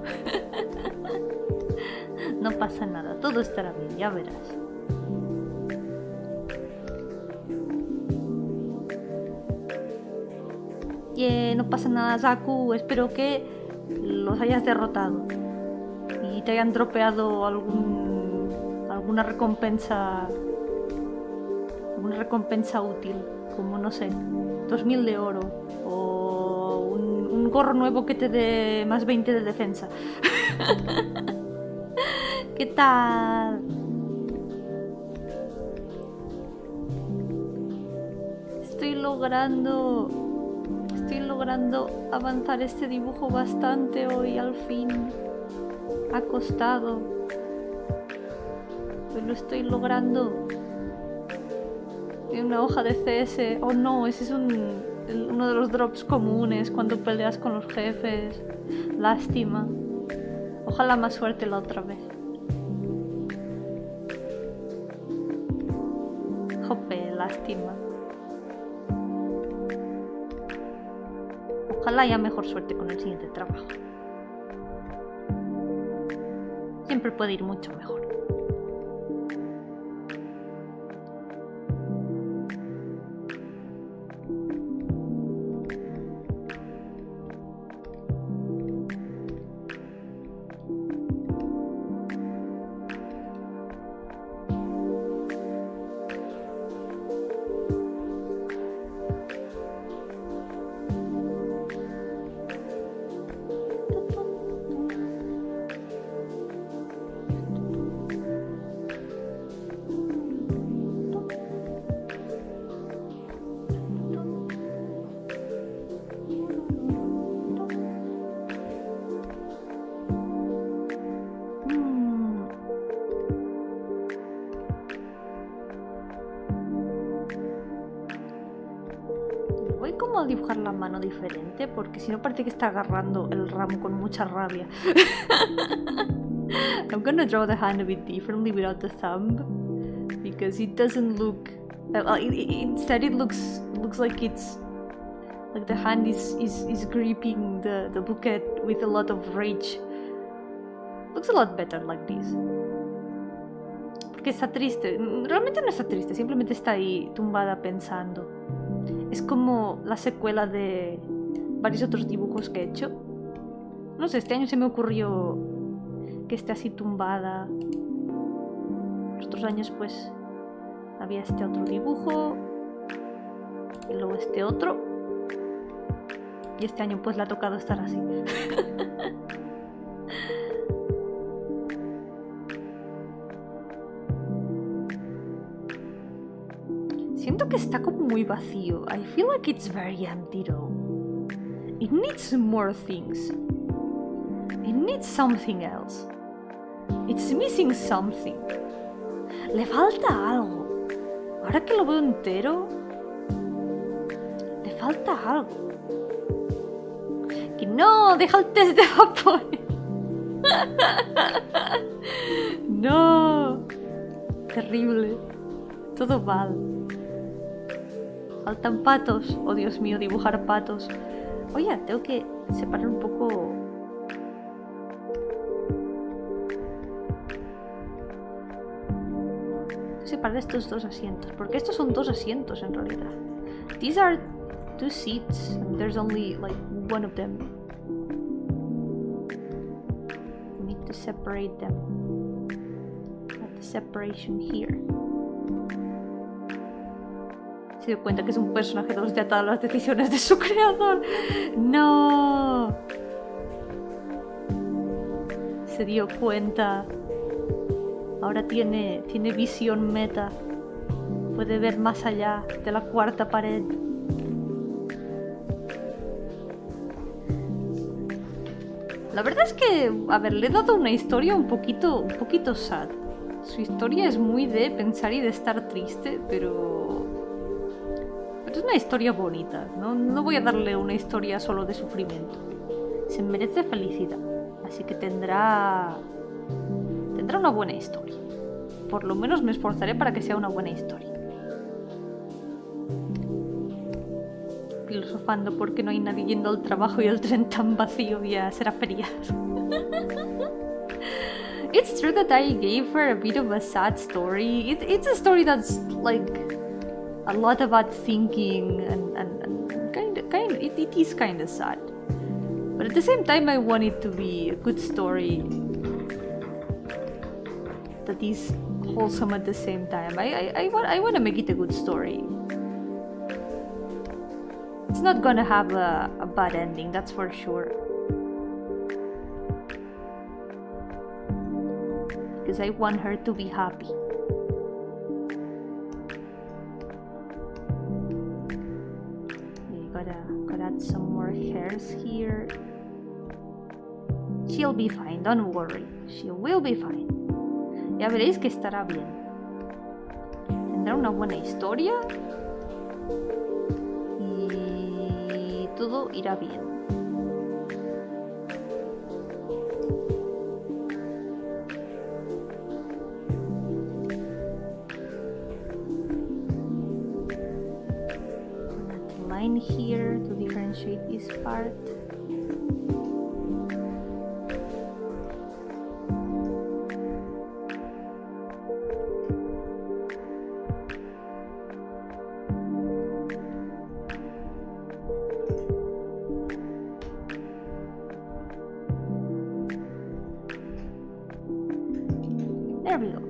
No pasa nada, todo estará bien, ya verás. No pasa nada, Zaku. Espero que los hayas derrotado y te hayan dropeado alguna recompensa útil, como no sé, 2000 de oro o un gorro nuevo que te dé más 20 de defensa. ¿Qué tal? Estoy logrando avanzar este dibujo bastante hoy, al fin. Ha costado, pero lo estoy logrando. Tiene una hoja de CS. Oh no, ese es uno de los drops comunes cuando peleas con los jefes. Lástima. Ojalá más suerte la otra vez. Jope, lástima. Ojalá haya mejor suerte con el siguiente trabajo. Siempre puede ir mucho mejor. Voy como a dibujar la mano diferente porque si no parece que está agarrando el ramo con mucha rabia. I'm gonna draw the hand a bit differently without the thumb because it doesn't look. Instead, it looks like it's like the hand is gripping the bouquet with a lot of rage. Looks a lot better like this. Porque está triste. Realmente no está triste, simplemente está ahí tumbada pensando. Es como la secuela de varios otros dibujos que he hecho. No sé, este año se me ocurrió que esté así tumbada. Los otros años pues había este otro dibujo y luego este otro. Y este año pues le ha tocado estar así. Siento que está como muy vacío. I feel like it's very empty though. It needs more things. It needs something else. It's missing something. Le falta algo. Ahora que lo veo entero, le falta algo. Que no, deja el test de vapor. No. Terrible. Todo mal. Faltan patos. Oh, Dios mío, dibujar patos. Oye, tengo que separar un poco. Separar estos dos asientos. Porque estos son dos asientos en realidad. These are two seats. And there's only like one of them. We need to separate them. At the separation here. Se dio cuenta que es un personaje donde atado a las decisiones de su creador. ¡No! Se dio cuenta. Ahora tiene visión meta. Puede ver más allá de la cuarta pared. La verdad es que, a ver, le he dado una historia un poquito sad. Su historia es muy de pensar y de estar triste, pero es una historia bonita, ¿no? No voy a darle una historia solo de sufrimiento. Se merece felicidad, así que tendrá una buena historia. Por lo menos me esforzaré para que sea una buena historia. Filosofando porque no hay nadie yendo al trabajo y el tren tan vacío, ya será feriado. It's true that I gave her a bit of a sad story. It's a story that's like a lot about thinking and kind of it is kind of sad, But at the same time, I want it to be a good story that is wholesome at the same time. I want to make it a good story. It's not gonna have a bad ending, that's for sure. Because I want her to be happy. Gotta add some more hairs here. She'll be fine, don't worry. She will be fine. Ya veréis que estará bien. Tendrá una buena historia y todo irá bien. That line here to differentiate this part. There we go.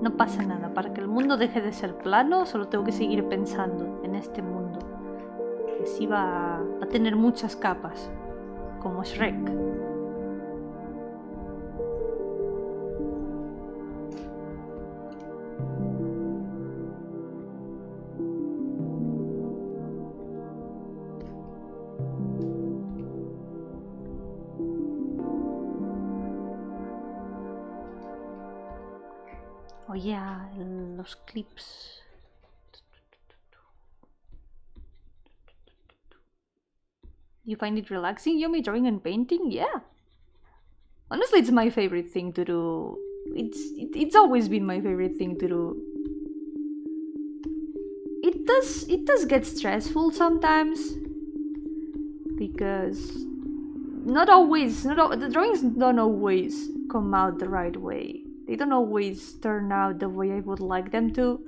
No pasa nada, para que el mundo deje de ser plano, solo tengo que seguir pensando en este mundo. Que sí va a tener muchas capas, como Shrek. Oh yeah, los clips. You find it relaxing, Yomi, drawing and painting? Yeah. Honestly, it's my favorite thing to do. It's always been my favorite thing to do. It does get stressful sometimes because the drawings don't always come out the right way. They don't always turn out the way I would like them to.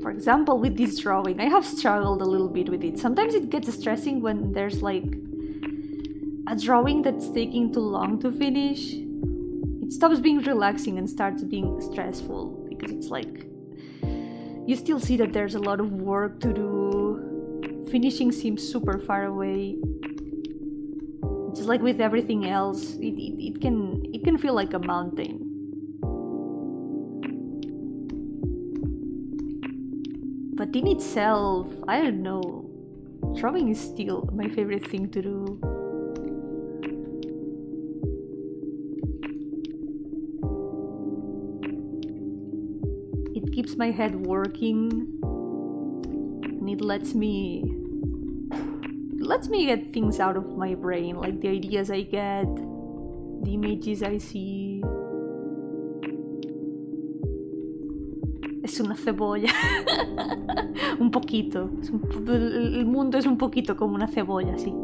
For example, with this drawing, I have struggled a little bit with it. Sometimes it gets stressing when there's like a drawing that's taking too long to finish. It stops being relaxing and starts being stressful because it's like you still see that there's a lot of work to do. Finishing seems super far away. Just like with everything else, it can feel like a mountain. But in itself, I don't know. Drawing is still my favorite thing to do. It keeps my head working, and it lets me get things out of my brain, like the ideas I get, the images I see. Es una cebolla. Un poquito. El mundo es un poquito como una cebolla, sí.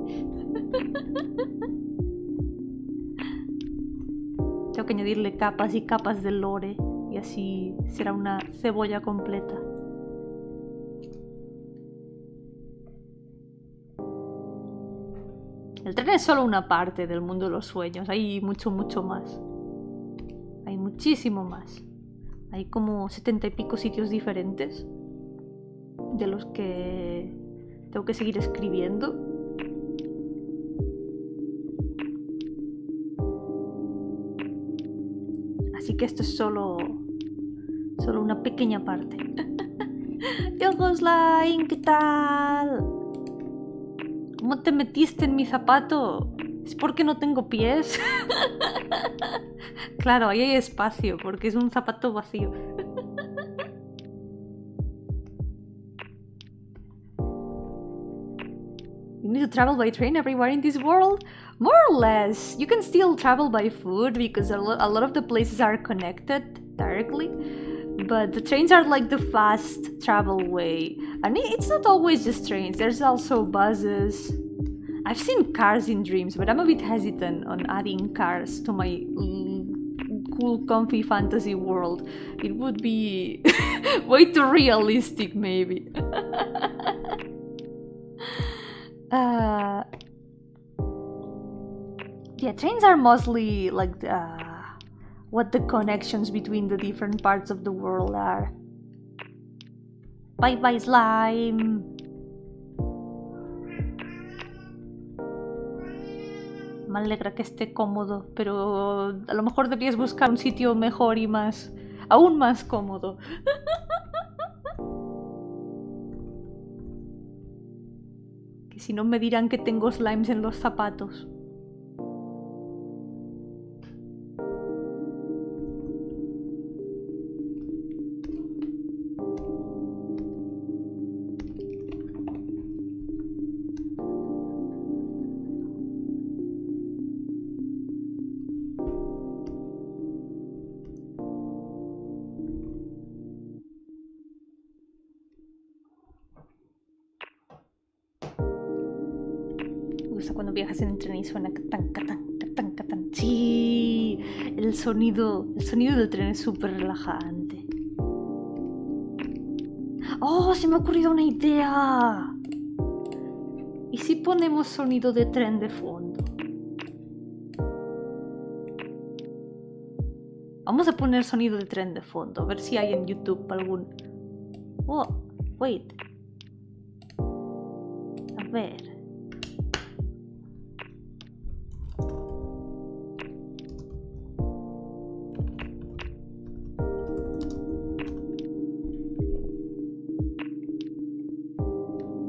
Tengo que añadirle capas y capas de lore y así será una cebolla completa. El tren es solo una parte del mundo de los sueños, hay mucho más. Hay muchísimo más. Hay como 70 y pico sitios diferentes de los que tengo que seguir escribiendo. Así que esto es solo una pequeña parte. Yogoslain, ¿qué tal? ¿Cómo te metiste en mi zapato? ¿Es porque no tengo pies? Claro, ahí hay espacio, porque es un zapato vacío. You need to travel by train everywhere in this world? More or less. You can still travel by foot because a lot of the places are connected directly. But the trains are like the fast travel way. And it's not always just trains, there's also buses. I've seen cars in dreams, but I'm a bit hesitant on adding cars to my cool, comfy fantasy world. It would be way too realistic, maybe. Yeah, trains are mostly like what the connections between the different parts of the world are. Bye bye, slime. Me alegra que esté cómodo, pero a lo mejor deberías buscar un sitio mejor y más, aún más cómodo. Que si no me dirán que tengo slimes en los zapatos. Cuando viajas en tren y suena catán, catán, catán, catán. Sí, el sonido del tren es súper relajante. ¡Oh, se me ha ocurrido una idea! ¿Y si ponemos sonido de tren de fondo? Vamos a poner sonido de tren de fondo, a ver si hay en YouTube algún... Oh, wait. A ver...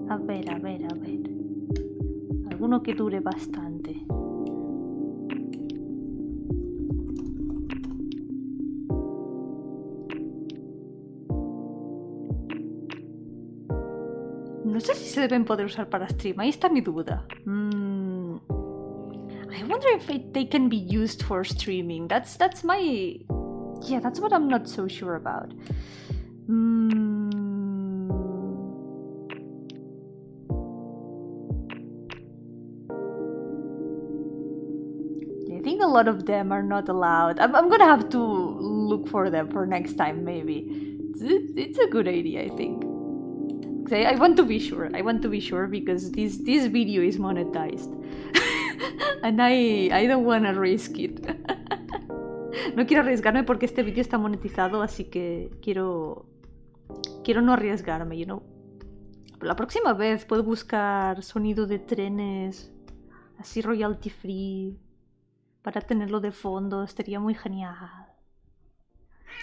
A ver. Alguno que dure bastante. No sé si se deben poder usar para stream. Ahí está mi duda. I wonder if they can be used for streaming. That's my... Yeah, that's what I'm not so sure about. I think a lot of them are not allowed. I'm gonna have to look for them for next time, maybe. It's a good idea, I think. I want to be sure. I want to be sure because this video is monetized. And I don't wanna risk it. No quiero arriesgarme porque este vídeo está monetizado, así que quiero no arriesgarme, you know. Pero la próxima vez puedo buscar sonido de trenes, así royalty free, para tenerlo de fondo, estaría muy genial.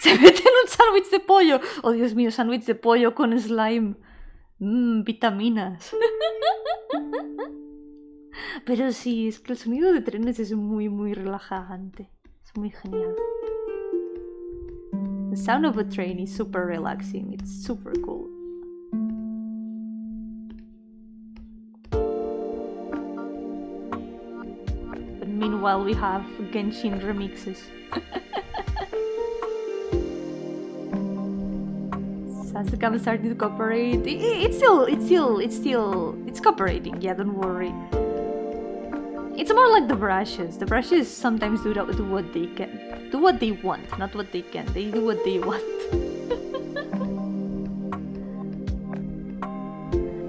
Se mete en un sándwich de pollo. Oh, Dios mío, sándwich de pollo con slime. Vitaminas. Pero sí, es que el sonido de trenes es muy, muy relajante. Es muy genial. The sound of a train is super relaxing. It's super cool. But meanwhile, we have Genshin remixes. Has the camera starting to cooperate? It's cooperating. Yeah, don't worry. It's more like the brushes. The brushes sometimes do what they can, do what they want, not what they can. They do what they want.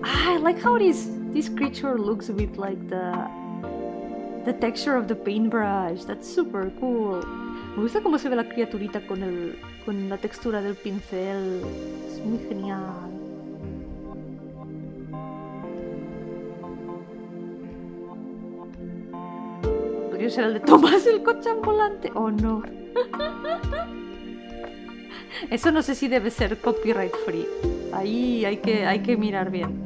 I like how this creature looks with like the texture of the paintbrush. That's super cool. Me gusta cómo se ve la criaturita con la textura del pincel. Es muy genial. ¿Podría ser el de Tomás el coche ambulante? ¿O no? Eso no sé si debe ser copyright free. Ahí hay que mirar bien.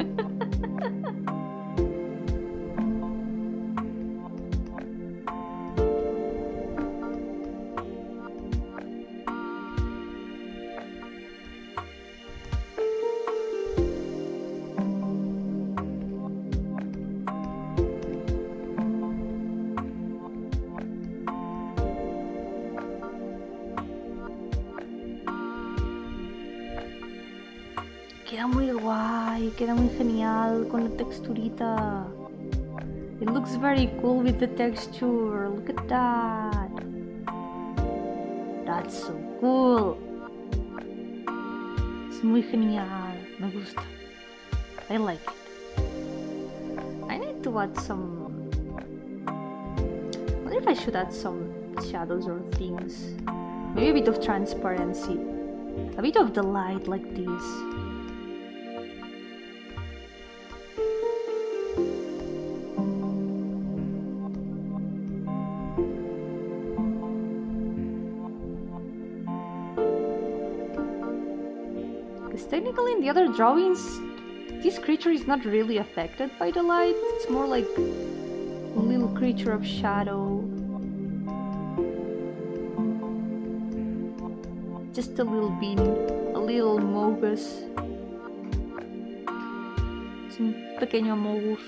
Queda muy guay, queda muy genial con la texturita. It looks very cool with the texture. Look at that. That's so cool. Es muy genial. Me gusta. I like it. I need to add some... I wonder if I should add some shadows or things. Maybe a bit of transparency. A bit of the light like this. Because technically in the other drawings, this creature is not really affected by the light. It's more like a little creature of shadow. Just a little bean, a little mogus. Es un pequeño mogus.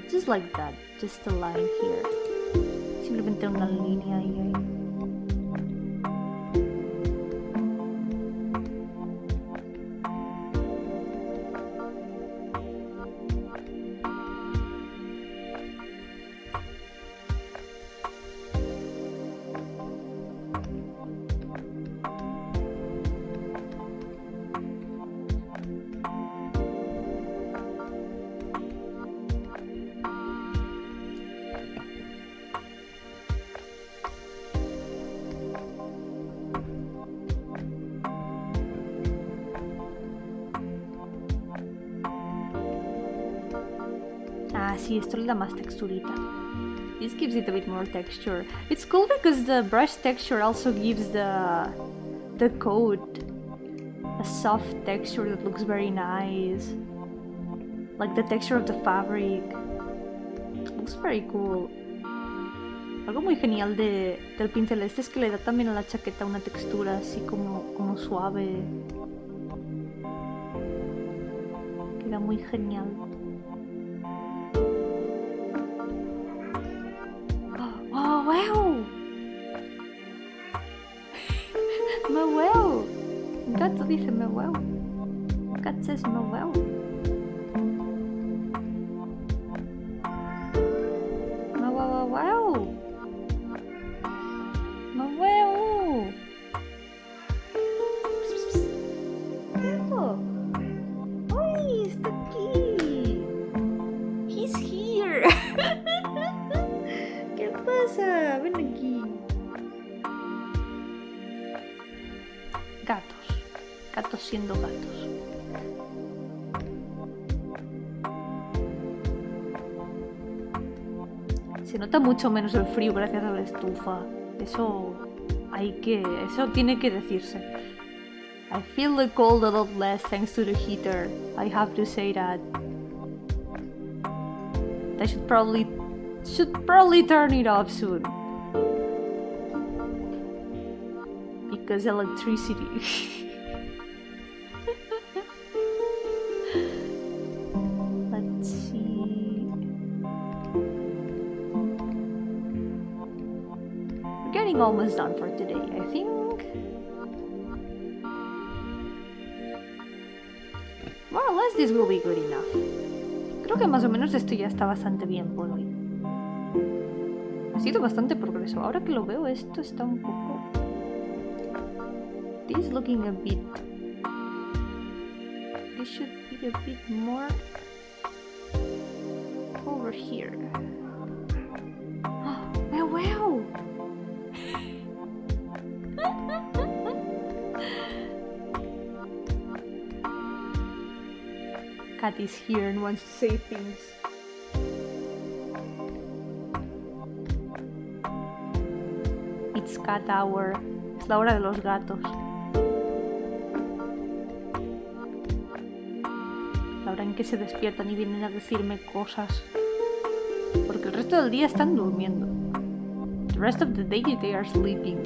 Just like that, just a line here. Simplemente una línea ahí. Sí, esto le da más texturita. This gives it a bit more texture. It's cool because the brush texture also gives the coat a soft texture that looks very nice. Like the texture of the fabric. Looks very cool. Algo muy genial del pincel este es que le da también a la chaqueta una textura así como suave. Queda muy genial. Oh, wow! Me wow! Gato dice me wow. Cat says me wow. Me wow wow. Me wow. Gato. ¡Ay, está aquí! He's here. ¿Qué pasa? Ven aquí. Gatos. Gatos siendo gatos. Se nota mucho menos el frío gracias a la estufa. Eso tiene que decirse. I feel the cold a lot less thanks to the heater. I have to say that. I should probably turn it off soon. Because electricity. Let's see. We're getting almost done for today, I think. More or less this will be good enough. Creo que más o menos esto ya está bastante bien por hoy. Ha sido bastante progreso. Ahora que lo veo, esto está un poco... This is looking a bit... This should be a bit more... over here. Oh, wow! cat is here and wants to say things. It's cat hour. Es la hora de los gatos. La hora en que se despiertan y vienen a decirme cosas. Porque el resto del día están durmiendo. The rest of the day they are sleeping.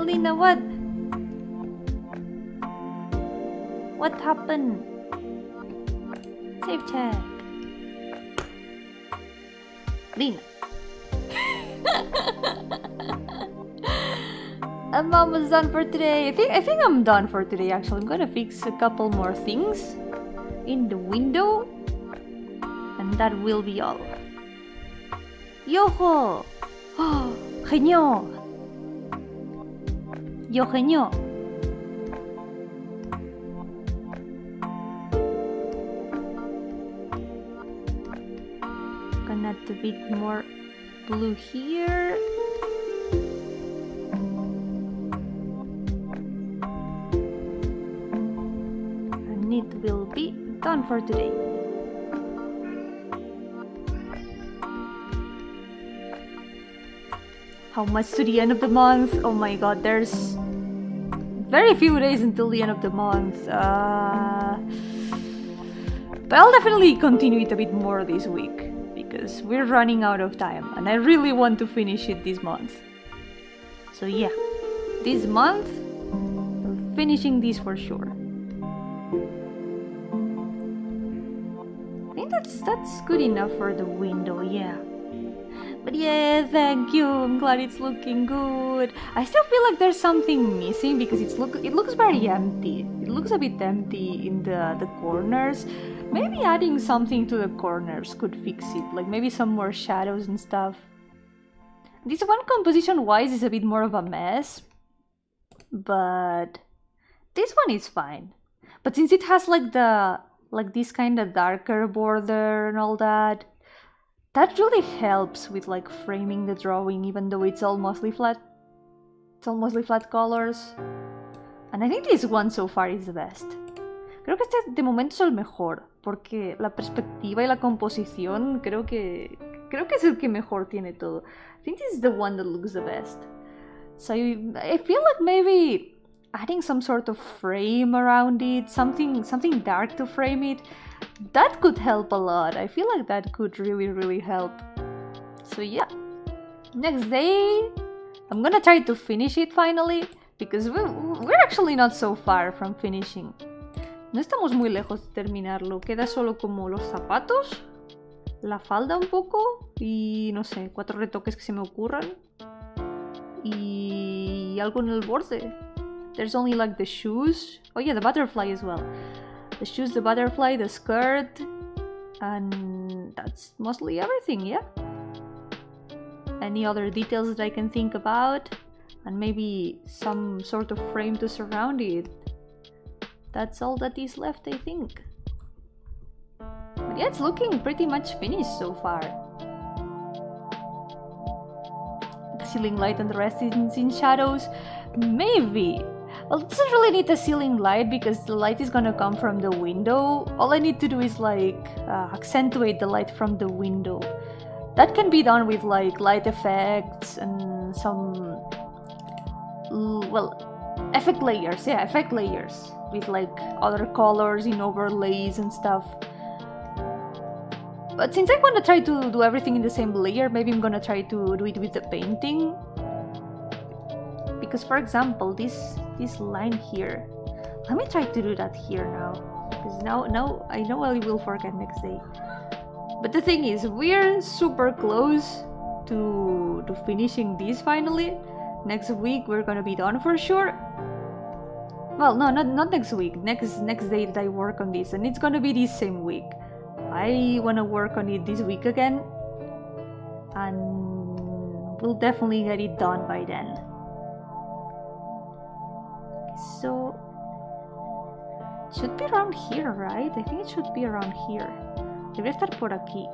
Lena, what? What happened? Save check. Lena. I'm almost done for today. I think I'm done for today actually. I'm gonna fix a couple more things in the window and that will be all. Yo-hooo! Oh, genio! Yo genio! Gonna add a bit more blue here. And it will be done for today. How much to the end of the month? Oh my god, there's very few days until the end of the month. But I'll definitely continue it a bit more this week because we're running out of time and I really want to finish it this month. So yeah, this month we're finishing this for sure. I think that's good enough for the window, yeah. But yeah, thank you. I'm glad it's looking good. I still feel like there's something missing because it looks very empty. It looks a bit empty in the corners. Maybe adding something to the corners could fix it. Like maybe some more shadows and stuff. This one composition-wise is a bit more of a mess. But this one is fine. But since it has like this kind of darker border and all that, that really helps with like framing the drawing even though it's all mostly flat. It's all mostly flat colors. And I think this one so far is the best. Creo que este de momento es el mejor porque la perspectiva y la composición creo que es el que mejor tiene todo. I think this is the one that looks the best. So I feel like maybe adding some sort of frame around it, something dark to frame it, that could help a lot. I feel like that could really help. So yeah, next day I'm gonna try to finish it finally because we're actually not so far from finishing. No estamos muy lejos de terminarlo, queda solo como los zapatos, la falda un poco y no sé, 4 retoques que se me ocurran y algo en el borde. There's only like the shoes. Oh yeah, the butterfly as well. The shoes, the butterfly, the skirt, and that's mostly everything, yeah? Any other details that I can think about, and maybe some sort of frame to surround it. That's all that is left, I think. But yeah, it's looking pretty much finished so far. The ceiling light and the rest is in shadows. Maybe. Well, it doesn't really need a ceiling light because the light is gonna come from the window. All I need to do is like accentuate the light from the window. That can be done with like light effects and some, well, effect layers. Yeah, effect layers with like other colors in overlays and stuff. But since I want to try to do everything in the same layer, maybe I'm gonna try to do it with the painting. Because for example, this line here, let me try to do that here now, because now I know I will forget next day. But the thing is, we're super close to finishing this finally. Next week we're gonna be done for sure. Well, no, not next week. Next day that I work on this, and it's gonna be this same week. I wanna work on it this week again, and we'll definitely get it done by then. So should be around here, right? I think it should be around here. Debería estar por aquí.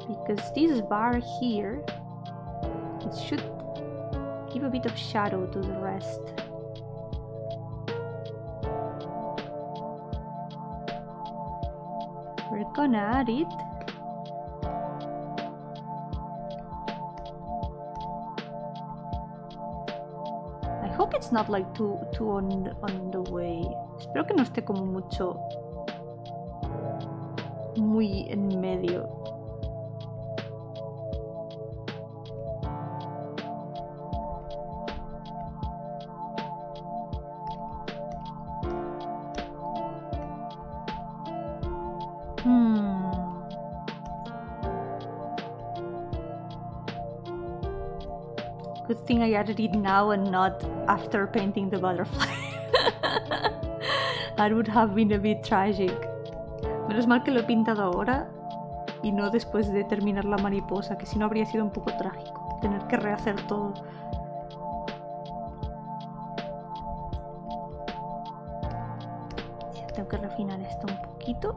Because this bar here, it should give a bit of shadow to the rest. We're gonna add it. I hope it's not like too on the way. Espero que no esté como mucho muy en medio. Good thing I added it now and not after painting the butterfly. That would have been a bit tragic. Menos mal que lo he pintado ahora y no después de terminar la mariposa, que si no habría sido un poco trágico tener que rehacer todo. Sí, tengo que refinar esto un poquito.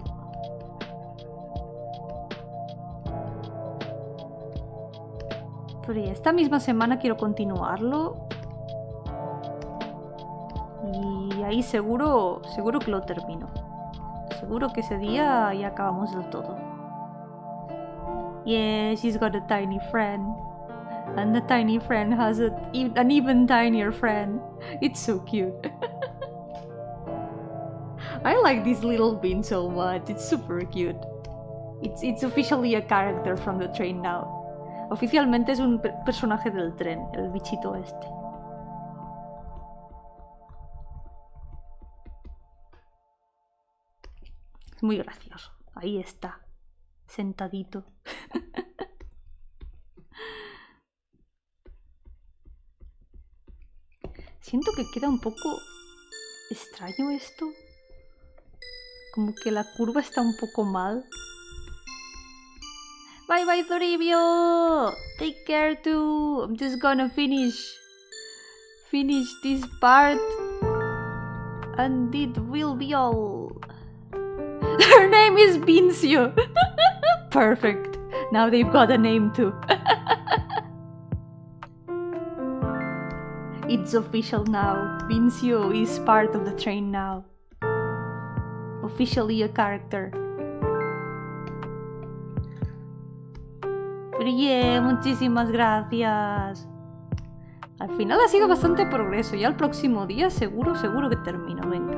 Pero ya esta misma semana quiero continuarlo. Y ahí seguro que lo termino. Seguro que ese día ya acabamos del todo. Yeah, she's got a tiny friend. And the tiny friend has an even tinier friend. It's so cute. I like this little bean so much. It's super cute. It's officially a character from the train now. Oficialmente es un personaje del tren, el bichito este. Es muy gracioso. Ahí está, sentadito. Siento que queda un poco extraño esto. Como que la curva está un poco mal. Bye bye, Toribio! Take care too! I'm just gonna finish this part and it will be all. Her name is Vincio! Perfect! Now they've got a name too. It's official now. Vincio is part of the train now. Officially a character. Pero yeah, muchísimas gracias. Al final ha sido bastante progreso. Ya el próximo día seguro que termino. Venga.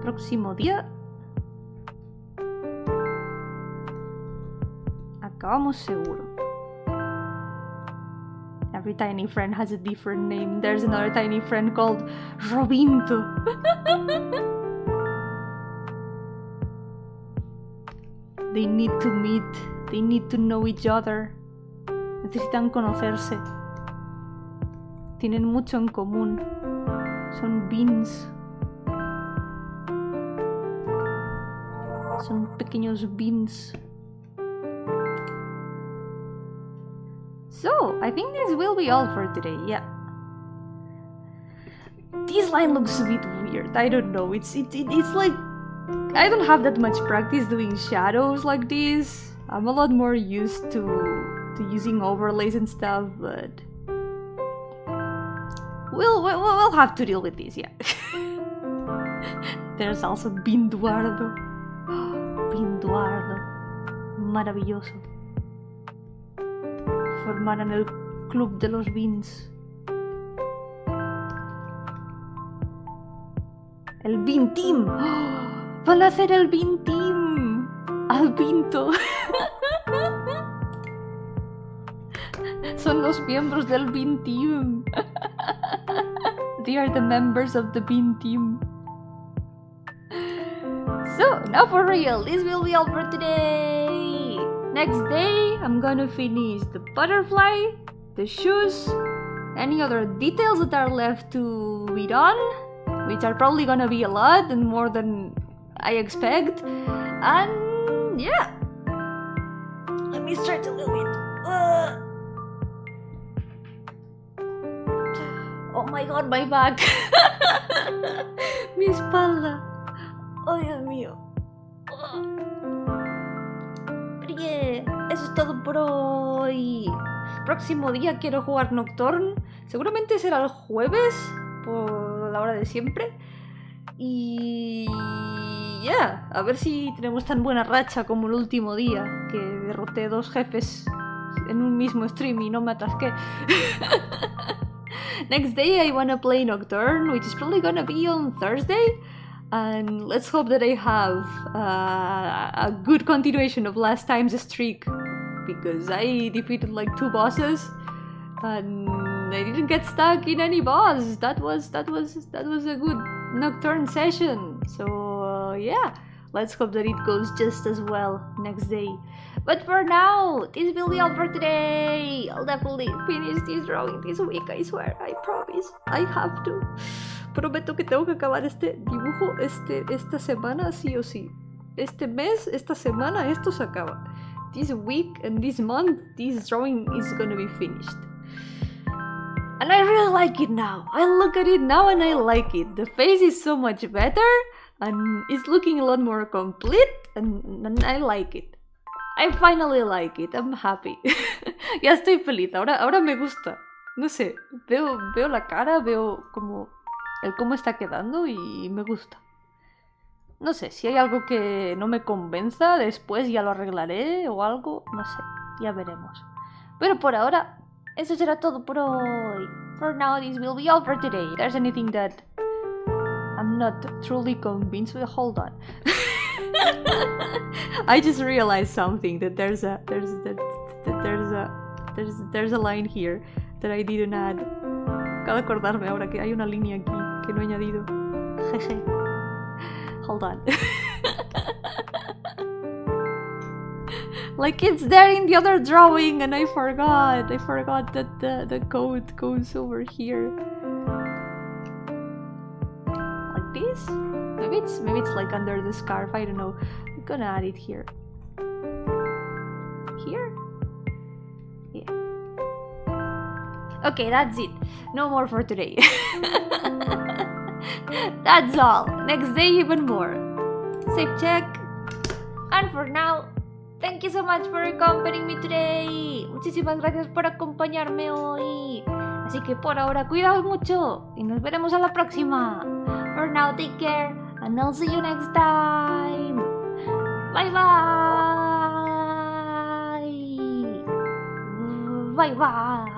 Próximo día. Acabamos seguro. Every tiny friend has a different name. There's another tiny friend called Robinto. They need to meet. They need to know each other. Necesitan conocerse. Tienen mucho en común. Son beans. Son pequeños beans. So, I think this will be all for today, yeah. This line looks a bit weird, I don't know. It's like... I don't have that much practice doing shadows like this. I'm a lot more used to using overlays and stuff, but we'll have to deal with this, yeah. There's also Binduardo. Binduardo. Maravilloso. Formaran el club de los beans. El Bean Team. ¡Oh! Van a hacer el Bean Team. Al Pinto. Son los miembros del Bean Team. They are the members of the Bean Team. So, now for real, this will be all for today. Next day, I'm gonna finish the butterfly, the shoes, any other details that are left to be done, which are probably gonna be a lot and more than I expect. And yeah, let me stretch a little bit. Oh my god, my back. Mi espalda. Oh, Dios mío. Pero yeah, eso es todo por hoy. Próximo día quiero jugar Nocturne. Seguramente será el jueves, por la hora de siempre. Y ya, a ver si tenemos tan buena racha como el último día, que derroté 2 jefes en un mismo stream y no me atasqué. Next day I wanna play Nocturne, which is probably gonna be on Thursday. And let's hope that I have a good continuation of last time's streak, because I defeated like 2 bosses and I didn't get stuck in any boss. That was a good Nocturne session. So yeah, let's hope that it goes just as well next day. But for now, this will be all for today. I'll definitely finish this drawing this week, I swear, I promise. I have to. Prometo que tengo que acabar este dibujo esta semana sí o sí. Este mes, esta semana, esto se acaba. This week and this month, this drawing is gonna be finished. And I really like it now. I look at it now and I like it. The face is so much better and it's looking a lot more complete and I like it. I finally like it. I'm happy. Ya estoy feliz. Ahora me gusta. No sé. Veo la cara, veo cómo está quedando y me gusta. No sé, si hay algo que no me convenza, después ya lo arreglaré o algo. No sé, ya veremos. Pero por ahora, eso será todo por hoy. For now, this will be all for today. If there's anything that I'm not truly convinced with, hold on. I just realized something, that there's a line here that I didn't add. Acabo de acordarme ahora que hay una línea aquí que no he añadido. Jeje. Hold on. Like it's there in the other drawing and I forgot that the code goes over here. Like this? Maybe it's like under the scarf, I don't know. I'm gonna add it here. Here? Yeah. Okay, that's it. No more for today. That's all. Next day even more. Safe check. And for now, thank you so much for accompanying me today. Muchísimas gracias por acompañarme hoy. Así que por ahora, cuidaos mucho y nos veremos a la próxima. For now, take care and I'll see you next time. Bye bye. Bye bye.